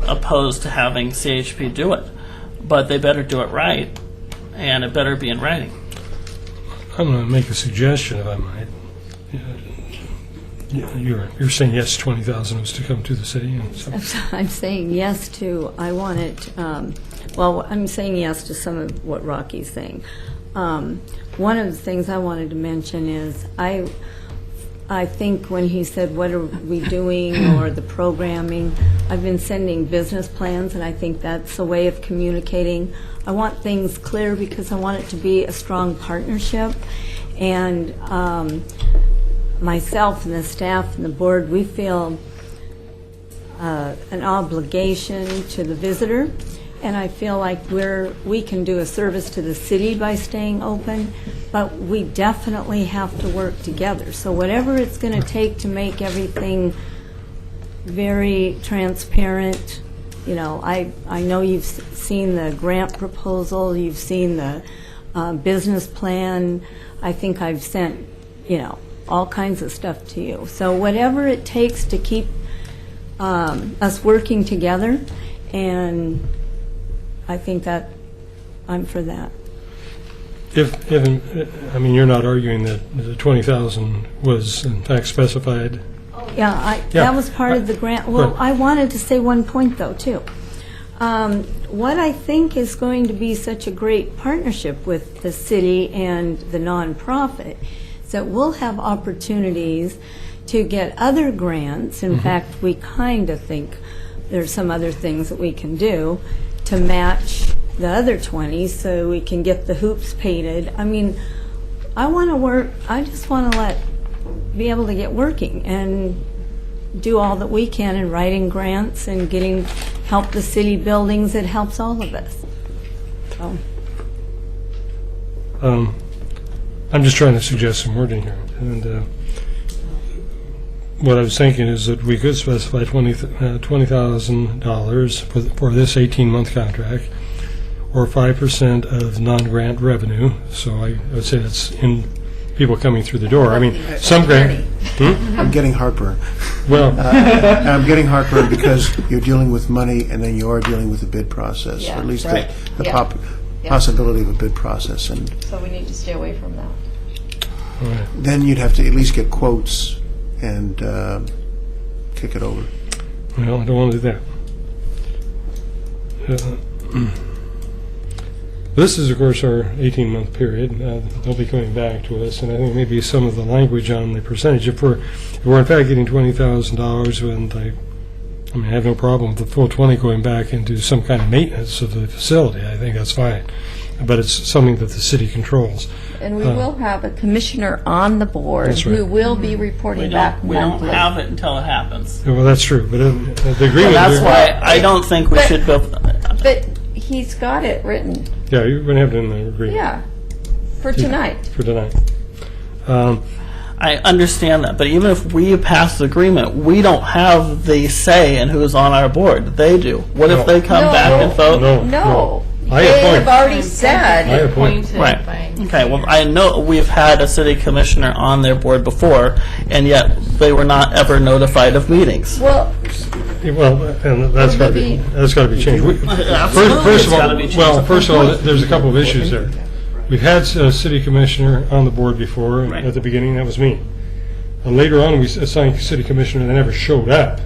opposed to having CHP do it, but they better do it right, and it better be in writing. I'm going to make a suggestion, if I might. You're saying yes, 20,000 was to come to the city, and so. I'm saying yes to, I want it, well, I'm saying yes to some of what Rocky's saying. One of the things I wanted to mention is, I think when he said, what are we doing, or the programming, I've been sending business plans, and I think that's a way of communicating. I want things clear because I want it to be a strong partnership. And myself and the staff and the board, we feel an obligation to the visitor, and I feel like we can do a service to the city by staying open, but we definitely have to work together. So whatever it's going to take to make everything very transparent, you know, I know you've seen the grant proposal, you've seen the business plan. I think I've sent, you know, all kinds of stuff to you. So whatever it takes to keep us working together, and I think that I'm for that. I mean, you're not arguing that the 20,000 was in fact specified? Yeah, that was part of the grant. Well, I wanted to say one point, though, too. What I think is going to be such a great partnership with the city and the nonprofit is that we'll have opportunities to get other grants. In fact, we kind of think there's some other things that we can do to match the other 20 so we can get the hoops painted. I mean, I want to work, I just want to be able to get working and do all that we can in writing grants and help the city buildings. It helps all of us. So. I'm just trying to suggest some wording here. And what I was thinking is that we could specify $20,000 for this 18-month contract, or 5% of non-grant revenue. So I would say that's in people coming through the door. I mean, some grant. I'm getting heartburn. Well, I'm getting heartburn because you're dealing with money, and then you are dealing with the bid process, or at least right. the possibility of a bid process. And So we need to stay away from that. right. then you'd have to at least get quotes and kick it over. Well, I don't want to do that. This is, of course, our 18-month period. They'll be coming back to us, and I think maybe some of the language on the percentage. If we're in fact getting $20,000, and I mean, I have no problem with the full 20 going back into some kind of maintenance of the facility. I think that's fine, but it's something that the city controls. And we will have a commissioner on the board That's right. who will be reporting back We don't monthly. have it until it happens. Well, that's true, but the agreement. And that's why I don't think we should go. But he's got it written. Yeah, you're going to have it in the agreement. Yeah, for tonight. For tonight. I understand that, but even if we pass the agreement, we don't have the say in who's on our board. They do. What if they come back and vote? No. I They appoint. have already said. I appoint. Right. Okay. Well, I know we've had a city commissioner on their board before, and yet they were not ever notified of meetings. Well, And that's got to be changed. Absolutely, First it's of gotta all, be changed. first of all, there's a couple of issues there. We've had a city commissioner on the board before. Right. At the beginning, that was me. And later on, we assigned a city commissioner that never showed up.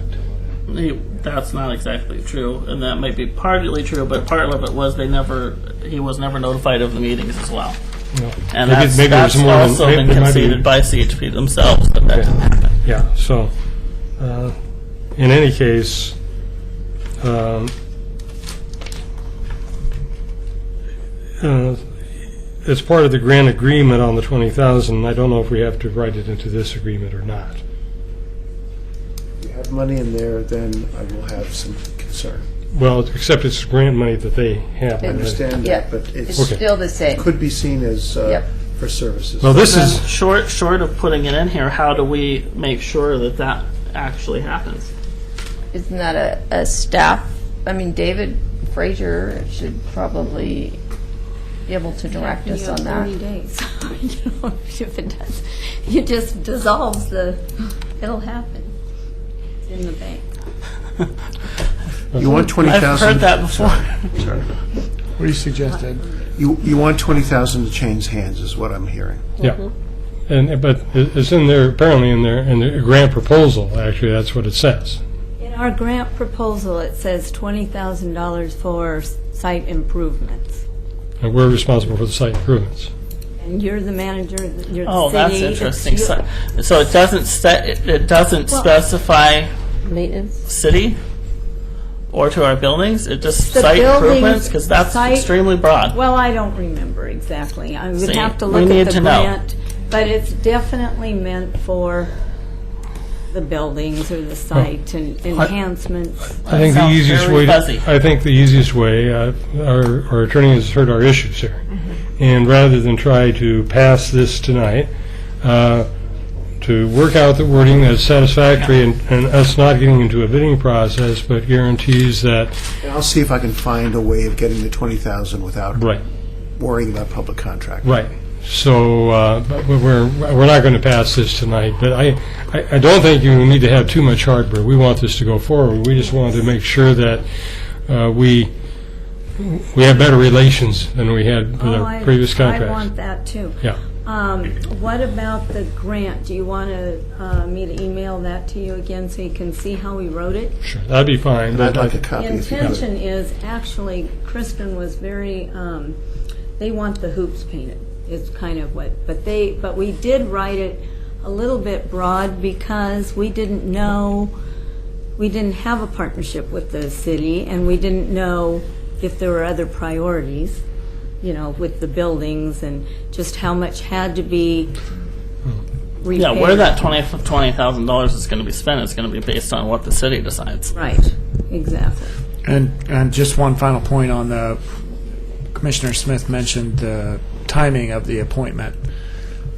That's not exactly true, and that might be partly true, but part of it was he was never notified of the meetings as well. No. And Maybe that's there's more than- also been there might be- conceded by CHP themselves that didn't happen. Yeah, so, in any case, as part of the grant agreement on the 20,000, I don't know if we have to write it into this agreement or not. If you have money in there, then I will have some concern. Well, except it's grant money that they have. I understand Yeah, that, but it's it's still the same. could be seen as Yep. for services. Well, this is, Short of putting it in here, how do we make sure that actually happens? isn't that a staff? I mean, David Frazier should probably be able to direct us on that. 30 days. You know, if it does, it just dissolves it'll happen. It's in the bank. You want 20,000? I've heard that before. Sorry. What do you suggest, Ed? You want 20,000 to change hands, is what I'm hearing. Yeah. But it's in there, apparently in the grant proposal, actually, that's what it says. In our grant proposal, it says $20,000 for site improvements. And we're responsible for the site improvements. And you're the manager, you're the Oh, city. that's interesting. So it doesn't specify Maintenance? city or to our buildings? It just The site buildings, improvements? Because that's site- extremely broad. Well, I don't remember exactly. I would See, have to we look need at the to know. grant, but it's definitely meant for the buildings or the site and enhancements. I think the sounds easiest very way. fuzzy. I think the easiest way. Our attorney has heard our issues here, and rather than try to pass this tonight, to work out the wording that's satisfactory and us not getting into a bidding process, but guarantees that. And I'll see if I can find a way of getting the 20,000 without Right. worrying about public contract. Right. So but we're not going to pass this tonight. But I don't think you need to have too much heartburn. We want this to go forward. We just wanted to make sure that we have better relations than we had with our previous contracts. I want that too. Yeah. What about the grant? Do you want me to email that to you again so you can see how we wrote it? Sure, that'd be fine. And I'd like a The copy if you could. intention is, actually, Crispin was very, they want the hoops painted, is kind of what, but we did write it a little bit broad because we didn't have a partnership with the city, and we didn't know if there were other priorities, you know, with the buildings and just how much had to be repaired. Yeah, where that $20,000 is going to be spent is going to be based on what the city decides. Right, exactly. And just one final point on the, Commissioner Smith mentioned the timing of the appointment.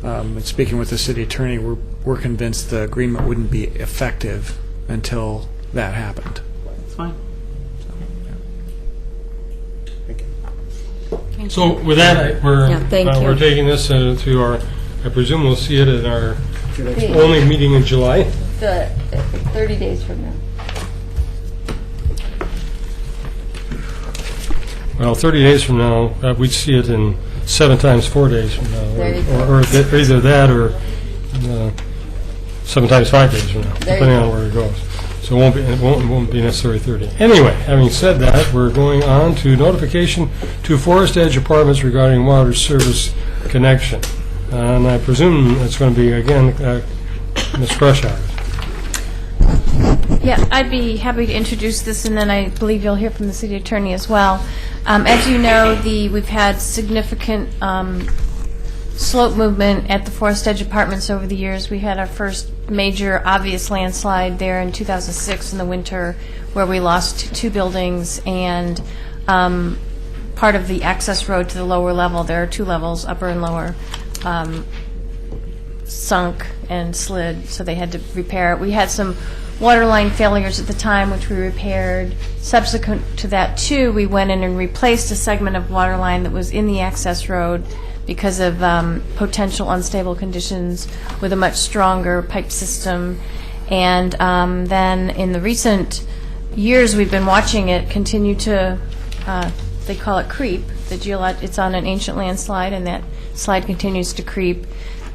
And speaking with the city attorney, we're convinced the agreement wouldn't be effective until that happened. That's fine. So with that, thank you. we're taking this to our. I presume we'll see it at our only meeting in July. The 30 days from now. Well, 30 days from now, we'd see it in 7 times 4 days from now, There you go. or either that or 7 times 5 days from now, There you depending go. on where it goes. So it won't be necessarily 30. Anyway, having said that, we're going on to notification to Forest Edge Apartments regarding water service connection, and I presume it's going to be again Ms. Crushhouse. Yeah, I'd be happy to introduce this, and then I believe you'll hear from the city attorney as well. As you know, we've had significant slope movement at the Forest Edge Apartments over the years. We had our first major obvious landslide there in 2006 in the winter, where we lost 2 buildings and part of the access road to the lower level. There are 2 levels, upper and lower, sunk and slid, so they had to repair it. We had some water line failures at the time, which we repaired. Subsequent to that, too, we went in and replaced a segment of water line that was in the access road because of potential unstable conditions with a much stronger pipe system. And then in the recent years, we've been watching it continue to, they call it creep. It's on an ancient landslide, and that slide continues to creep.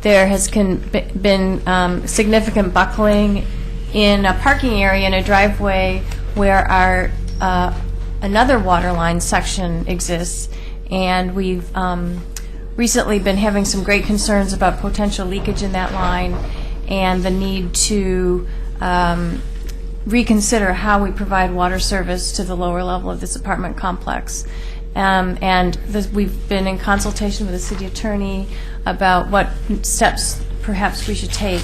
There has been significant buckling in a parking area in a driveway where our another water line section exists, and we've recently been having some great concerns about potential leakage in that line and the need to reconsider how we provide water service to the lower level of this apartment complex. We've been in consultation with the city attorney about what steps perhaps we should take.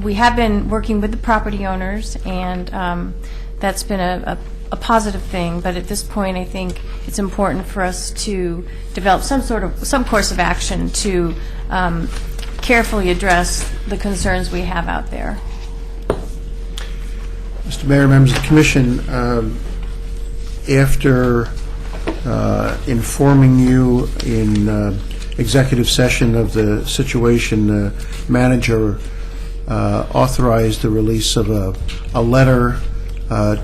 We have been working with the property owners, and that's been a positive thing. But at this point, I think it's important for us to develop some course of action to carefully address the concerns we have out there. Mr. Mayor, members of the commission, after informing you in executive session of the situation, the manager authorized the release of a letter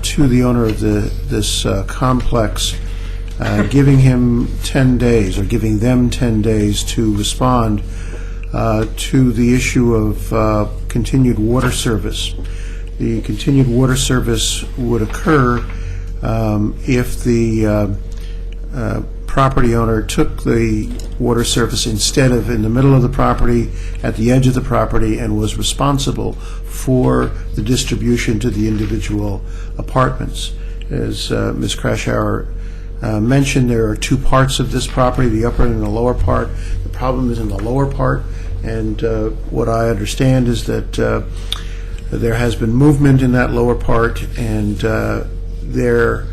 to the owner of this complex, giving him 10 days, or giving them 10 days to respond to the issue of continued water service. The continued water service would occur if the property owner took the water service instead of in the middle of the property, at the edge of the property, and was responsible for the distribution to the individual apartments. As Ms. Krashauer mentioned, there are two parts of this property, the upper and the lower part. The problem is in the lower part, and what I understand is that there has been movement in that lower part, and there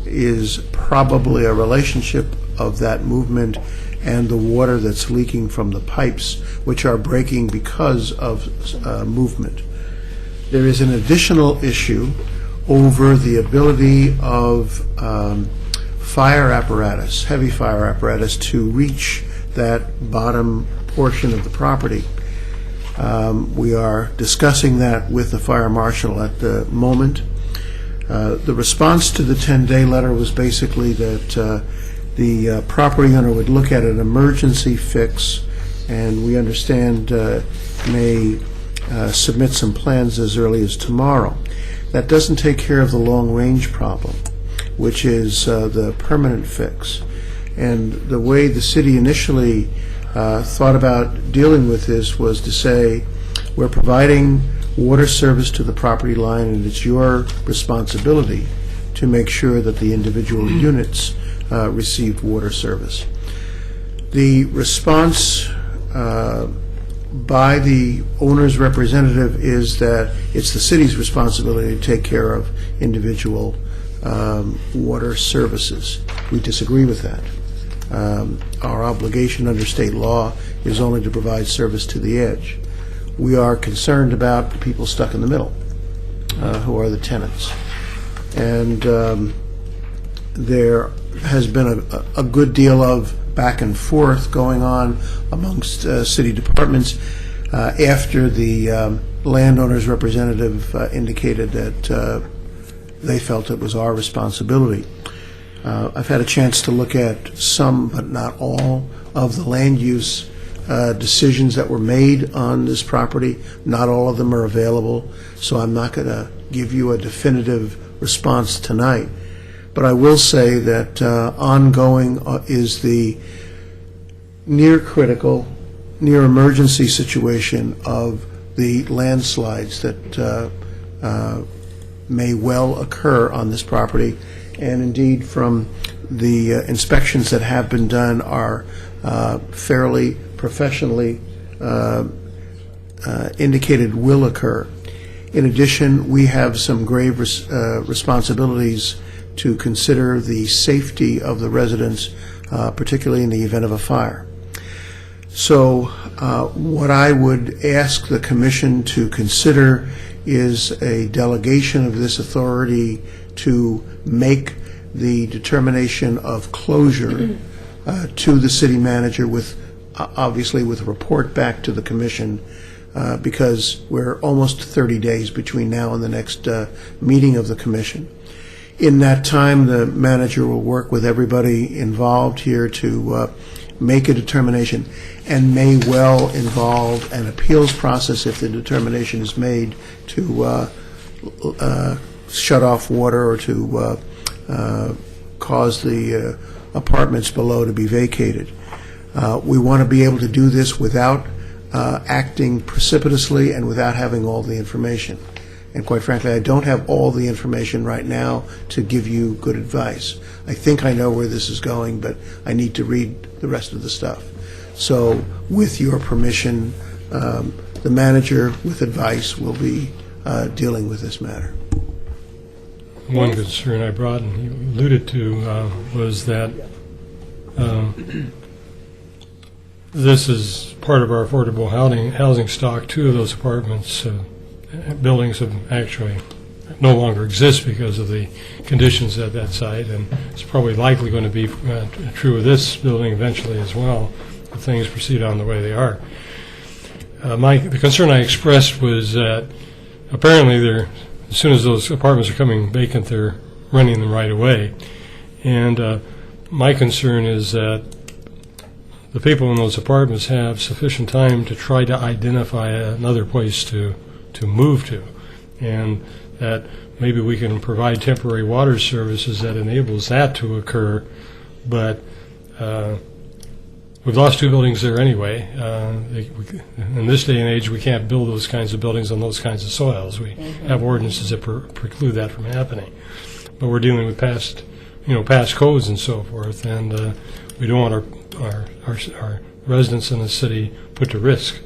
is probably a relationship of that movement and the water that's leaking from the pipes, which are breaking because of movement. There is an additional issue over the ability of fire apparatus, heavy fire apparatus, to reach that bottom portion of the property. We are discussing that with the fire marshal at the moment. The response to the 10-day letter was basically that the property owner would look at an emergency fix, and we understand may submit some plans as early as tomorrow. That doesn't take care of the long-range problem, which is the permanent fix. And the way the city initially thought about dealing with this was to say, we're providing water service to the property line, and it's your responsibility to make sure that the individual units receive water service. The response by the owner's representative is that it's the city's responsibility to take care of individual water services. We disagree with that. Our obligation under state law is only to provide service to the edge. We are concerned about the people stuck in the middle, who are the tenants. And there has been a good deal of back and forth going on amongst city departments after the landowner's representative indicated that they felt it was our responsibility. I've had a chance to look at some, but not all, of the land use decisions that were made on this property. Not all of them are available, so I'm not going to give you a definitive response tonight. But I will say that ongoing is the near critical, near emergency situation of the landslides that may well occur on this property. And indeed, from the inspections that have been done, are fairly professionally indicated will occur. In addition, we have some grave responsibilities to consider the safety of the residents, particularly in the event of a fire. So what I would ask the Commission to consider is a delegation of this authority to make the determination of closure to the city manager, with obviously with a report back to the Commission, because we're almost 30 days between now and the next meeting of the Commission. In that time, the manager will work with everybody involved here to make a determination, and may well involve an appeals process if the determination is made to shut off water or to cause the apartments below to be vacated. We want to be able to do this without acting precipitously and without having all the information. And quite frankly, I don't have all the information right now to give you good advice. I think I know where this is going, but I need to read the rest of the stuff. So with your permission, the manager with advice will be dealing with this matter. One concern I brought and you alluded to was that this is part of our affordable housing stock. Two of those apartments buildings have actually no longer exists because of the conditions at that site, and it's probably likely going to be true of this building eventually as well, if things proceed on the way they are. The concern I expressed was that apparently as soon as those apartments are coming vacant, they're renting them right away. And my concern is that the people in those apartments have sufficient time to try to identify another place to move to, and that maybe we can provide temporary water services that enables that to occur, but we've lost 2 buildings there anyway. In this day and age, we can't build those kinds of buildings on those kinds of soils. We have ordinances that preclude that from happening. But we're dealing with past codes and so forth, and we don't want our residents in the city put to risk.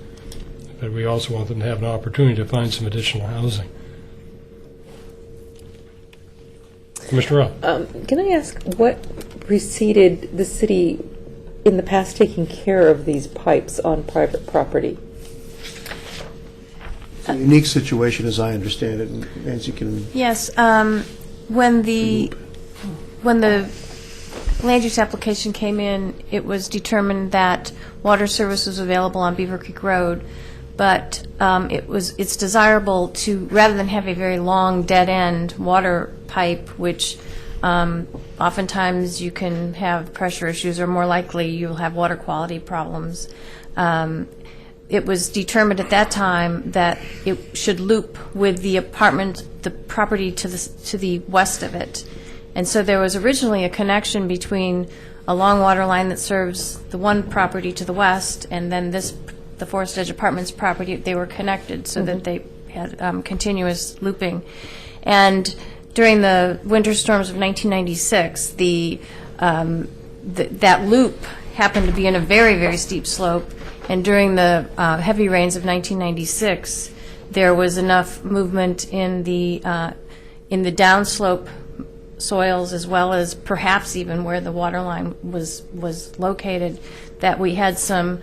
But we also want them to have an opportunity to find some additional housing. Commissioner Roth. Can I ask what preceded the city in the past taking care of these pipes on private property? It's a unique situation, as I understand it, and Nancy can... Yes, when the land use application came in, it was determined that water service was available on Beaver Creek Road, but it's desirable to, rather than have a very long dead-end water pipe, which oftentimes you can have pressure issues, or more likely you'll have water quality problems. It was determined at that time that it should loop with the property to the west of it. And so there was originally a connection between a long water line that serves the one property to the west, and then the Forest Edge Apartments property. They were connected so that they had continuous looping. And during the winter storms of 1996, that loop happened to be in a very, very steep slope, and during the heavy rains of 1996, there was enough movement in the downslope soils, as well as perhaps even where the water line was located, that we had some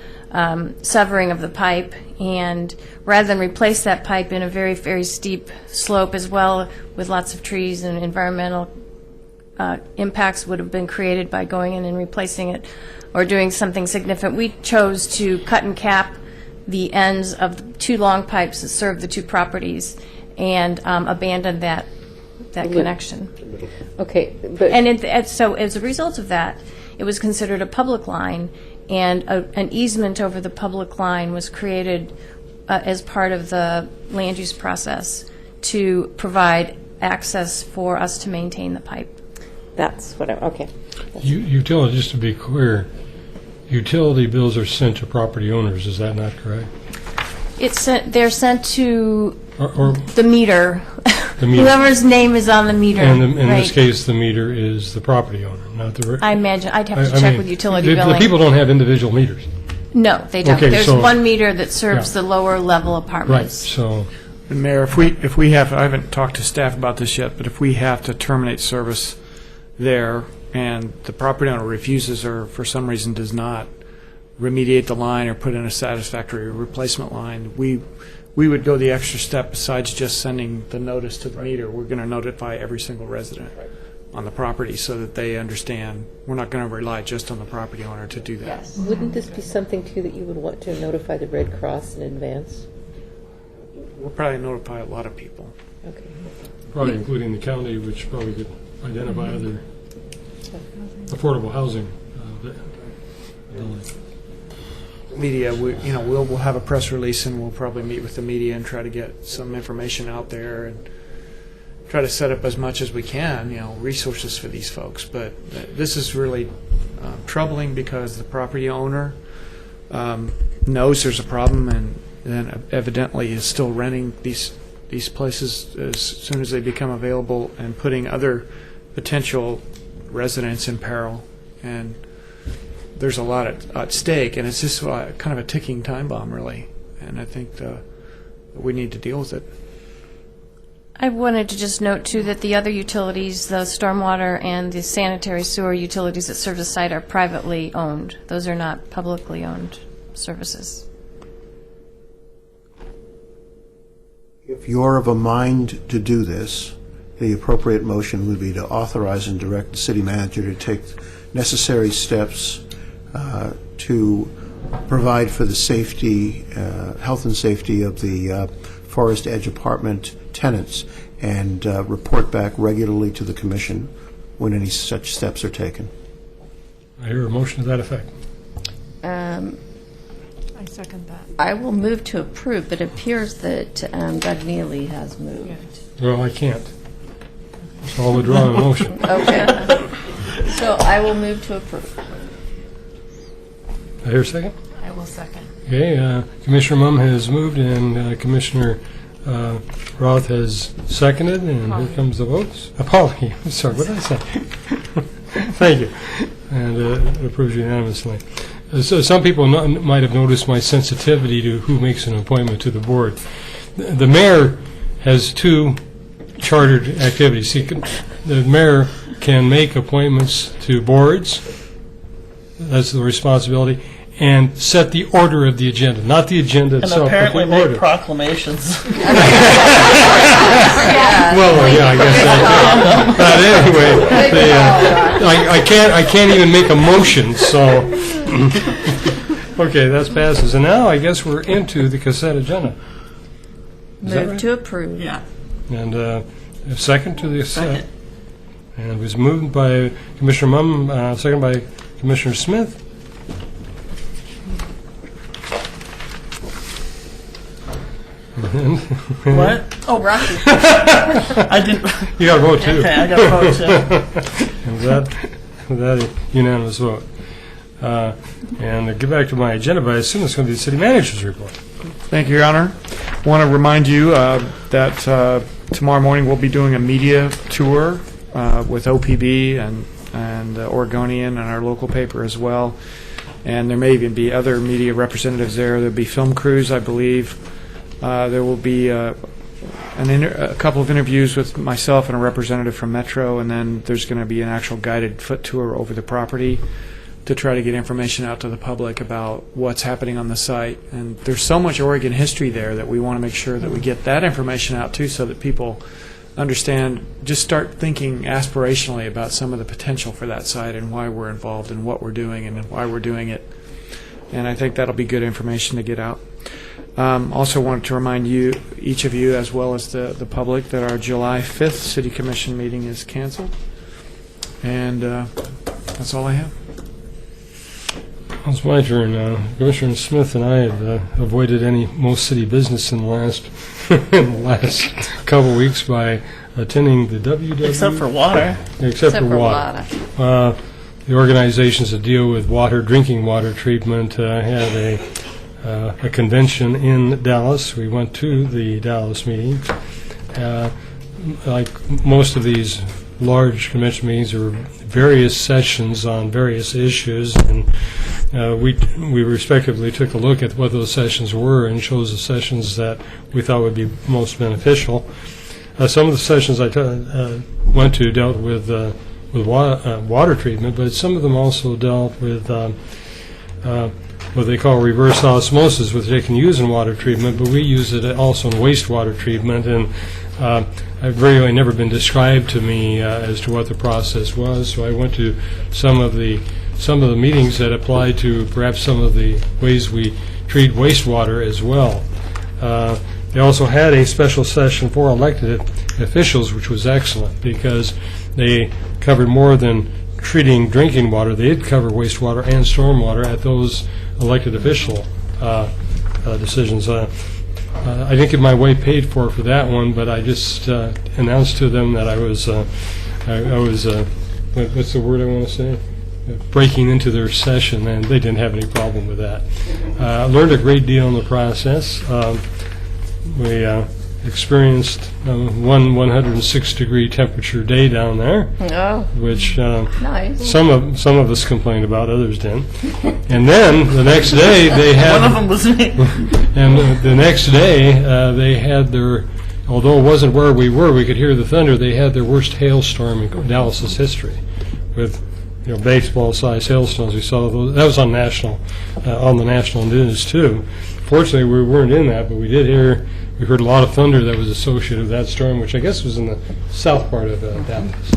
severing of the pipe, and rather than replace that pipe in a very, very steep slope, as well with lots of trees and environmental impacts would have been created by going in and replacing it or doing something significant, we chose to cut and cap the ends of the 2 long pipes that serve the 2 properties and abandon that connection. Okay, but And so as a result of that, it was considered a public line, and an easement over the public line was created as part of the land use process to provide access for us to maintain the pipe. that's what okay. Utility, just to be clear, utility bills are sent to property owners, is that not correct? They're sent to Or the meter. the meter. Whoever's name is on the meter. And in right. this case, the meter is the property owner, not the... I imagine, I'd have to check with utility the billing. people don't have individual meters. No, they don't. Okay, There's so- one meter that serves Yeah. the lower level Right, apartments. so... And Mayor, if we have, I haven't talked to staff about this yet, but if we have to terminate service there and the property owner refuses or for some reason does not remediate the line or put in a satisfactory replacement line, we would go the extra step besides just sending the notice to the meter. We're going to notify every single resident on the property so that they understand we're not going to rely just on the property owner to do that. Wouldn't this be something, too, that you would want to notify the Red Cross in advance? We'll probably notify a lot of people. Okay. Probably including the county, which probably could identify other affordable housing. Media, we'll have a press release and we'll probably meet with the media and try to get some information out there and try to set up as much as we can, resources for these folks. But this is really troubling because the property owner knows there's a problem and then evidently is still renting these places as soon as they become available and putting other potential residents in peril. And there's a lot at stake, and it's just kind of a ticking time bomb, really. And I think we need to deal with it. I wanted to just note, too, that the other utilities, the stormwater and the sanitary sewer utilities that serve the site are privately owned. Those are not publicly owned services. If you're of a mind to do this, the appropriate motion would be to authorize and direct the city manager to take necessary steps to provide for the safety, health and safety of the Forest Edge apartment tenants, and report back regularly to the commission when any such steps are taken. I hear a motion to that effect. I second that. I will move to approve, but it appears that Doug Neely has moved. Well, I can't. So I'll withdraw the motion. Okay. So I will move to approve. I hear a second? I will second. Okay, Commissioner Mum has moved, and Commissioner Roth has seconded, and here comes the votes. Polly, I'm sorry, what did I say? Thank you. And it approves unanimously. So some people might have noticed my sensitivity to who makes an appointment to the board. The mayor has two chartered activities. The mayor can make appointments to boards. That's the responsibility. And set the order of the agenda, not the agenda And itself, apparently but the order. make proclamations. Well, yeah, I guess that too. But anyway, I can't even make a motion, so. Okay, that passes. And now I guess we're into the consent agenda. Is that Move right? to approve. Yeah. And a second to the second. And it was moved by Commissioner Mum, second by Commissioner Smith. What? Oh, Rocky. I didn't. You got to vote too. Okay, I got to vote too. that unanimous vote. And to get back to my agenda, but I assume it's going to be the city manager's report. Thank you, Your Honor. I want to remind you that tomorrow morning we'll be doing a media tour with OPB and Oregonian and our local paper as well. And there may even be other media representatives there. There'll be film crews, I believe. There will be a couple of interviews with myself and a representative from Metro, and then there's going to be an actual guided foot tour over the property to try to get information out to the public about what's happening on the site. And there's so much Oregon history there that we want to make sure that we get that information out too, so that people understand, just start thinking aspirationally about some of the potential for that site and why we're involved and what we're doing and why we're doing it. And I think that'll be good information to get out. Also wanted to remind you, each of you, as well as the public, that our July 5th City Commission meeting is canceled. And that's all I have. It's my turn. Commissioner Smith and I have avoided most city business in the last couple of weeks by attending the WW. Except for water. Except for water. The organizations that deal with drinking water treatment, had a convention in Dallas. We went to the Dallas meeting. Like most of these large convention meetings, there were various sessions on various issues, and we respectively took a look at what those sessions were and chose the sessions that we thought would be most beneficial. Some of the sessions I went to dealt with water treatment, but some of them also dealt with what they call reverse osmosis, which they can use in water treatment, but we use it also in wastewater treatment. And I've really never been described to me as to what the process was. So I went to some of the meetings that applied to perhaps some of the ways we treat wastewater as well. They also had a special session for elected officials, which was excellent because they covered more than treating drinking water. They did cover wastewater and stormwater at those elected official decisions. I didn't get my way paid for that one, but I just announced to them that I was what's the word I want to say? Breaking into their session, and they didn't have any problem with that. I learned a great deal in the process. We experienced one 106-degree temperature day down there, which nice. some of us complained about, others didn't. And then the next day they had one of them was me. And the next day they had their, although it wasn't where we were, we could hear the thunder. They had their worst hailstorm in Dallas's history, with baseball-sized hailstones. We saw those. That was on the national news too. fortunately, we weren't in that, but we heard a lot of thunder that was associated with that storm, which I guess was in the south part of Dallas.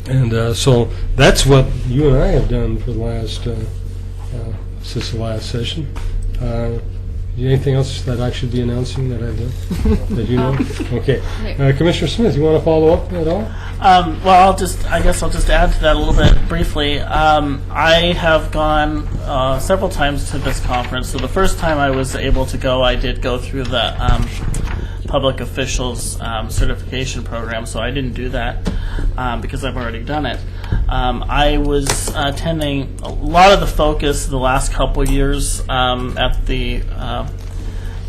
And so that's what you and I have done for the last, since the last session. Anything else that I should be announcing that I've done, that you know? Okay. Commissioner Smith, you want to follow up at all? Well, I guess I'll just add to that a little bit briefly. I have gone several times to this conference. So the first time I was able to go, I did go through the public officials certification program, so I didn't do that because I've already done it. I was attending a lot of the focus the last couple years at the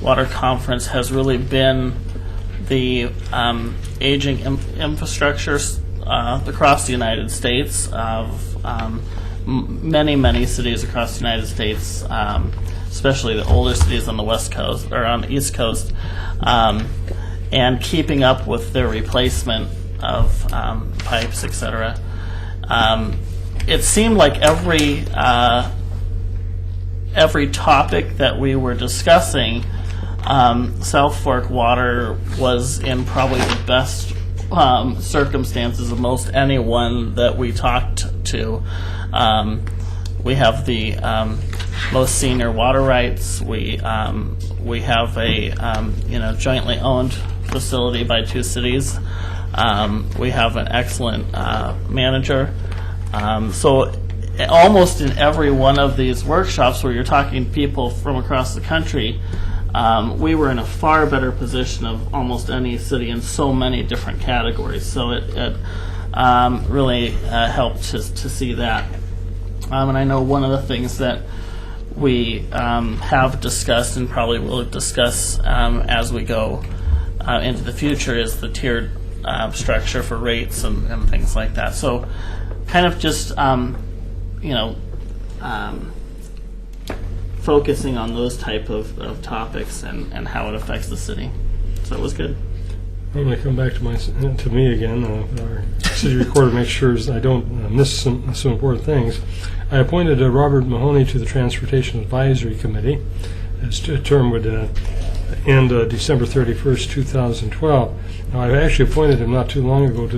water conference has really been the aging infrastructure across the United States of many cities across the United States, especially the older cities on the West Coast or on the East Coast, and keeping up with their replacement of pipes, etc. It seemed like every topic that we were discussing, South Fork Water was in probably the best circumstances of most anyone that we talked to. We have the most senior water rights. We have a jointly owned facility by two cities. We have an excellent manager. So almost in every one of these workshops where you're talking to people from across the country, we were in a far better position of almost any city in so many different categories. So it really helped to see that. And I know one of the things that we have discussed and probably will discuss as we go into the future is the tiered structure for rates and things like that. So kind of just, focusing on those type of topics and how it affects the city. So it was good. I'm going to come back to me again. Our city recorder makes sure I don't miss some important things. I appointed Robert Mahoney to the Transportation Advisory Committee. His term would end December 31st, 2012. Now, I actually appointed him not too long ago to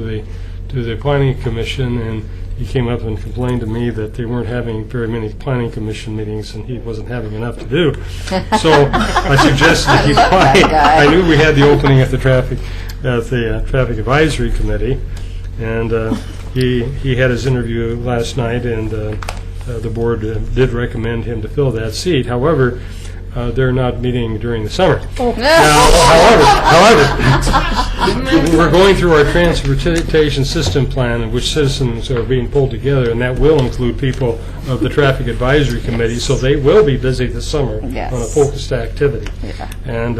the Planning Commission, and he came up and complained to me that they weren't having very many Planning Commission meetings, and he wasn't having enough to do. So I suggested he apply. I knew we had the opening at the Traffic Advisory Committee, and he had his interview last night, and the board did recommend him to fill that seat. However, they're not meeting during the summer. Now, however, we're going through our transportation system plan in which citizens are being pulled together, and that will include people of the Traffic Advisory Committee, so they will be busy this summer on a focused activity. Yeah. And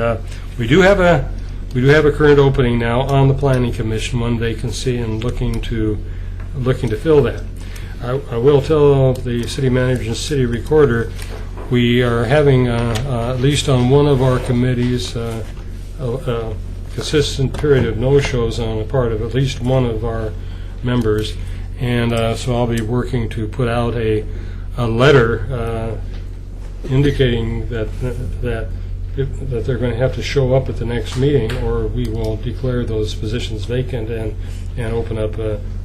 we do have a current opening now on the Planning Commission, one vacancy, and looking to fill that. I will tell the city manager and city recorder we are having, at least on one of our committees, a consistent period of no-shows on the part of at least one of our members. And so I'll be working to put out a letter indicating that they're going to have to show up at the next meeting, or we will declare those positions vacant and open up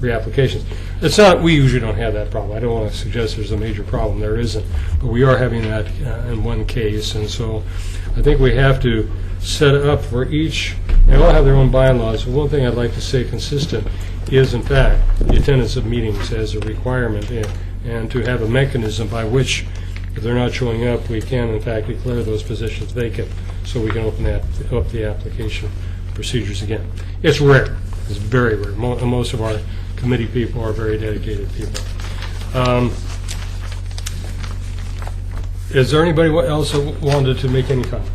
reapplications. It's not, we usually don't have that problem. I don't want to suggest there's a major problem. There isn't. But we are having that in one case. And so I think we have to set up for each, they all have their own bylaws. But one thing I'd like to say consistent is, in fact, the attendance of meetings as a requirement, and to have a mechanism by which, if they're not showing up, we can, in fact, declare those positions vacant so we can open up the application procedures again. It's rare. It's very rare. Most of our committee people are very dedicated people. Is there anybody else that wanted to make any comments?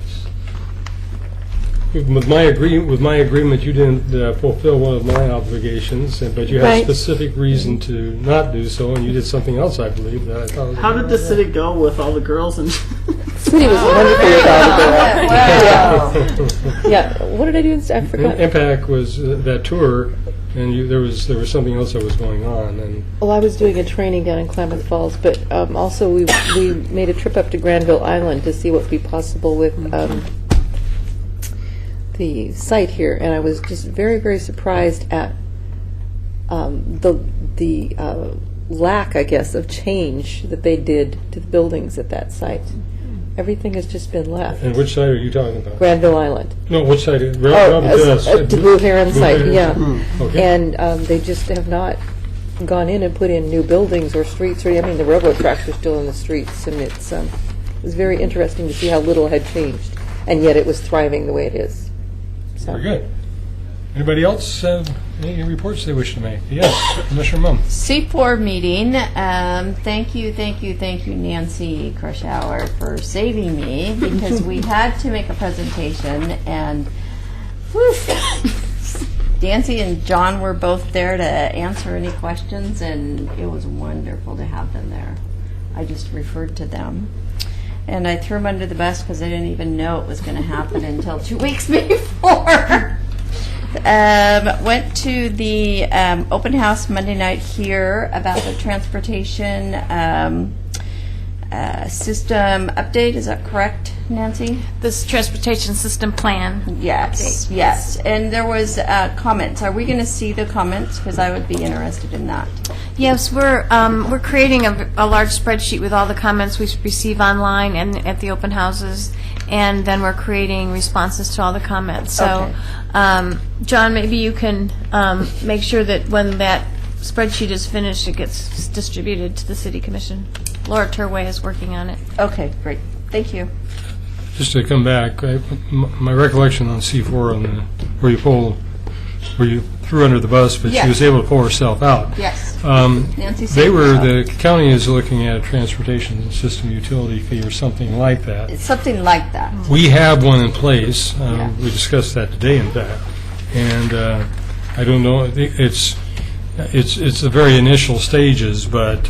With my agreement, you didn't fulfill one of my obligations, but you had a specific reason to not do so, and you did something else, I believe, that I thought was... How did the city go with all the girls? And City was wonderful with all the girls. Yeah. What did I do? I forgot. Impact was that tour and there was something else that was going on, and Well, I was doing a training down in Klamath Falls, but also we made a trip up to Granville Island to see what would be possible with the site here, and I was just very, very surprised at the lack, I guess, of change that they did to the buildings at that site. Everything has just been left. and which side are you talking about? Granville Island. No, which side? The Blue Heron site, yeah. Okay. And they just have not gone in and put in new buildings or streets, or, I mean, the railroad tracks are still in the streets, and it was very interesting to see how little had changed, and yet it was thriving the way it is. So. Very good. Anybody else have any reports they wish to make? Yes, Commissioner Mum. C4 meeting. Thank you, Nancy Kroshauer, for saving me, because we had to make a presentation, and Nancy and John were both there to answer any questions, and it was wonderful to have them there. I just referred to them. And I threw them under the bus because I didn't even know it was going to happen until 2 weeks before. Went to the open house Monday night here about the transportation system update. Is that correct, Nancy? This transportation system plan. Yes, update. yes. And there was comments. Are we going to see the comments? Because I would be interested in that. Yes, we're creating a large spreadsheet with all the comments we receive online and at the open houses, and then we're creating responses to all the comments. So, John, maybe you can make sure that when that spreadsheet is finished, it gets distributed to the City Commission. Laura Turway is working on it. Okay, great. Thank you. Just to come back, my recollection on C4, where you threw under the bus, but she was able to pull herself out. Yes. Nancy said the county is looking at a transportation system utility fee or something like that. It's something like that. We have one in place. We discussed that today, in fact. And I don't know, it's the very initial stages, but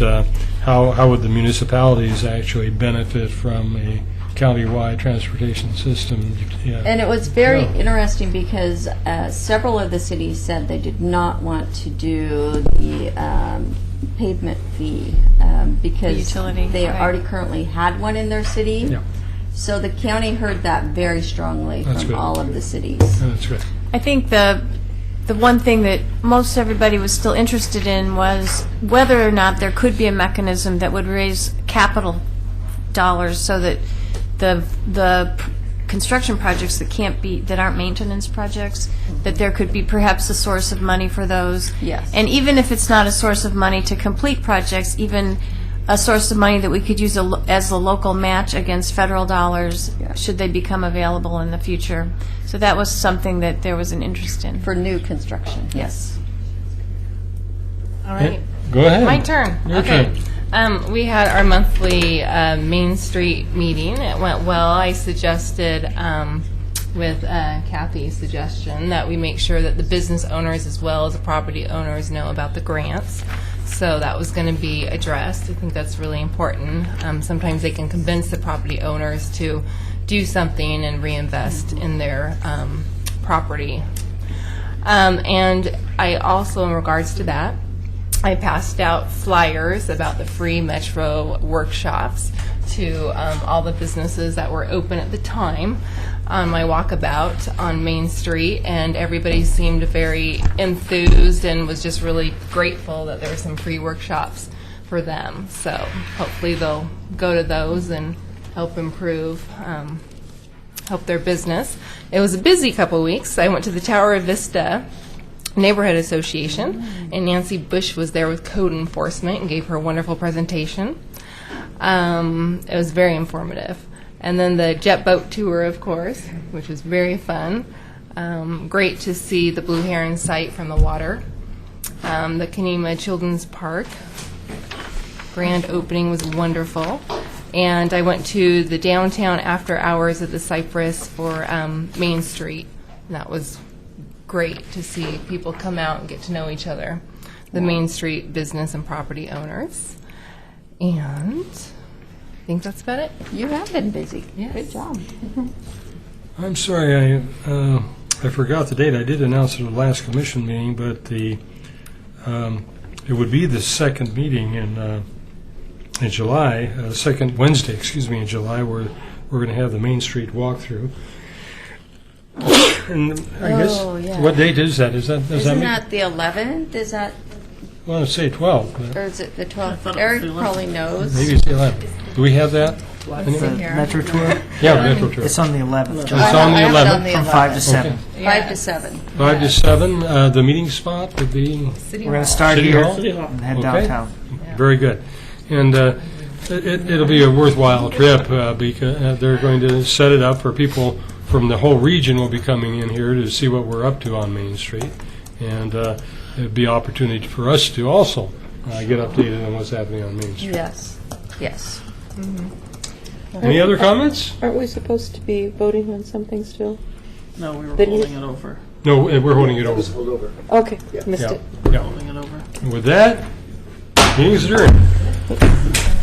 how would the municipalities actually benefit from a county-wide transportation system? Yeah. And it was very interesting because several of the cities said they did not want to do the pavement fee because utility, they right. already currently had one in their city. Yeah. So the county heard that very strongly That's from good. all of the cities. That's good. I think the one thing that most everybody was still interested in was whether or not there could be a mechanism that would raise capital dollars so that the construction projects that aren't maintenance projects, that there could be perhaps a source of money for those. Yes. And even if it's not a source of money to complete projects, even a source of money that we could use as a local match against federal dollars should they become available in the future. So that was something that there was an interest in. For new construction, yes. All right. Go ahead. My turn. Your Okay. turn. We had our monthly Main Street meeting. It went well. I suggested, with Kathy's suggestion, that we make sure that the business owners as well as the property owners know about the grants. So that was going to be addressed. I think that's really important. Sometimes they can convince the property owners to do something and reinvest in their property. And I also, in regards to that, I passed out flyers about the free Metro workshops to all the businesses that were open at the time on my walkabout on Main Street, and everybody seemed very enthused and was just really grateful that there were some free workshops for them. So hopefully they'll go to those and help improve, help their business. It was a busy couple weeks. I went to the Tower Vista Neighborhood Association, and Nancy Bush was there with code enforcement and gave her a wonderful presentation. It was very informative. And then the jet boat tour, of course, which was very fun. Great to see the Blue Heron site from the water. The Kanema Children's Park grand opening was wonderful. And I went to the downtown after hours at the Cypress for Main Street. And that was great to see people come out and get to know each other, the Main Street business and property owners. And I think that's about it. You have been busy. Yes. Good job. I'm sorry, I I forgot the date. I did announce it at the last commission meeting, but it would be the second meeting in July, second Wednesday, in July, where we're going to have the Main Street walkthrough. And I guess, Oh, yeah. what date is that? Does that Isn't mean? that the 11th? Is that, I want to say 12, but or is it the thought 12th? it was Eric the 11th. probably knows. maybe it's the 11th. Do we have that? Let's see here. Metro tour? Yeah, Metro Tour. It's on the 11th. It's on the I have it on 11th. the From 5 to 11th. 7. 5 to 7. 5 to 7. The meeting spot would be We're going to start City here Hall? and head Okay. downtown. Very good. And it'll be a worthwhile trip because they're going to set it up for people from the whole region will be coming in here to see what we're up to on Main Street. And it'd be an opportunity for us to also get updated on what's happening on Main Street. Yes, yes. Any other comments? Aren't we supposed to be voting on something still? No, we were Didn't you- holding it over. No, we're holding it over. Okay, missed Yeah. it. Yeah. Holding it over. And with that, meeting is adjourned.